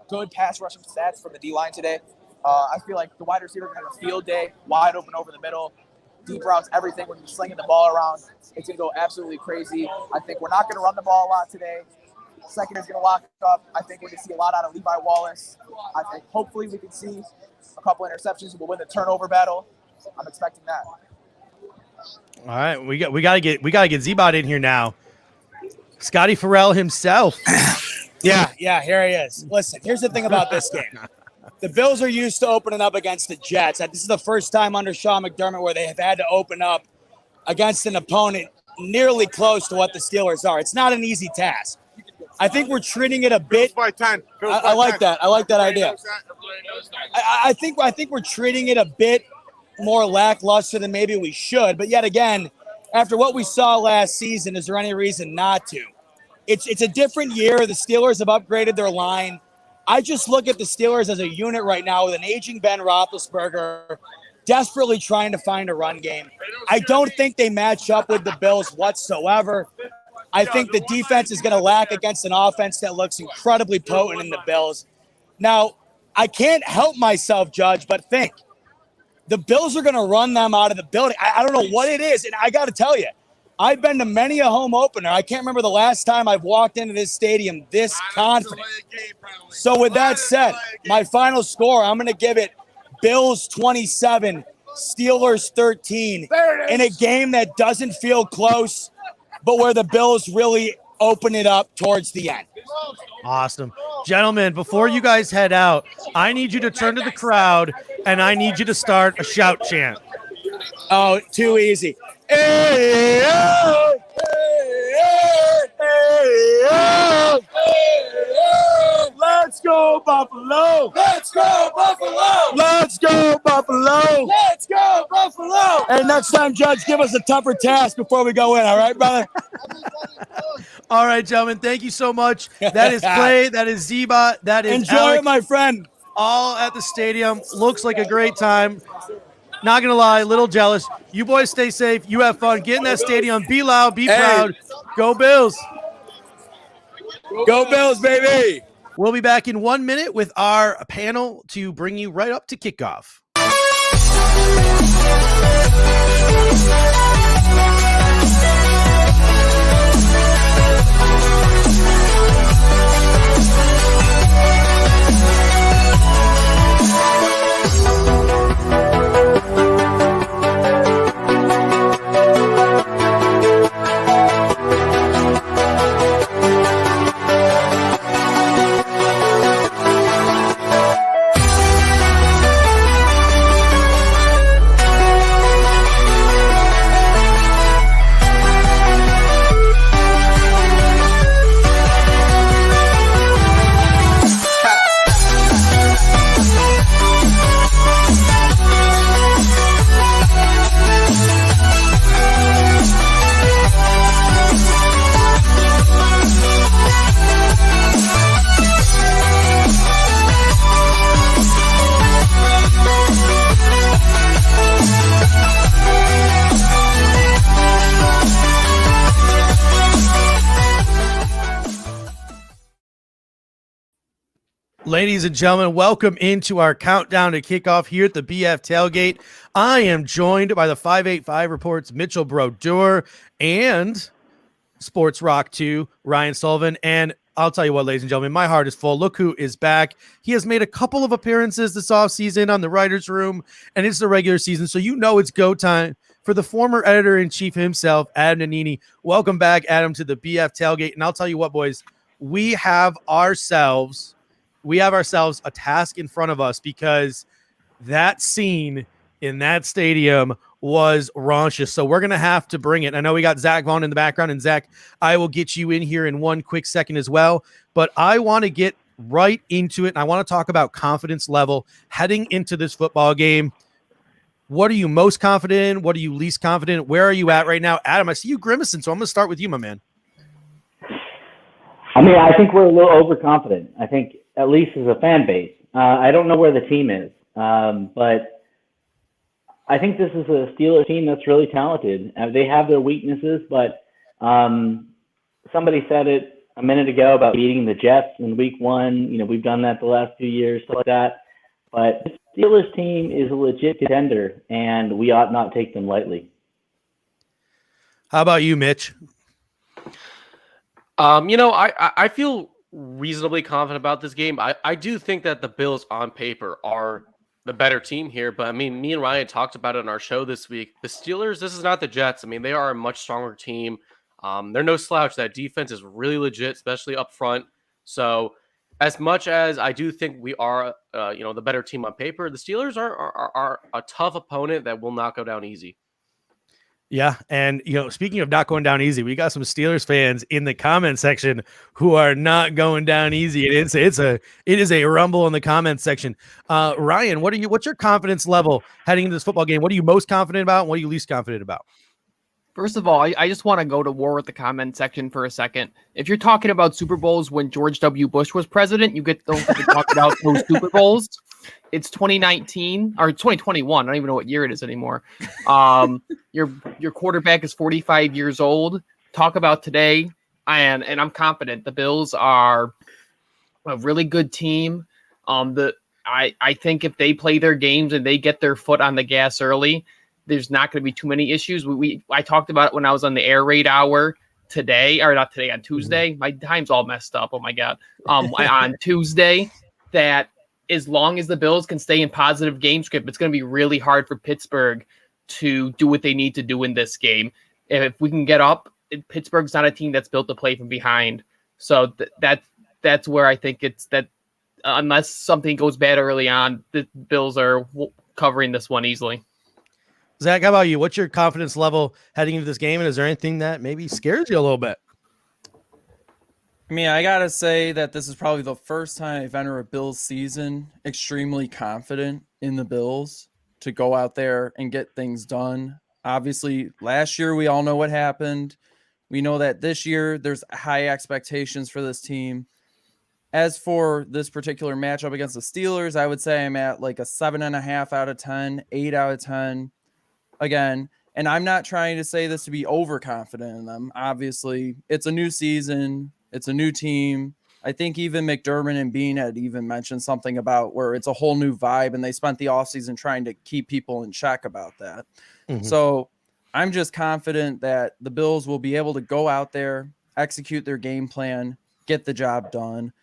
good pass rushing stats from the D-line today. I feel like the wide receiver can have a field day, wide open over the middle, deep routes, everything. When you're slinging the ball around, it's going to go absolutely crazy. I think we're not going to run the ball a lot today. Second is going to lock up. I think we're going to see a lot out of Levi Wallace. I think hopefully we can see a couple interceptions. We'll win the turnover battle. I'm expecting that. All right, we got to get Z-Bot in here now. Scotty Farrell himself. Yeah, here he is. Listen, here's the thing about this game. The Bills are used to opening up against the Jets. This is the first time under Sean McDermott where they have had to open up against an opponent nearly close to what the Steelers are. It's not an easy task. I think we're treating it a bit. I like that. I like that idea. I think we're treating it a bit more lackluster than maybe we should. But yet again, after what we saw last season, is there any reason not to? It's a different year. The Steelers have upgraded their line. I just look at the Steelers as a unit right now with an aging Ben Roethlisberger, desperately trying to find a run game. I don't think they match up with the Bills whatsoever. I think the defense is going to lack against an offense that looks incredibly potent in the Bills. Now, I can't help myself, Judge, but think. The Bills are going to run them out of the building. I don't know what it is, and I got to tell you, I've been to many a home opener. I can't remember the last time I've walked into this stadium this confident. So with that said, my final score, I'm going to give it Bills 27, Steelers 13, in a game that doesn't feel close, but where the Bills really open it up towards the end. Awesome. Gentlemen, before you guys head out, I need you to turn to the crowd, and I need you to start a shout chant. Oh, too easy. Hey, oh, hey, oh, hey, oh. Let's go, Buffalo. Let's go, Buffalo. Let's go, Buffalo. Let's go, Buffalo. Hey, next time, Judge, give us a tougher task before we go in. All right, brother? All right, gentlemen, thank you so much. That is Clay. That is Z-Bot. That is Enjoy Alex. it, my friend. all at the stadium. Looks like a great time. Not going to lie, a little jealous. You boys stay safe. You have fun. Get in that stadium. Be loud. Be proud. Go Bills. Go Bills, baby. We'll be back in 1 minute with our panel to bring you right up to kickoff. Ladies and gentlemen, welcome into our countdown to kickoff here at the BF Tailgate. I am joined by the 585 Reports Mitchell Brodeur and Sports Rock 2 Ryan Sullivan. And I'll tell you what, ladies and gentlemen, my heart is full. Look who is back. He has made a couple of appearances this offseason on the writers' room, and it's the regular season, so you know it's go time for the former editor-in-chief himself, Adam Nannini. Welcome back, Adam, to the BF Tailgate. And I'll tell you what, boys, we have ourselves a task in front of us, because that scene in that stadium was raunchous. So we're going to have to bring it. I know we got Zach Vaughn in the background, and Zach, I will get you in here in one quick second as well. But I want to get right into it, and I want to talk about confidence level heading into this football game. What are you most confident in? What are you least confident in? Where are you at right now? Adam, I see you grimacing, so I'm going to start with you, my man. I mean, I think we're a little overconfident. I think, at least as a fan base. I don't know where the team is, but I think this is a Steelers team that's really talented. They have their weaknesses, but somebody said it a minute ago about beating the Jets in week 1. You know, we've done that the last 2 years, stuff like that. But the Steelers team is a legit contender, and we ought not take them lightly. How about you, Mitch? I feel reasonably confident about this game. I do think that the Bills on paper are the better team here, but I mean, me and Ryan talked about it on our show this week. The Steelers, this is not the Jets. I mean, they are a much stronger team. They're no slouch. That defense is really legit, especially up front. So as much as I do think we are, the better team on paper, the Steelers are a tough opponent that will not go down easy. Yeah, and speaking of not going down easy, we got some Steelers fans in the comment section who are not going down easy. It is a rumble in the comment section. Ryan, what's your confidence level heading into this football game? What are you most confident about, and what are you least confident about? First of all, I just want to go to war with the comment section for a second. If you're talking about Super Bowls when George W. Bush was president, don't get to talk about those Super Bowls. It's 2019 or 2021. I don't even know what year it is anymore. Your quarterback is 45 years old. Talk about today, and I'm confident the Bills are a really good team. I think if they play their games and they get their foot on the gas early, there's not going to be too many issues. I talked about it when I was on the air raid hour today, or not today, on Tuesday. My time's all messed up. Oh my God. On Tuesday, that as long as the Bills can stay in positive game script, it's going to be really hard for Pittsburgh to do what they need to do in this game. If we can get up, Pittsburgh's not a team that's built to play from behind. So that's where I think it's that unless something goes bad early on, the Bills are covering this one easily. Zach, how about you? What's your confidence level heading into this game? And is there anything that maybe scares you a little bit? I mean, I got to say that this is probably the first time I've entered a Bills season extremely confident in the Bills to go out there and get things done. Obviously, last year, we all know what happened. We know that this year there's high expectations for this team. As for this particular matchup against the Steelers, I would say I'm at like a 7.5 out of 10, 8 out of 10. Again, and I'm not trying to say this to be overconfident in them. Obviously, it's a new season. It's a new team. I think even McDermott and Bean had even mentioned something about where it's a whole new vibe, and they spent the offseason trying to keep people in check about that. So I'm just confident that the Bills will be able to go out there, execute their game plan, get the job done.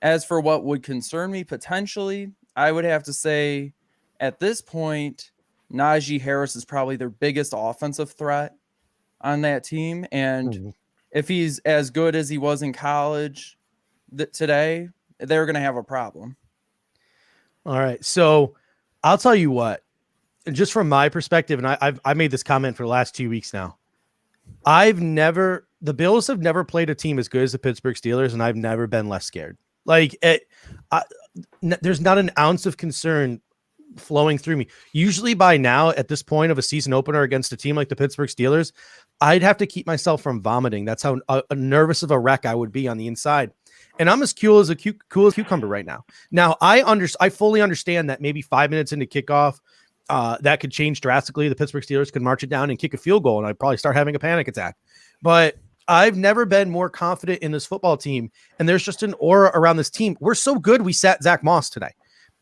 As for what would concern me potentially, I would have to say at this point, Najee Harris is probably their biggest offensive threat on that team. And if he's as good as he was in college today, they're going to have a problem. All right. So I'll tell you what, just from my perspective, and I've made this comment for the last 2 weeks now. The Bills have never played a team as good as the Pittsburgh Steelers, and I've never been less scared. Like there's not an ounce of concern flowing through me. Usually by now, at this point of a season opener against a team like the Pittsburgh Steelers, I'd have to keep myself from vomiting. That's how nervous of a wreck I would be on the inside. And I'm as cool as cucumber right now. Now I fully understand that maybe 5 minutes into kickoff, that could change drastically. The Pittsburgh Steelers could march it down and kick a field goal, and I'd probably start having a panic attack. But I've never been more confident in this football team, and there's just an aura around this team. We're so good, we sat Zach Moss today.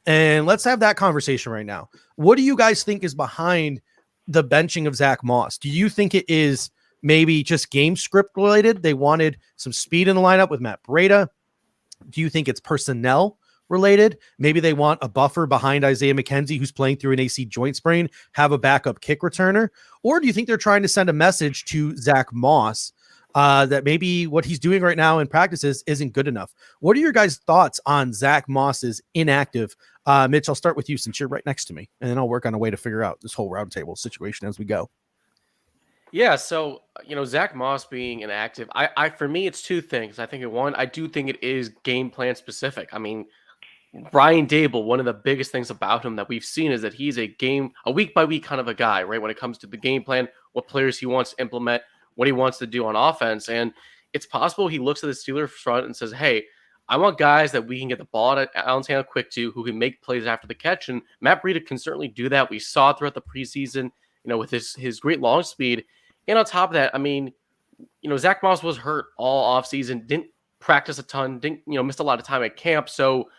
And let's have that conversation right now. What do you guys think is behind the benching of Zach Moss? Do you think it is maybe just game script related? They wanted some speed in the lineup with Matt Breida. Do you think it's personnel related? Maybe they want a buffer behind Isaiah McKenzie, who's playing through an AC joint sprain, have a backup kick returner? Or do you think they're trying to send a message to Zach Moss that maybe what he's doing right now in practices isn't good enough? What are your guys' thoughts on Zach Moss's inactive? Mitch, I'll start with you since you're right next to me, and then I'll work on a way to figure out this whole roundtable situation as we go. Yeah, so Zach Moss being inactive, I for me it's two things. I think I do think it is game plan specific. I mean, Brian Dable, one of the biggest things about him that we've seen is that he's a week by week kind of a guy, right? When it comes to the game plan, what players he wants to implement, what he wants to do on offense. And it's possible he looks at the Steelers front and says, hey, I want guys that we can get the ball out of Allen's hand quick to, who can make plays after the catch. And Matt Breida can certainly do that. We saw it throughout the preseason, with his great long speed. And on top of that, I mean, Zach Moss was hurt all offseason, didn't practice a ton, missed a lot of time at camp. So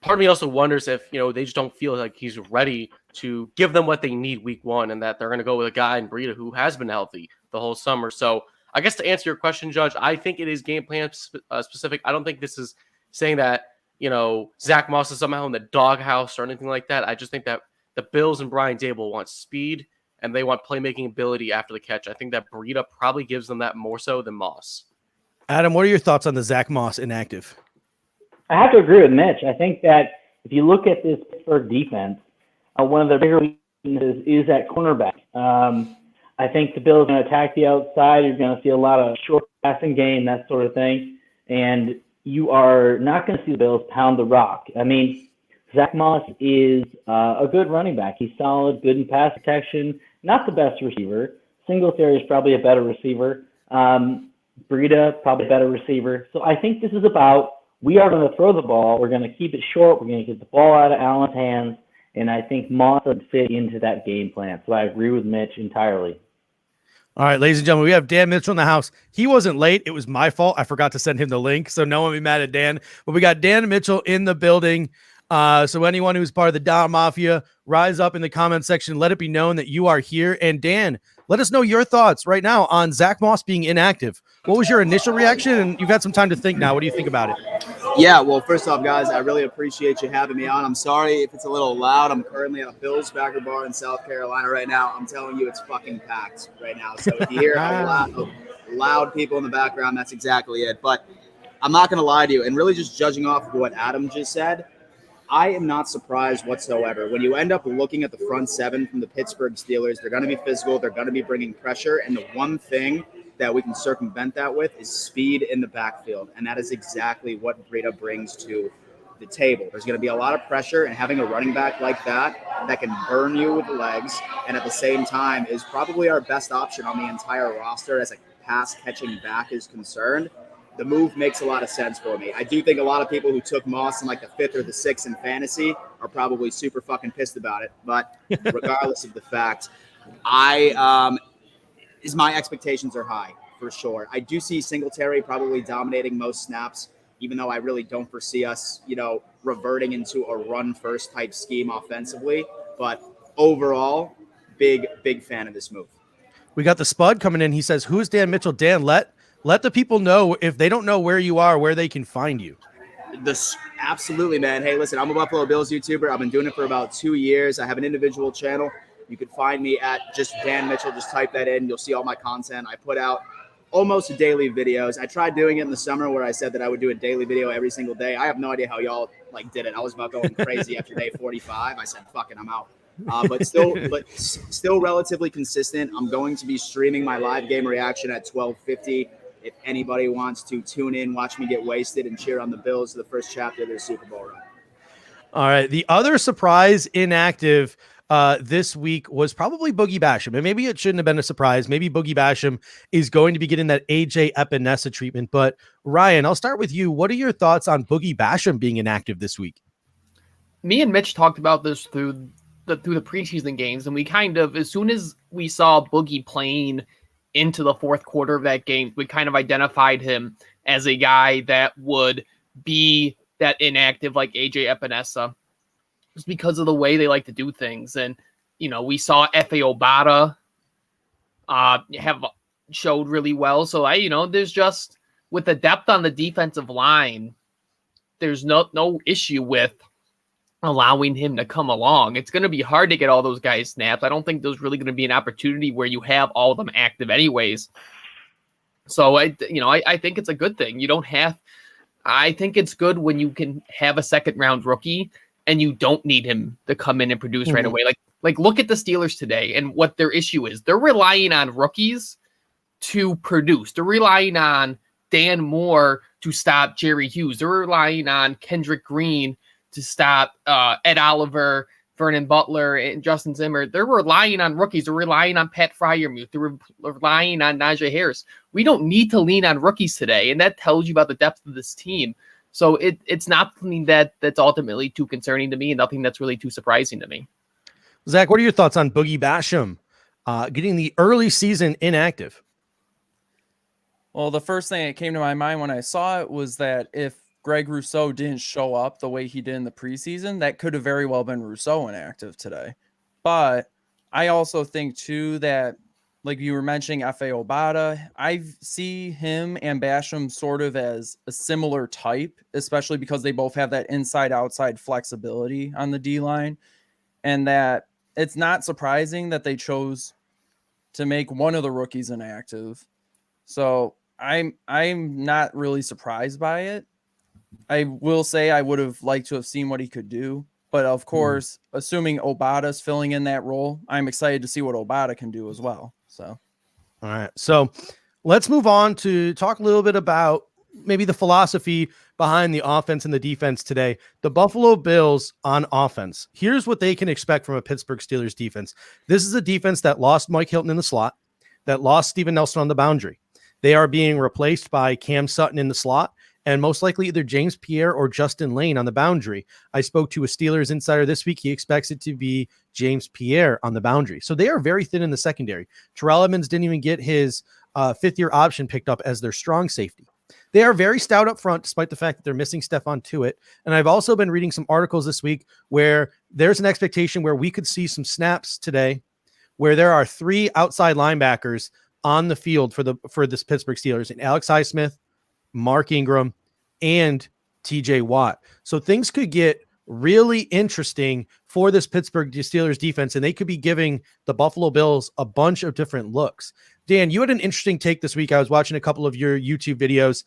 part of me also wonders if, they just don't feel like he's ready to give them what they need week one, and that they're going to go with a guy in Breida who has been healthy the whole summer. So I guess to answer your question, Judge, I think it is game plan specific. I don't think this is saying that, Zach Moss is somehow in the doghouse or anything like that. I just think that the Bills and Brian Dable want speed, and they want playmaking ability after the catch. I think that Breida probably gives them that more so than Moss. Adam, what are your thoughts on the Zach Moss inactive? I have to agree with Mitch. I think that if you look at this Pittsburgh defense, one of their bigger weaknesses is at cornerback. I think the Bills are going to attack the outside. You're going to see a lot of short passing game, that sort of thing. And you are not going to see the Bills pound the rock. I mean, Zach Moss is a good running back. He's solid, good in pass protection, not the best receiver. Singletary is probably a better receiver. Breida, probably a better receiver. So I think this is about, we are going to throw the ball. We're going to keep it short. We're going to get the ball out of Allen's hands. And I think Moss would fit into that game plan. So I agree with Mitch entirely. All right, ladies and gentlemen, we have Dan Mitchell in the house. He wasn't late. It was my fault. I forgot to send him the link, so no one be mad at Dan. But we got Dan Mitchell in the building. So anyone who's part of the Don Mafia, rise up in the comment section. Let it be known that you are here. And Dan, let us know your thoughts right now on Zach Moss being inactive. What was your initial reaction? And you've had some time to think now. What do you think about it? Yeah, well, first off, guys, I really appreciate you having me on. I'm sorry if it's a little loud. I'm currently at a Bills backer bar in South Carolina right now. I'm telling you, it's fucking packed right now. So if you hear loud people in the background, that's exactly it. But I'm not going to lie to you. And really just judging off of what Adam just said, I am not surprised whatsoever. When you end up looking at the front seven from the Pittsburgh Steelers, they're going to be physical. They're going to be bringing pressure. And the one thing that we can circumvent that with is speed in the backfield. And that is exactly what Breida brings to the table. There's going to be a lot of pressure, and having a running back like that can burn you with the legs, and at the same time is probably our best option on the entire roster as a pass catching back is concerned. the move makes a lot of sense for me. I do think a lot of people who took Moss in like the 5th or the 6th in fantasy are probably super fucking pissed about it. But regardless of the fact, my expectations are high for sure. I do see Singletary probably dominating most snaps, even though I really don't foresee us, reverting into a run first type scheme offensively. But overall, big fan of this move. We got the Spud coming in. He says, "Who's Dan Mitchell?" Dan, let the people know, if they don't know where you are, where they can find you. Absolutely, man. Hey, listen, I'm a Buffalo Bills YouTuber. I've been doing it for about 2 years. I have an individual channel. You can find me at just Dan Mitchell. Just type that in. You'll see all my content. I put out almost daily videos. I tried doing it in the summer where I said that I would do a daily video every single day. I have no idea how y'all did it. I was about going crazy after day 45. I said, fuck it, I'm out. But still relatively consistent. I'm going to be streaming my live game reaction at 12:50. If anybody wants to tune in, watch me get wasted and cheer on the Bills to the first chapter of their Super Bowl run. All right. The other surprise inactive this week was probably Boogie Basham. And maybe it shouldn't have been a surprise. Maybe Boogie Basham is going to be getting that AJ Epinesa treatment. But Ryan, I'll start with you. What are your thoughts on Boogie Basham being inactive this week? Me and Mitch talked about this through the preseason games, and we kind of, as soon as we saw Boogie playing into the fourth quarter of that game, we kind of identified him as a guy that would be that inactive like AJ Epinesa, just because of the way they like to do things. And, we saw F.A. Obata have showed really well. So there's just, with the depth on the defensive line, there's no issue with allowing him to come along. It's going to be hard to get all those guys snaps. I don't think there's really going to be an opportunity where you have all of them active anyways. So I think it's a good thing. I think it's good when you can have a second round rookie and you don't need him to come in and produce right away. Like look at the Steelers today and what their issue is. They're relying on rookies to produce. They're relying on Dan Moore to stop Jerry Hughes. They're relying on Kendrick Green to stop Ed Oliver, Vernon Butler, and Justin Zimmer. They're relying on rookies. They're relying on Pat Freiermuth. They're relying on Najee Harris. We don't need to lean on rookies today, and that tells you about the depth of this team. So it's not something that's ultimately too concerning to me, and nothing that's really too surprising to me. Zach, what are your thoughts on Boogie Basham getting the early season inactive? Well, the first thing that came to my mind when I saw it was that if Greg Rousseau didn't show up the way he did in the preseason, that could have very well been Rousseau inactive today. But I also think, too, that, like you were mentioning, F.A. Obata, I see him and Basham sort of as a similar type, especially because they both have that inside-outside flexibility on the D-line, and that it's not surprising that they chose to make one of the rookies inactive. So I'm not really surprised by it. I will say I would have liked to have seen what he could do. But of course, assuming Obata's filling in that role, I'm excited to see what Obata can do as well. So, all right. So let's move on to talk a little bit about maybe the philosophy behind the offense and the defense today. The Buffalo Bills on offense. Here's what they can expect from a Pittsburgh Steelers defense. This is a defense that lost Mike Hilton in the slot, that lost Steven Nelson on the boundary. They are being replaced by Cam Sutton in the slot, and most likely either James Pierre or Justin Lane on the boundary. I spoke to a Steelers insider this week. He expects it to be James Pierre on the boundary. So they are very thin in the secondary. Terrell Edmonds didn't even get his fifth-year option picked up as their strong safety. They are very stout up front, despite the fact that they're missing Stephon Tuitt. And I've also been reading some articles this week where there's an expectation where we could see some snaps today where there are 3 outside linebackers on the field for this Pittsburgh Steelers, and Alex Highsmith, Mark Ingram, and TJ Watt. So things could get really interesting for this Pittsburgh Steelers defense, and they could be giving the Buffalo Bills a bunch of different looks. Dan, you had an interesting take this week. I was watching a couple of your YouTube videos.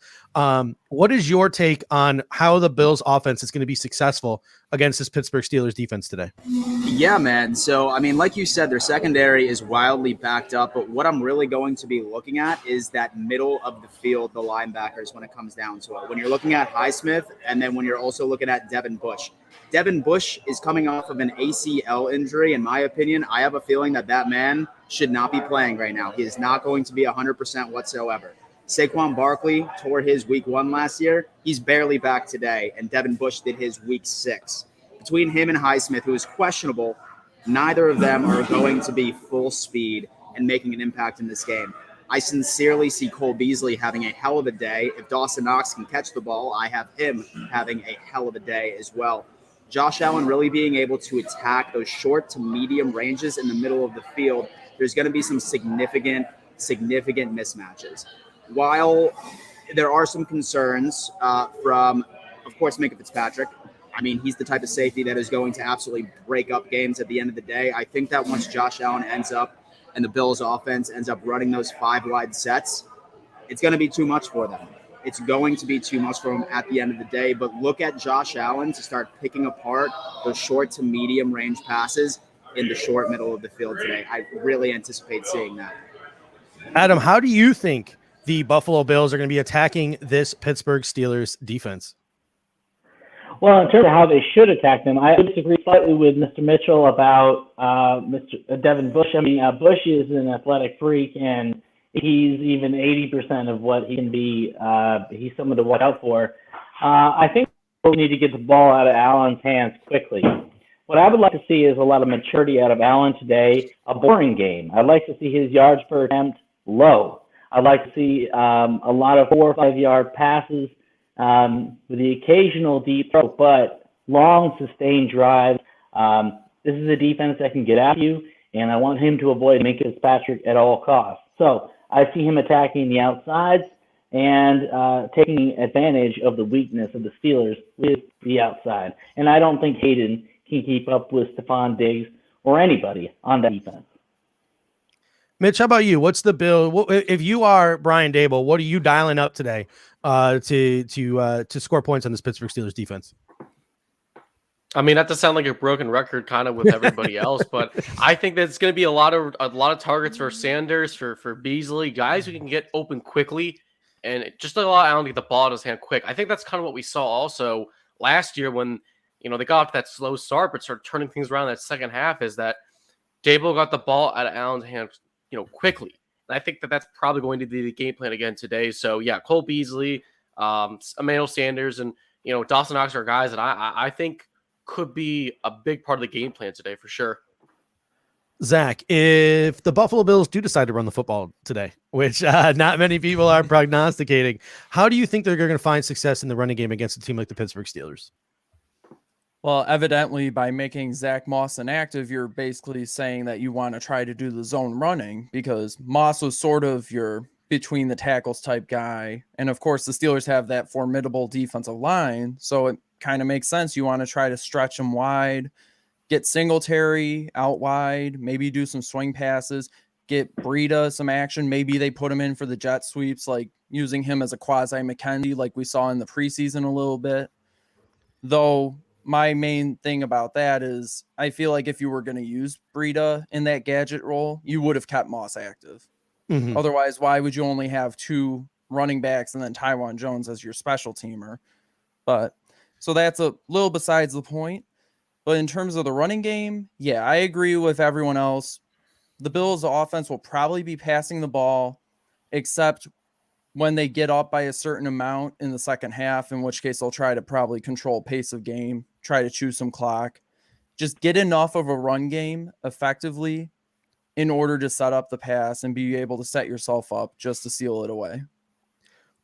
What is your take on how the Bills offense is going to be successful against this Pittsburgh Steelers defense today? Yeah, man. So, I mean, like you said, their secondary is wildly backed up, but what I'm really going to be looking at is that middle of the field, the linebackers, when it comes down to it. When you're looking at Highsmith, and then when you're also looking at Devin Bush. Devin Bush is coming off of an ACL injury. In my opinion, I have a feeling that man should not be playing right now. He is not going to be 100% whatsoever. Saquon Barkley tore his week 1 last year. He's barely back today, and Devin Bush did his week 6. Between him and Highsmith, who is questionable, neither of them are going to be full speed and making an impact in this game. I sincerely see Cole Beasley having a hell of a day. If Dawson Knox can catch the ball, I have him having a hell of a day as well. Josh Allen really being able to attack those short to medium ranges in the middle of the field, there's going to be some significant mismatches. While there are some concerns from, of course, Minka Fitzpatrick. I mean, he's the type of safety that is going to absolutely break up games at the end of the day. I think that once Josh Allen ends up and the Bills offense ends up running those 5 wide sets, it's going to be too much for them. It's going to be too much for them at the end of the day. But look at Josh Allen to start picking apart those short to medium range passes in the short middle of the field today. I really anticipate seeing that. Adam, how do you think the Buffalo Bills are going to be attacking this Pittsburgh Steelers defense? Well, in terms of how they should attack them, I disagree slightly with Mr. Mitchell about Mr. Devin Bush. I mean, Bush is an athletic freak, and he's even 80% of what he can be. He's someone to watch out for. I think we need to get the ball out of Allen's hands quickly. What I would like to see is a lot of maturity out of Allen today, a boring game. I'd like to see his yards per attempt low. I'd like to see a lot of 4 or 5 yard passes with the occasional deep throw, but long, sustained drives. This is a defense that can get at you, and I want him to avoid Minka Fitzpatrick at all costs. So I see him attacking the outsides and taking advantage of the weakness of the Steelers with the outside. And I don't think Hayden can keep up with Stephon Diggs or anybody on that defense. Mitch, how about you? What's the bill? If you are Brian Dable, what are you dialing up today to score points on this Pittsburgh Steelers defense? I mean, not to sound like a broken record kind of with everybody else, but I think that it's going to be a lot of targets for Sanders, for Beasley, guys who can get open quickly and just allow Allen to get the ball in his hand quick. I think that's kind of what we saw also last year when, they got off that slow start, but started turning things around that second half, is that Dable got the ball out of Allen's hands, quickly. And I think that that's probably going to be the game plan again today. So yeah, Cole Beasley, Emmanuel Sanders, and, Dawson Knox are guys that I think could be a big part of the game plan today for sure. Zach, if the Buffalo Bills do decide to run the football today, which not many people are prognosticating, how do you think they're going to find success in the running game against a team like the Pittsburgh Steelers? Well, evidently, by making Zach Moss inactive, you're basically saying that you want to try to do the zone running, because Moss was sort of your between the tackles type guy. And of course, the Steelers have that formidable defensive line. So it kind of makes sense. You want to try to stretch them wide, get Singletary out wide, maybe do some swing passes, get Breida some action. Maybe they put him in for the jet sweeps, like using him as a quasi McKenzie, like we saw in the preseason a little bit. Though my main thing about that is I feel like if you were going to use Breida in that gadget role, you would have kept Moss active. Mm-hmm. Otherwise, why would you only have 2 running backs and then Tywan Jones as your special teamer? But so that's a little besides the point. But in terms of the running game, yeah, I agree with everyone else. The Bills' offense will probably be passing the ball, except when they get up by a certain amount in the second half, in which case they'll try to probably control pace of game, try to chew some clock. Just get enough of a run game effectively in order to set up the pass and be able to set yourself up just to seal it away.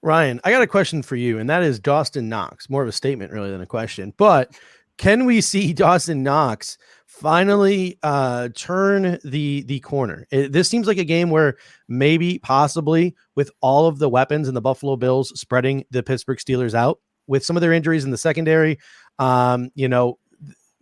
Ryan, I got a question for you, and that is Dawson Knox. More of a statement really than a question, but can we see Dawson Knox finally turn the corner? This seems like a game where maybe possibly with all of the weapons and the Buffalo Bills spreading the Pittsburgh Steelers out with some of their injuries in the secondary,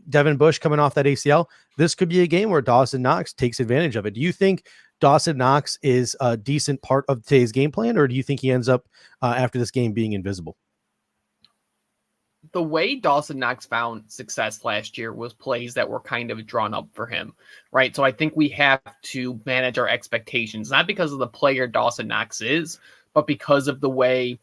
Devin Bush coming off that ACL, this could be a game where Dawson Knox takes advantage of it. Do you think Dawson Knox is a decent part of today's game plan, or do you think he ends up after this game being invisible? The way Dawson Knox found success last year was plays that were kind of drawn up for him, right? So I think we have to manage our expectations, not because of the player Dawson Knox is, but because of the way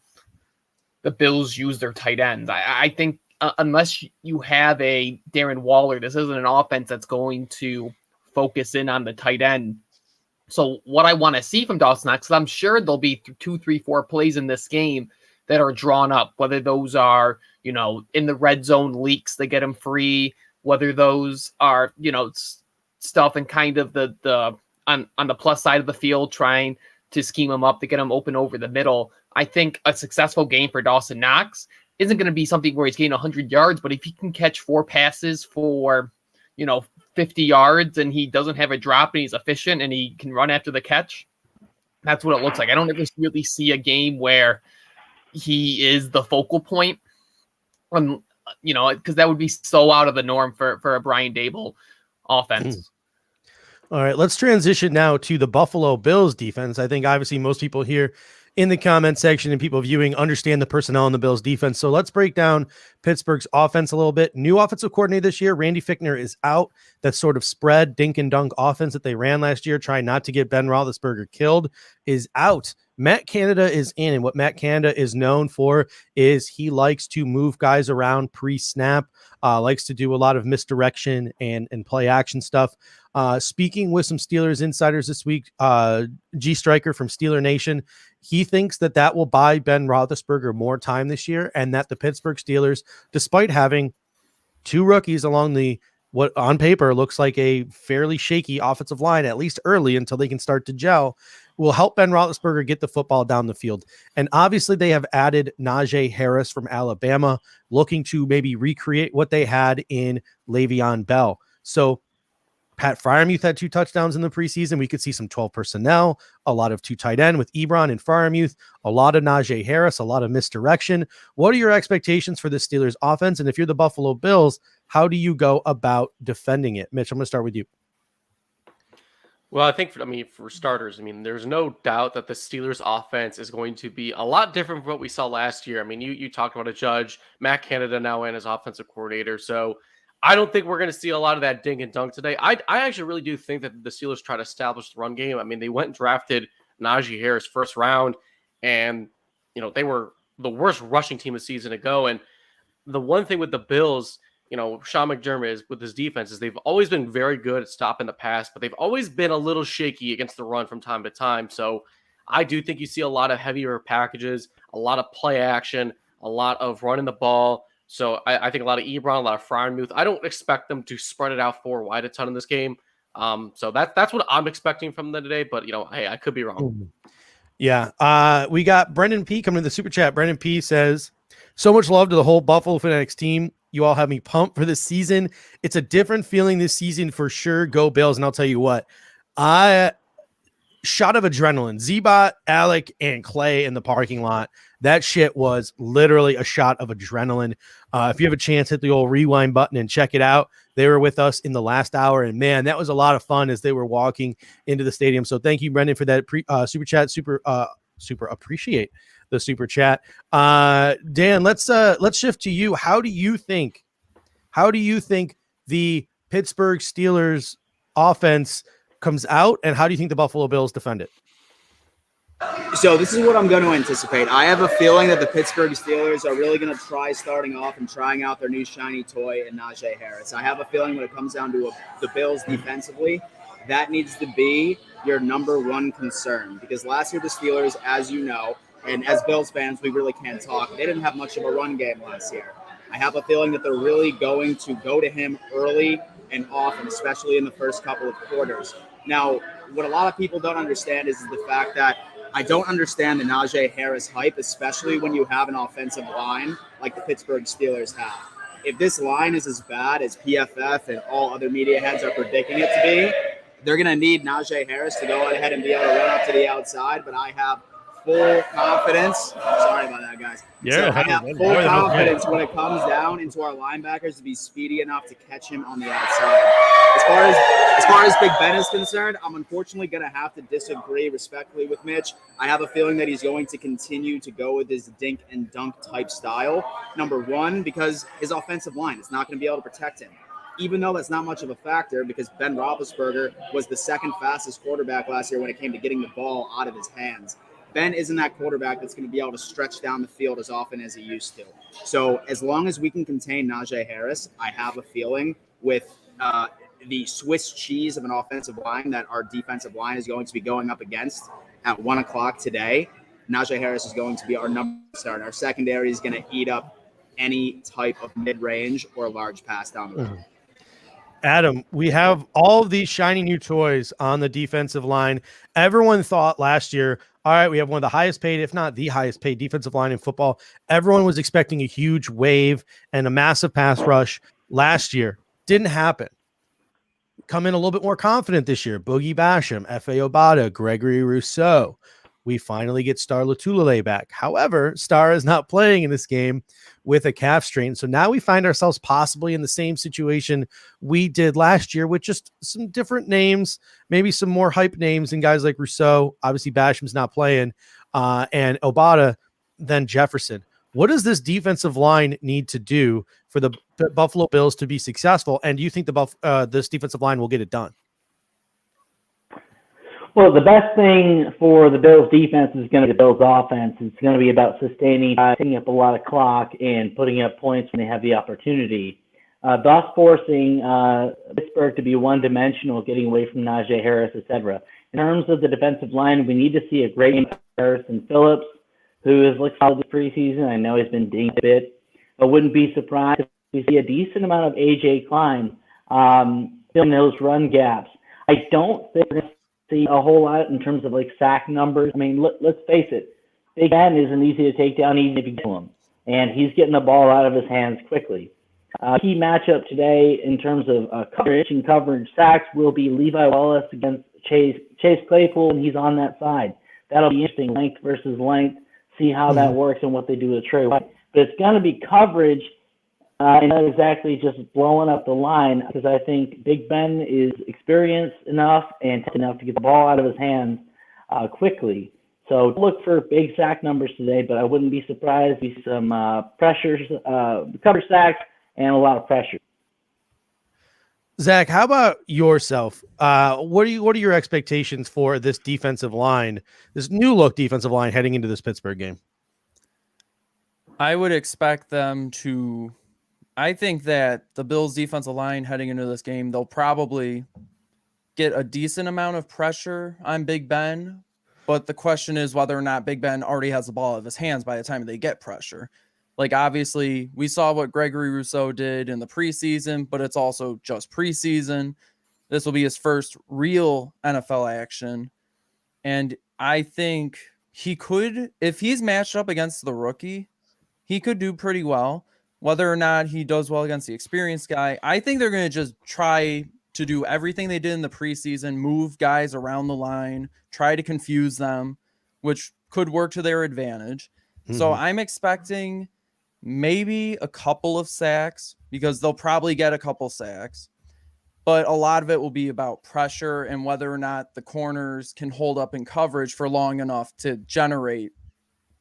the Bills use their tight ends. I think unless you have a Darren Waller, this isn't an offense that's going to focus in on the tight end So what I want to see from Dawson Knox, because I'm sure there'll be 2, 3, 4 plays in this game that are drawn up, whether those are, you know, in the red zone leaks, they get him free, whether those are, you know, stuff and kind of the on the plus side of the field, trying to scheme him up to get him open over the middle. I think a successful game for Dawson Knox isn't going to be something where he's getting 100 yards, but if he can catch 4 passes for, you know, 50 yards and he doesn't have a drop and he's efficient and he can run after the catch, that's what it looks like. I don't ever really see a game where he is the focal point, you know, because that would be so out of the norm for a Brian Dable offense. All right, let's transition now to the Buffalo Bills defense. I think obviously most people here in the comment section and people viewing understand the personnel in the Bills defense. So let's break down Pittsburgh's offense a little bit. New offensive coordinator this year, Randy Fichtner, is out. That sort of spread dink and dunk offense that they ran last year, trying not to get Ben Roethlisberger killed, is out. Matt Canada is in, and what Matt Canada is known for is he likes to move guys around pre-snap, likes to do a lot of misdirection and play action stuff. Speaking with some Steelers insiders this week, G Striker from Steeler Nation, he thinks that will buy Ben Roethlisberger more time this year, and that the Pittsburgh Steelers, despite having 2 rookies along the what on paper looks like a fairly shaky offensive line, at least early until they can start to gel, will help Ben Roethlisberger get the football down the field. And obviously they have added Najee Harris from Alabama, looking to maybe recreate what they had in Le'Veon Bell. So Pat Freiermuth had 2 touchdowns in the preseason. We could see some 12 personnel, a lot of 2 tight end with Ebron and Freiermuth, a lot of Najee Harris, a lot of misdirection. What are your expectations for the Steelers offense? And if you're the Buffalo Bills, how do you go about defending it? Mitch, I'm going to start with you. Well, I think, for starters, there's no doubt that the Steelers offense is going to be a lot different from what we saw last year. You talked about a Judge, Matt Canada now in as offensive coordinator. So I don't think we're going to see a lot of that dink and dunk today. I actually really do think that the Steelers try to establish the run game. They went and drafted Najee Harris first round, and, they were the worst rushing team a season ago. And the one thing with the Bills, Sean McDermott is with his defense is they've always been very good at stopping the pass, but they've always been a little shaky against the run from time to time. So I do think you see a lot of heavier packages, a lot of play action, a lot of running the ball. So I think a lot of Ebron, a lot of Freiermuth. I don't expect them to spread it out 4 wide a ton in this game. So that's what I'm expecting from them today. But, hey, I could be wrong. Yeah. We got Brendan P coming to the super chat. Brendan P says, so much love to the whole Buffalo Fanatics team. You all have me pumped for this season. It's a different feeling this season for sure. Go Bills. And I'll tell you what, shot of adrenaline, Zebot, Alec, and Clay in the parking lot. That shit was literally a shot of adrenaline. If you have a chance, hit the old rewind button and check it out. They were with us in the last hour, and man, that was a lot of fun as they were walking into the stadium. So thank you, Brendan, for that super chat. Super appreciate the super chat. Dan, let's shift to you. How do you think the Pittsburgh Steelers offense comes out, and how do you think the Buffalo Bills defend it? So this is what I'm going to anticipate. I have a feeling that the Pittsburgh Steelers are really going to try starting off and trying out their new shiny toy in Najee Harris. I have a feeling when it comes down to the Bills defensively, that needs to be your number one concern. Because last year the Steelers, as you know, and as Bills fans, we really can't talk. They didn't have much of a run game last year. I have a feeling that they're really going to go to him early and often, especially in the first couple of quarters. Now, what a lot of people don't understand is the fact that I don't understand the Najee Harris hype, especially when you have an offensive line like the Pittsburgh Steelers have. If this line is as bad as PFF and all other media heads are predicting it to be, they're going to need Najee Harris to go ahead and be able to run up to the outside, but I have full confidence. Sorry about that, guys. Yeah, so I have full confidence when it comes down into our linebackers to be speedy enough to catch him on the outside. As far as Big Ben is concerned, I'm unfortunately going to have to disagree respectfully with Mitch. I have a feeling that he's going to continue to go with his dink and dunk type style. Number one, because his offensive line is not going to be able to protect him. Even though that's not much of a factor because Ben Roethlisberger was the second fastest quarterback last year when it came to getting the ball out of his hands. Ben isn't that quarterback that's going to be able to stretch down the field as often as he used to. So as long as we can contain Najee Harris, I have a feeling with the Swiss cheese of an offensive line that our defensive line is going to be going up against at 1 o'clock today. Najee Harris is going to be our number starter. Our secondary is going to eat up any type of mid-range or large pass down the road. Adam, we have all of these shiny new toys on the defensive line. Everyone thought last year, all right, we have one of the highest paid, if not the highest paid defensive line in football. Everyone was expecting a huge wave and a massive pass rush last year. Didn't happen. Come in a little bit more confident this year. Boogie Basham, F.A. Obata, Gregory Rousseau. We finally get Star Lotulelei back. However, Star is not playing in this game with a calf strain. So now we find ourselves possibly in the same situation we did last year with just some different names, maybe some more hype names and guys like Rousseau. Obviously, Basham's not playing, and Obata, then Jefferson. What does this defensive line need to do for the Buffalo Bills to be successful? And do you think this defensive line will get it done? Well, the best thing for the Bills defense is going to be the Bills offense. It's going to be about sustaining, taking up a lot of clock and putting up points when they have the opportunity, thus forcing Pittsburgh to be one-dimensional, getting away from Najee Harris, etc. In terms of the defensive line, we need to see a great game from Harrison Phillips, who has looked solid this preseason. I know he's been dinged a bit, but wouldn't be surprised if we see a decent amount of A.J. Klein filling those run gaps. I don't think we're going to see a whole lot in terms of like sack numbers. I mean, let's face it, Big Ben isn't easy to take down even if you get to him, and he's getting the ball out of his hands quickly. Key matchup today in terms of coverage sacks will be Levi Wallace against Chase Claypool, and he's on that side. That'll be interesting, length versus length, see how that works and what they do with Trey White. But it's going to be coverage and not exactly just blowing up the line, because I think Big Ben is experienced enough and enough to get the ball out of his hands quickly. So look for big sack numbers today, but I wouldn't be surprised to see some pressures, cover sacks, and a lot of pressure. Zach, how about yourself? What are your expectations for this defensive line, this new look defensive line heading into this Pittsburgh game? I would expect them to. I think that the Bills defensive line heading into this game, they'll probably get a decent amount of pressure on Big Ben. But the question is whether or not Big Ben already has the ball out of his hands by the time they get pressure. Like, obviously, we saw what Gregory Rousseau did in the preseason, but it's also just preseason. This will be his first real NFL action. And I think he could, if he's matched up against the rookie, he could do pretty well. Whether or not he does well against the experienced guy, I think they're going to just try to do everything they did in the preseason, move guys around the line, try to confuse them, which could work to their advantage. So I'm expecting maybe a couple of sacks, because they'll probably get a couple sacks, but a lot of it will be about pressure and whether or not the corners can hold up in coverage for long enough to generate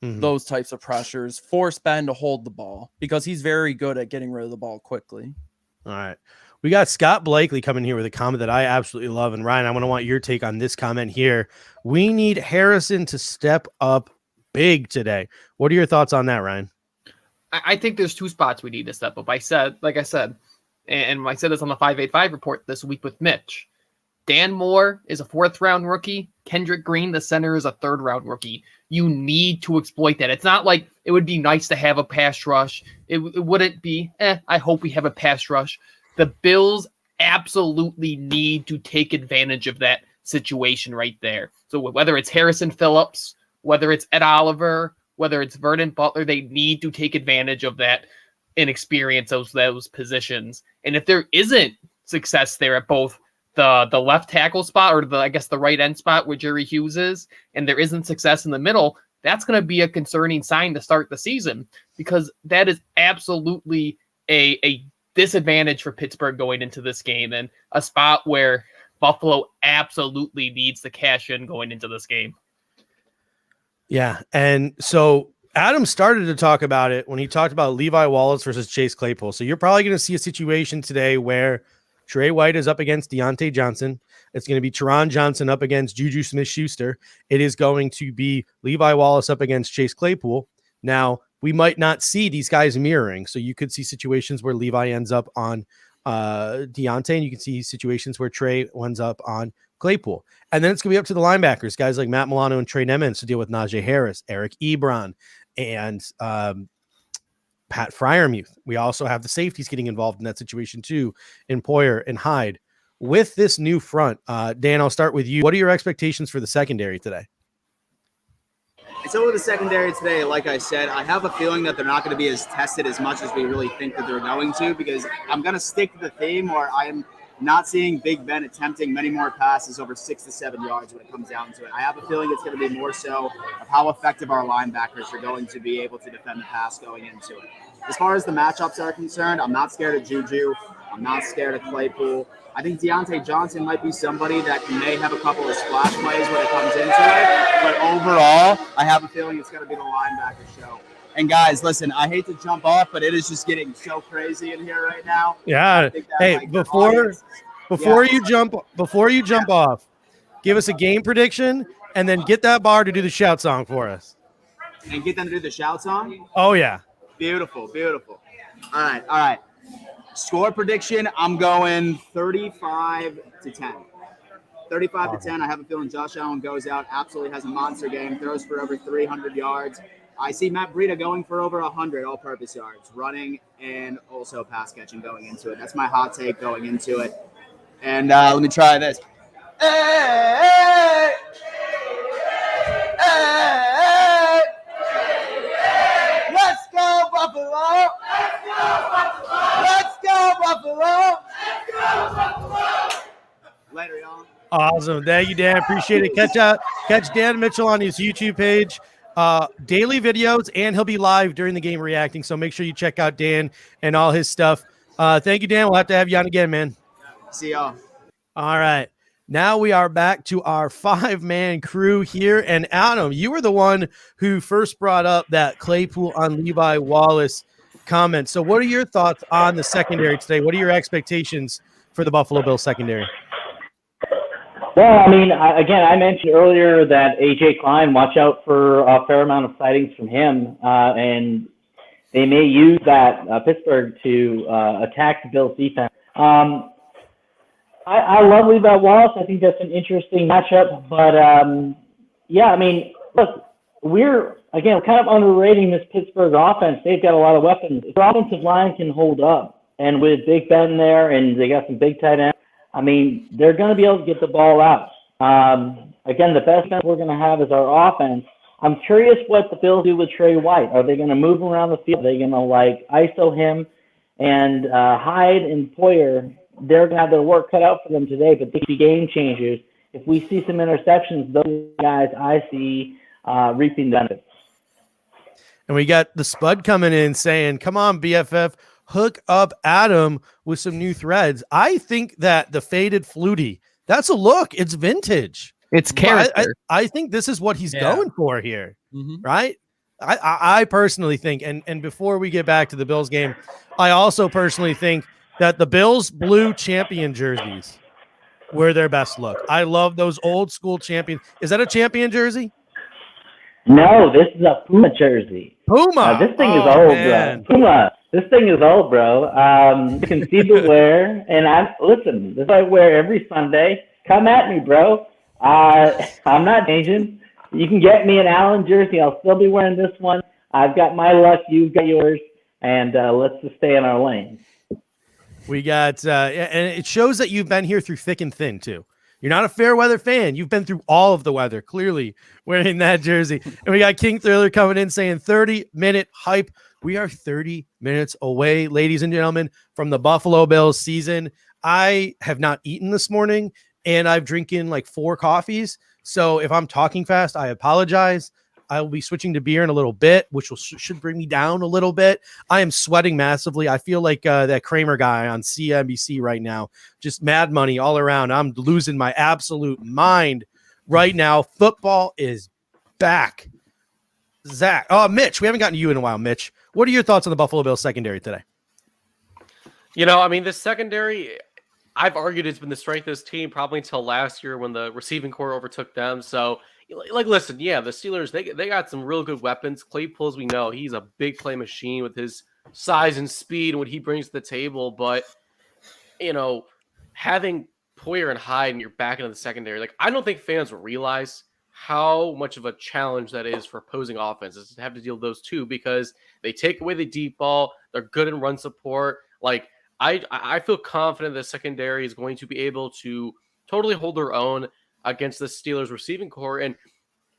those types of pressures, force Ben to hold the ball, because he's very good at getting rid of the ball quickly. All right. We got Scott Blakely coming here with a comment that I absolutely love. And Ryan, I want to want your take on this comment here. We need Harrison to step up big today. What are your thoughts on that, Ryan? I think there's two spots we need to step up. I said this on the 585 report this week with Mitch. Dan Moore is a 4th-round rookie. Kendrick Green, the center, is a 3rd-round rookie. You need to exploit that. It's not like it would be nice to have a pass rush. It wouldn't be, I hope we have a pass rush. The Bills absolutely need to take advantage of that situation right there. So whether it's Harrison Phillips, whether it's Ed Oliver, whether it's Vernon Butler, they need to take advantage of that and experience those positions. And if there isn't success there at both the left tackle spot or the right end spot where Jerry Hughes is, and there isn't success in the middle, that's going to be a concerning sign to start the season, because that is absolutely a disadvantage for Pittsburgh going into this game, and a spot where Buffalo absolutely needs to cash in going into this game. Yeah. And so Adam started to talk about it when he talked about Levi Wallace versus Chase Claypool. So you're probably going to see a situation today where Trey White is up against Deontay Johnson. It's going to be Teron Johnson up against Juju Smith-Schuster. It is going to be Levi Wallace up against Chase Claypool. Now, we might not see these guys mirroring. So you could see situations where Levi ends up on Deontay, and you can see situations where Trey ends up on Claypool. And then it's going to be up to the linebackers, guys like Matt Milano and Trey Nemens to deal with Najee Harris, Eric Ebron, and Pat Fryermuth. We also have the safeties getting involved in that situation too, in Poyer and Hyde. With this new front, Dan, I'll start with you. What are your expectations for the secondary today? So with the secondary today, like I said, I have a feeling that they're not going to be as tested as much as we really think that they're going to, because I'm going to stick to the theme where I'm not seeing Big Ben attempting many more passes over 6 to 7 yards when it comes down to it. I have a feeling it's going to be more so of how effective our linebackers are going to be able to defend the pass going into it. As far as the matchups are concerned, I'm not scared of Juju. I'm not scared of Claypool. I think Deontay Johnson might be somebody that may have a couple of splash plays when it comes into it. But overall, I have a feeling it's going to be the linebacker show. And guys, listen, I hate to jump off, but it is just getting so crazy in here right now. Yeah. Hey, before you jump off, give us a game prediction and then get that bar to do the shout song for us. And get them to do the shout song? Oh, yeah. Beautiful, beautiful. All right. Score prediction, I'm going 35 to 10. 35 to 10. I have a feeling Josh Allen goes out, absolutely has a monster game, throws for over 300 yards. I see Matt Breida going for over 100 all-purpose yards, running and also pass catching going into it. That's my hot take going into it. And let me try this. Hey! Hey! Let's go, Buffalo! Let's go, Buffalo! Later, y'all. Awesome. Thank you, Dan. Appreciate it. Catch Dan Mitchell on his YouTube page. Daily videos, and he'll be live during the game reacting. So make sure you check out Dan and all his stuff. Thank you, Dan. We'll have to have you on again, man. See y'all. All right. Now we are back to our 5-man crew here. And Adam, you were the one who first brought up that Claypool on Levi Wallace comment. So what are your thoughts on the secondary today? What are your expectations for the Buffalo Bills secondary? Well, I mean, I mentioned earlier that A.J. Klein, watch out for a fair amount of sightings from him, and they may use that Pittsburgh to attack the Bills defense. I love Levi Wallace. I think that's an interesting matchup, but yeah, I mean, look, we're kind of underrating this Pittsburgh offense. They've got a lot of weapons. If their offensive line can hold up, and with Big Ben there, and they got some big tight ends, I mean, they're going to be able to get the ball out. Again, the best defense we're going to have is our offense. I'm curious what the Bills do with Trey White. Are they going to move him around the field? Are they going to, ISO him? And Hyde and Poyer, they're going to have their work cut out for them today, but they be game changers. If we see some interceptions, those guys I see reaping benefits. And we got the Spud coming in saying, come on, BFF, hook up Adam with some new threads. I think that the faded flutie, that's a look. It's vintage. It's character. I think this is what he's going for here, right? I personally think, and before we get back to the Bills game, I also personally think that the Bills blue champion jerseys were their best look. I love those old school champion. Is that a champion jersey? No, this is a Puma jersey. Puma. This thing is old, bro. Puma. This thing is old, bro. You can see the wear, and listen. This I wear every Sunday. Come at me, bro. I'm not changing. You can get me an Allen jersey. I'll still be wearing this one. I've got my luck. You've got yours, and let's just stay in our lane. We got, and it shows that you've been here through thick and thin too. You're not a fair weather fan. You've been through all of the weather, clearly wearing that jersey. And we got King Thriller coming in saying 30-minute hype. We are 30 minutes away, ladies and gentlemen, from the Buffalo Bills season. I have not eaten this morning, and I've drinking 4 coffees. So if I'm talking fast, I apologize. I will be switching to beer in a little bit, which should bring me down a little bit. I am sweating massively. I feel like that Kramer guy on CNBC right now. Just mad money all around. I'm losing my absolute mind right now. Football is back. Zach. Oh, Mitch. We haven't gotten to you in a while, Mitch. What are your thoughts on the Buffalo Bills secondary today? This secondary, I've argued it's been the strength of this team probably until last year when the receiving core overtook them. So, listen, yeah, the Steelers, they got some real good weapons. Claypool, as we know, he's a big play machine with his size and speed and what he brings to the table. But having Poyer and Hyde and you're back into the secondary, like I don't think fans realize how much of a challenge that is for opposing offenses to have to deal with those two because they take away the deep ball. They're good in run support. Like I feel confident the secondary is going to be able to totally hold their own against the Steelers receiving core. And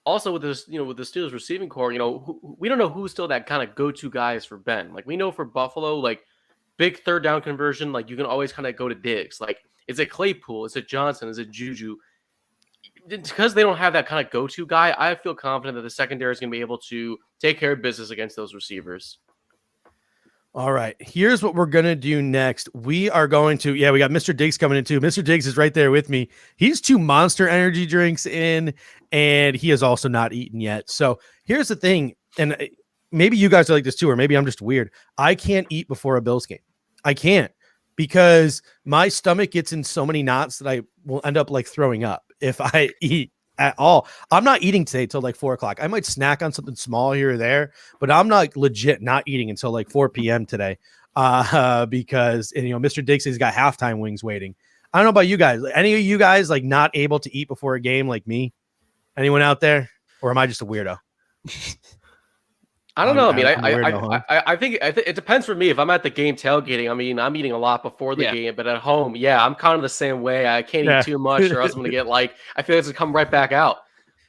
also with this, with the Steelers receiving core, we don't know who's still that kind of go-to guys for Ben. Like we know for Buffalo, like big third down conversion, like you can always kind of go to Diggs. Like is it Claypool? Is it Johnson? Is it Juju? Because they don't have that kind of go-to guy, I feel confident that the secondary is going to be able to take care of business against those receivers. All right, here's what we're going to do next. We are going to, we got Mr. Diggs coming in too. Mr. Diggs is right there with me. He's 2 Monster energy drinks in, and he has also not eaten yet. So here's the thing, and maybe you guys are like this too, or maybe I'm just weird. I can't eat before a Bills game. I can't because my stomach gets in so many knots that I will end up like throwing up if I eat at all. I'm not eating today till like 4:00. I might snack on something small here or there, but I'm not legit not eating until like 4 p.m. today. Because Mr. Diggs has got halftime wings waiting. I don't know about you guys. Any of you guys like not able to eat before a game like me? Anyone out there? Or am I just a weirdo? I don't know. I think it depends for me. If I'm at the game tailgating, I'm eating a lot before the game, but at home, I'm kind of the same way. I can't eat too much or else I'm going to get I feel it's going to come right back out.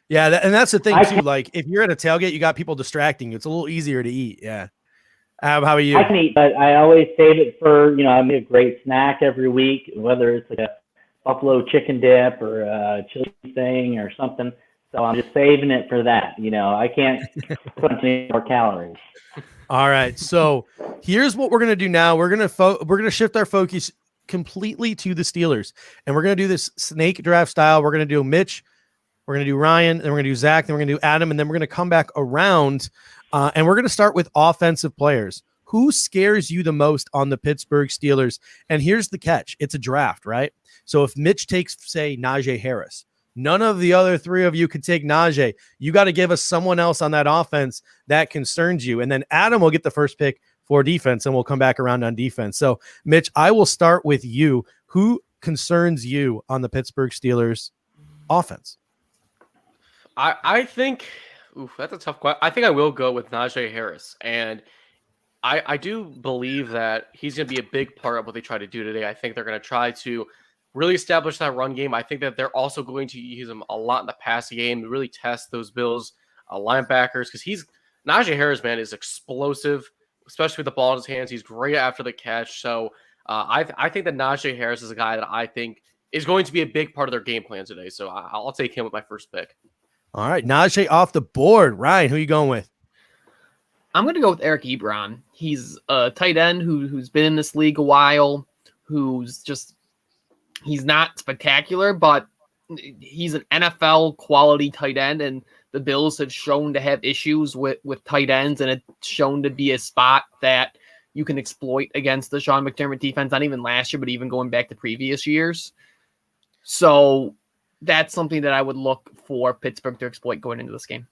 Yeah. And that's the thing too. Like if you're at a tailgate, you got people distracting you. It's a little easier to eat. Yeah. How about you? I can eat, but I always save it for, I make a great snack every week, whether it's like a buffalo chicken dip or a chili thing or something. So I'm just saving it for that. I can't put any more calories. All right. So here's what we're going to do now. We're going to shift our focus completely to the Steelers, and we're going to do this snake draft style. We're going to do Mitch, we're going to do Ryan, then we're going to do Zach, then we're going to do Adam, and then we're going to come back around, and we're going to start with offensive players. Who scares you the most on the Pittsburgh Steelers? And here's the catch. It's a draft, right? So if Mitch takes, say, Najee Harris, none of the other 3 of you could take Najee. You got to give us someone else on that offense that concerns you. And then Adam will get the first pick for defense, and we'll come back around on defense. So, Mitch, I will start with you. Who concerns you on the Pittsburgh Steelers offense? I think that's a tough question. I think I will go with Najee Harris. And I do believe that he's going to be a big part of what they try to do today. I think they're going to try to really establish that run game. I think that they're also going to use him a lot in the passing game to really test those Bills linebackers because Najee Harris, man, is explosive, especially with the ball in his hands. He's great after the catch. So I think that Najee Harris is a guy that I think is going to be a big part of their game plan today. So I'll take him with my first pick. All right, Najee off the board. Ryan, who are you going with? I'm going to go with Eric Ebron. He's a tight end who's been in this league a while, he's not spectacular, but he's an NFL quality tight end, and the Bills have shown to have issues with tight ends, and it's shown to be a spot that you can exploit against the Sean McDermott defense, not even last year, but even going back to previous years. So that's something that I would look for Pittsburgh to exploit going into this game.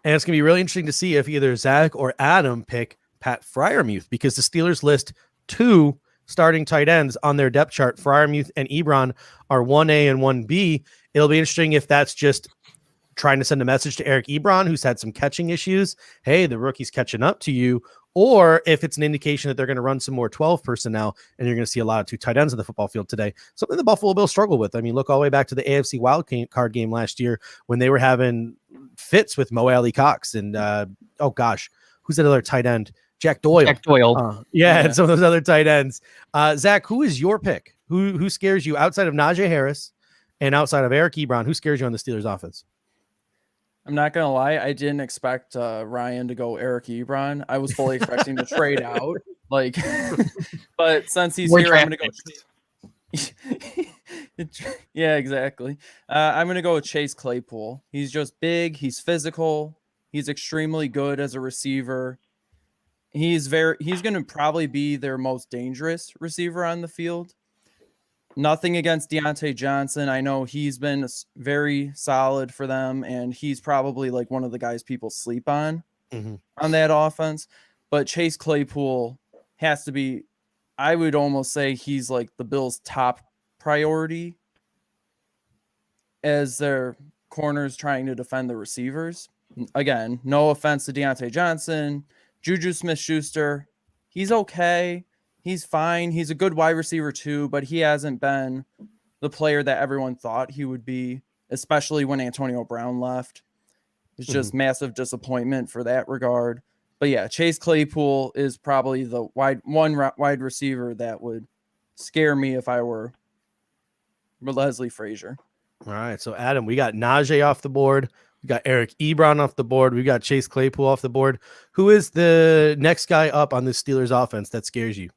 And it's going to be really interesting to see if either Zach or Adam pick Pat Freiermuth, because the Steelers list 2 starting tight ends on their depth chart. Freiermuth and Ebron are 1A and 1B. It'll be interesting if that's just trying to send a message to Eric Ebron, who's had some catching issues. Hey, the rookie's catching up to you. Or if it's an indication that they're going to run some more 12 personnel and you're going to see a lot of 2 tight ends on the football field today. Something the Buffalo Bills struggle with. I mean, look all the way back to the AFC wild card game last year when they were having fits with Mo Alley Cox and who's that other tight end? Jack Doyle. And some of those other tight ends. Zach, who is your pick? Who scares you outside of Najee Harris and outside of Eric Ebron? Who scares you on the Steelers offense? I'm not going to lie. I didn't expect Ryan to go Eric Ebron. I was fully expecting to trade out. But since he's here, I'm going to go. Yeah, exactly. I'm going to go with Chase Claypool. He's just big. He's physical. He's extremely good as a receiver. He's going to probably be their most dangerous receiver on the field. Nothing against Deontay Johnson. I know he's been very solid for them, and he's probably like one of the guys people sleep on that offense. But Chase Claypool has to be I would almost say he's like the Bills' top priority as their corners trying to defend the receivers. Again, no offense to Deontay Johnson, Juju Smith-Schuster. He's okay. He's fine. He's a good wide receiver too, but he hasn't been the player that everyone thought he would be, especially when Antonio Brown left. It's just massive disappointment for that regard. But yeah, Chase Claypool is probably the wide receiver that would scare me if I were Leslie Frazier. All right. So, Adam, we got Najee off the board. We got Eric Ebron off the board. We got Chase Claypool off the board. Who is the next guy up on the Steelers offense that scares you?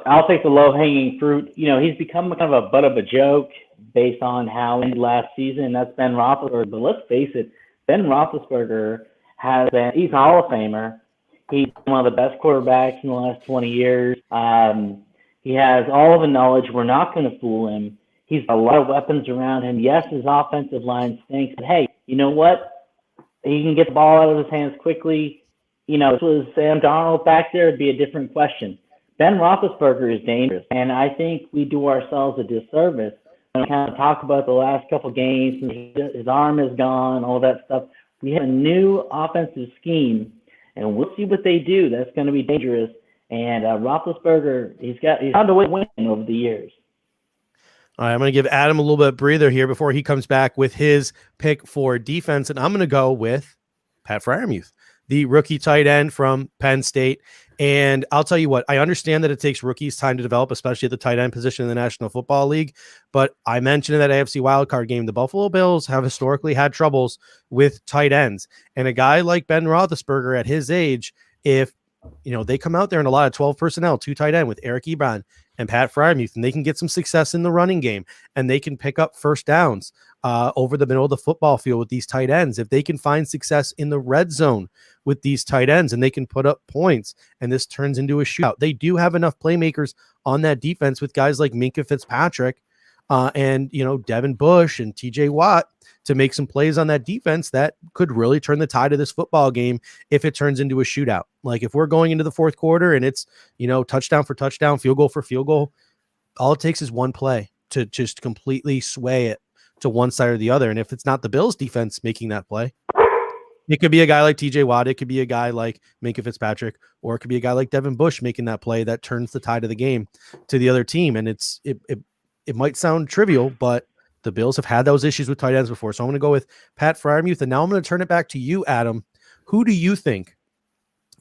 I'll take the low-hanging fruit. You know, he's become kind of a butt of a joke based on how he ended last season. That's Ben Roethlisberger. But let's face it, Ben Roethlisberger he's a Hall of Famer. He's one of the best quarterbacks in the last 20 years. He has all of the knowledge. We're not going to fool him. He's got a lot of weapons around him. Yes, his offensive line stinks, but hey, you know what? He can get the ball out of his hands quickly. You know, if it was Sam Darnold back there, it'd be a different question. Ben Roethlisberger is dangerous, and I think we do ourselves a disservice when we kind of talk about the last couple games, and his arm is gone, all that stuff. We have a new offensive scheme, and we'll see what they do. That's going to be dangerous. And Roethlisberger, he's found a way to win over the years. All right, I'm going to give Adam a little bit of breather here before he comes back with his pick for defense, and I'm going to go with Pat Freiermuth, the rookie tight end from Penn State. And I'll tell you what, I understand that it takes rookies time to develop, especially at the tight end position in the National Football League. But I mentioned in that AFC wildcard game, the Buffalo Bills have historically had troubles with tight ends. And a guy like Ben Roethlisberger at his age, if they come out there in a lot of 12 personnel, 2 tight end with Eric Ebron and Pat Freiermuth, and they can get some success in the running game, and they can pick up first downs over the middle of the football field with these tight ends. If they can find success in the red zone with these tight ends and they can put up points and this turns into a shootout, they do have enough playmakers on that defense with guys like Minkah Fitzpatrick and Devin Bush and TJ Watt to make some plays on that defense that could really turn the tide of this football game if it turns into a shootout. Like if we're going into the fourth quarter and it's, touchdown for touchdown, field goal for field goal, all it takes is one play to just completely sway it to one side or the other. And if it's not the Bills defense making that play, it could be a guy like TJ Watt, it could be a guy like Minkah Fitzpatrick, or it could be a guy like Devin Bush making that play that turns the tide of the game to the other team. And it might sound trivial, but the Bills have had those issues with tight ends before. So I'm going to go with Pat Freiermuth. And now I'm going to turn it back to you, Adam. Who do you think,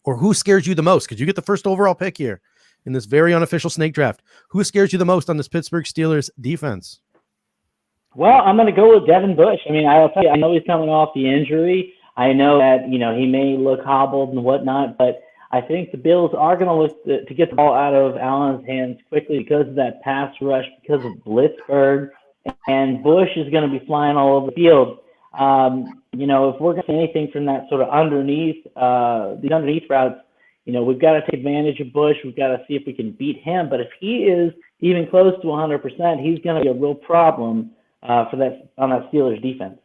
or who scares you the most? Because you get the first overall pick here in this very unofficial snake draft. Who scares you the most on this Pittsburgh Steelers defense? Well, I'm going to go with Devin Bush. I mean, I'll tell you, I know he's coming off the injury. I know that, he may look hobbled and whatnot, but I think the Bills are going to look to get the ball out of Allen's hands quickly because of that pass rush, because of Blitzburg, and Bush is going to be flying all over the field. If we're going to see anything from that sort of underneath, these underneath routes, we've got to take advantage of Bush. We've got to see if we can beat him. But if he is even close to 100%, he's going to be a real problem on that Steelers defense.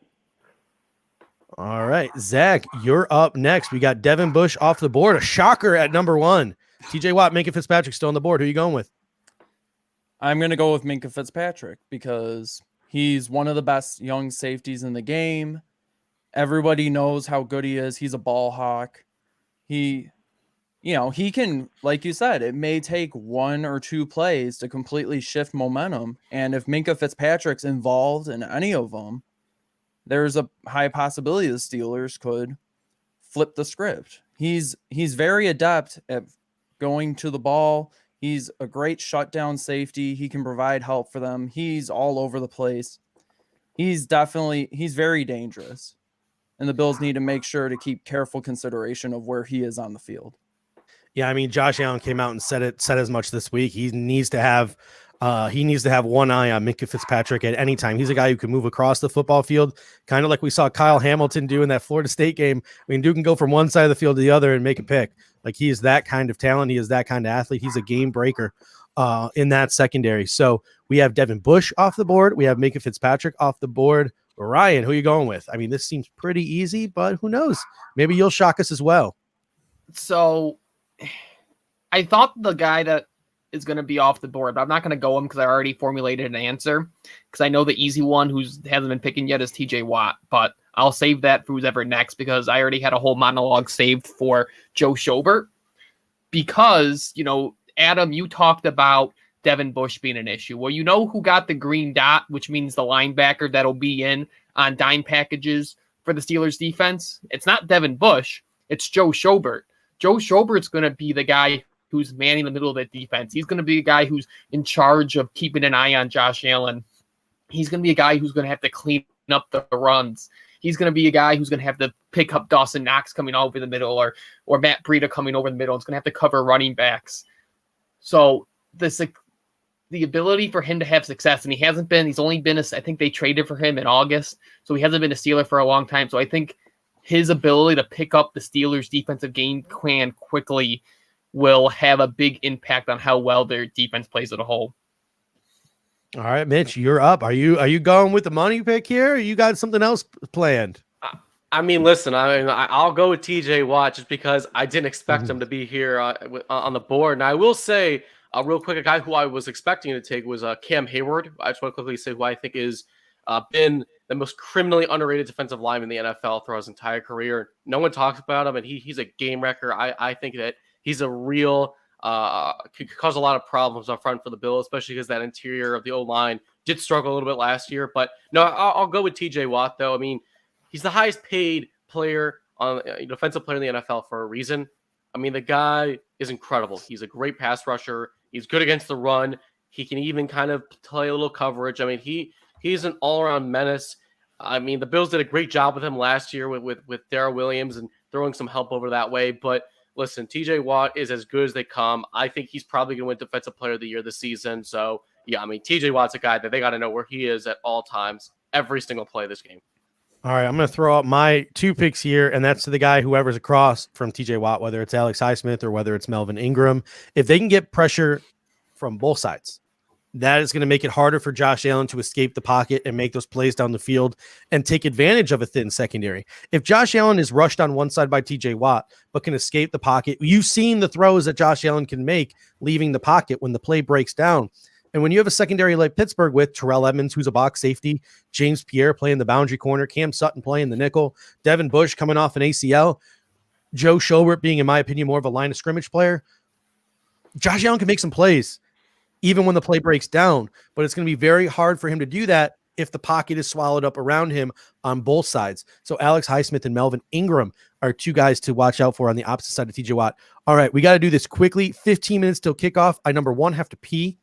All right, Zach, you're up next. We got Devin Bush off the board, a shocker at number 1. TJ Watt, Minkah Fitzpatrick still on the board. Who are you going with? I'm going to go with Minkah Fitzpatrick because he's one of the best young safeties in the game. Everybody knows how good he is. He's a ball hawk. He can, like you said, it may take 1 or 2 plays to completely shift momentum. And if Minkah Fitzpatrick's involved in any of them, there's a high possibility the Steelers could flip the script. He's very adept at going to the ball. He's a great shutdown safety. He can provide help for them. He's all over the place. He's very dangerous. And the Bills need to make sure to keep careful consideration of where he is on the field. Yeah, I mean, Josh Allen came out and said as much this week. He needs to have one eye on Minkah Fitzpatrick at any time. He's a guy who can move across the football field, kind of like we saw Kyle Hamilton do in that Florida State game. I mean, dude can go from one side of the field to the other and make a pick. Like, he is that kind of talent. He is that kind of athlete. He's a game breaker in that secondary. So we have Devin Bush off the board. We have Minkah Fitzpatrick off the board. Ryan, who are you going with? I mean, this seems pretty easy, but who knows? Maybe you'll shock us as well. So I thought the guy that is going to be off the board, but I'm not going to go him because I already formulated an answer. Because I know the easy one who hasn't been picking yet is TJ Watt, but I'll save that for who's ever next because I already had a whole monologue saved for Joe Schobert. Because, Adam, you talked about Devin Bush being an issue. Well, you know who got the green dot, which means the linebacker that'll be in on dime packages for the Steelers defense? It's not Devin Bush. It's Joe Schobert. Joe Schobert's going to be the guy who's manning the middle of the defense. He's going to be a guy who's in charge of keeping an eye on Josh Allen. He's going to be a guy who's going to have to clean up the runs. He's going to be a guy who's going to have to pick up Dawson Knox coming over the middle or Matt Breida coming over the middle. It's going to have to cover running backs. So the ability for him to have success, and he's only been, I think they traded for him in August, so he hasn't been a Steeler for a long time. So I think his ability to pick up the Steelers' defensive game plan quickly will have a big impact on how well their defense plays as a whole. All right, Mitch, you're up. Are you going with the money pick here? Or you got something else planned? I mean, listen, I'll go with TJ Watt just because I didn't expect him to be here on the board. And I will say, real quick, a guy who I was expecting to take was Cam Hayward. I just want to quickly say who I think is been the most criminally underrated defensive lineman in the NFL throughout his entire career. No one talks about him, and he's a game wrecker. I think that he's a real could cause a lot of problems up front for the Bills, especially because that interior of the O-line did struggle a little bit last year. But no, I'll go with TJ Watt, though. I mean, he's the highest paid player on defensive player in the NFL for a reason. I mean, the guy is incredible. He's a great pass rusher. He's good against the run. He can even kind of play a little coverage. I mean, he's an all-around menace. I mean, the Bills did a great job with him last year with Darrell Williams and throwing some help over that way. But listen, TJ Watt is as good as they come. I think he's probably going to win Defensive Player of the Year this season. So, yeah, I mean, TJ Watt's a guy that they got to know where he is at all times, every single play of this game. All right, I'm going to throw out my two picks here, and that's to the guy whoever's across from TJ Watt, whether it's Alex Highsmith or whether it's Melvin Ingram. If they can get pressure from both sides, that is going to make it harder for Josh Allen to escape the pocket and make those plays down the field and take advantage of a thin secondary. If Josh Allen is rushed on one side by TJ Watt, but can escape the pocket, you've seen the throws that Josh Allen can make leaving the pocket when the play breaks down. And when you have a secondary like Pittsburgh with Terrell Edmonds, who's a box safety, James Pierre playing the boundary corner, Cam Sutton playing the nickel, Devin Bush coming off an ACL, Joe Schobert being, in my opinion, more of a line of scrimmage player, Josh Allen can make some plays even when the play breaks down, but it's going to be very hard for him to do that if the pocket is swallowed up around him on both sides. So Alex Highsmith and Melvin Ingram are two guys to watch out for on the opposite side of TJ Watt. All right, we got to do this quickly. 15 minutes till kickoff. I, number one, have to pee.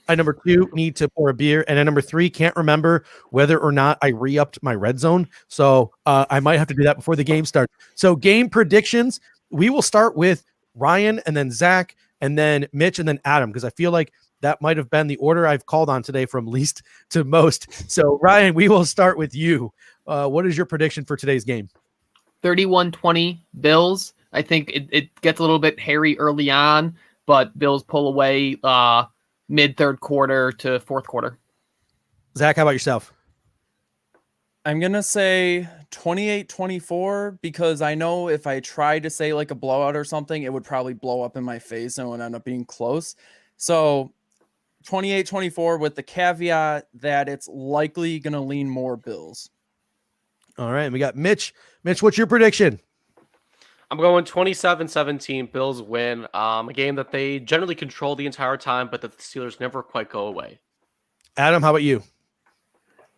I, number two, need to pour a beer. And I, number three, can't remember whether or not I re-upped my red zone. So I might have to do that before the game starts. So game predictions, we will start with Ryan and then Zach and then Mitch and then Adam, because I feel like that might have been the order I've called on today from least to most. So, Ryan, we will start with you. What is your prediction for today's game? 31-20 Bills. I think it gets a little bit hairy early on, but Bills pull away mid-third quarter to fourth quarter. Zach, how about yourself? I'm going to say 28-24 because I know if I tried to say like a blowout or something, it would probably blow up in my face and it would end up being close. So 28-24 with the caveat that it's likely going to lean more Bills. All right. We got Mitch. Mitch, what's your prediction? I'm going 27-17. Bills win. A game that they generally control the entire time, but that the Steelers never quite go away. Adam, how about you?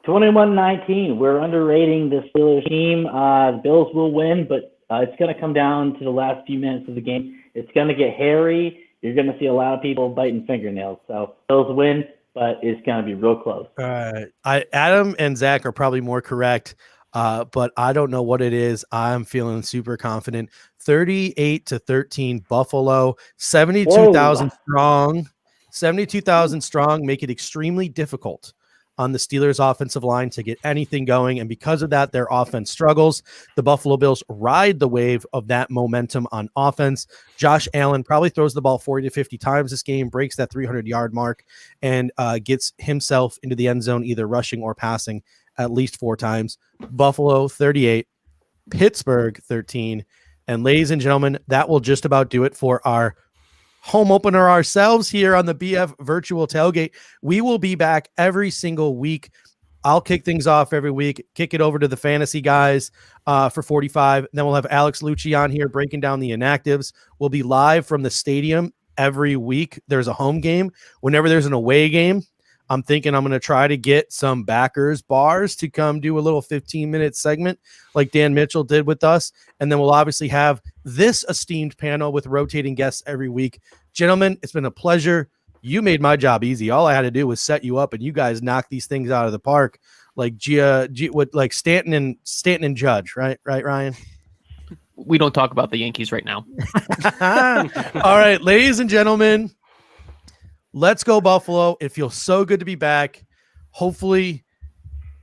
21-19. We're underrating the Steelers team. The Bills will win, but it's going to come down to the last few minutes of the game. It's going to get hairy. You're going to see a lot of people biting fingernails. So Bills win, but it's going to be real close. Adam and Zach are probably more correct, but I don't know what it is. I'm feeling super confident. 38-13 Buffalo, 72,000 strong. 72,000 strong make it extremely difficult on the Steelers offensive line to get anything going. And because of that, their offense struggles. The Buffalo Bills ride the wave of that momentum on offense. Josh Allen probably throws the ball 40 to 50 times this game, breaks that 300-yard mark, and gets himself into the end zone, either rushing or passing at least 4 times. Buffalo 38, Pittsburgh 13. And ladies and gentlemen, that will just about do it for our home opener ourselves here on the BF Virtual Tailgate. We will be back every single week. I'll kick things off every week, kick it over to the fantasy guys for 45. Then we'll have Alex Lucci on here breaking down the inactives. We'll be live from the stadium every week. There's a home game. Whenever there's an away game, I'm thinking I'm going to try to get some backers bars to come do a little 15-minute segment like Dan Mitchell did with us. And then we'll obviously have this esteemed panel with rotating guests every week. Gentlemen, it's been a pleasure. You made my job easy. All I had to do was set you up, and you guys knocked these things out of the park, like like Stanton and Judge, right, Ryan? We don't talk about the Yankees right now. All right, ladies and gentlemen, let's go Buffalo. It feels so good to be back. Hopefully,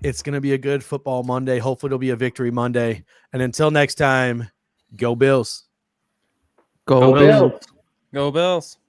it's going to be a good football Monday. Hopefully, it'll be a victory Monday. And until next time, go Bills. Go Bills. Go Bills.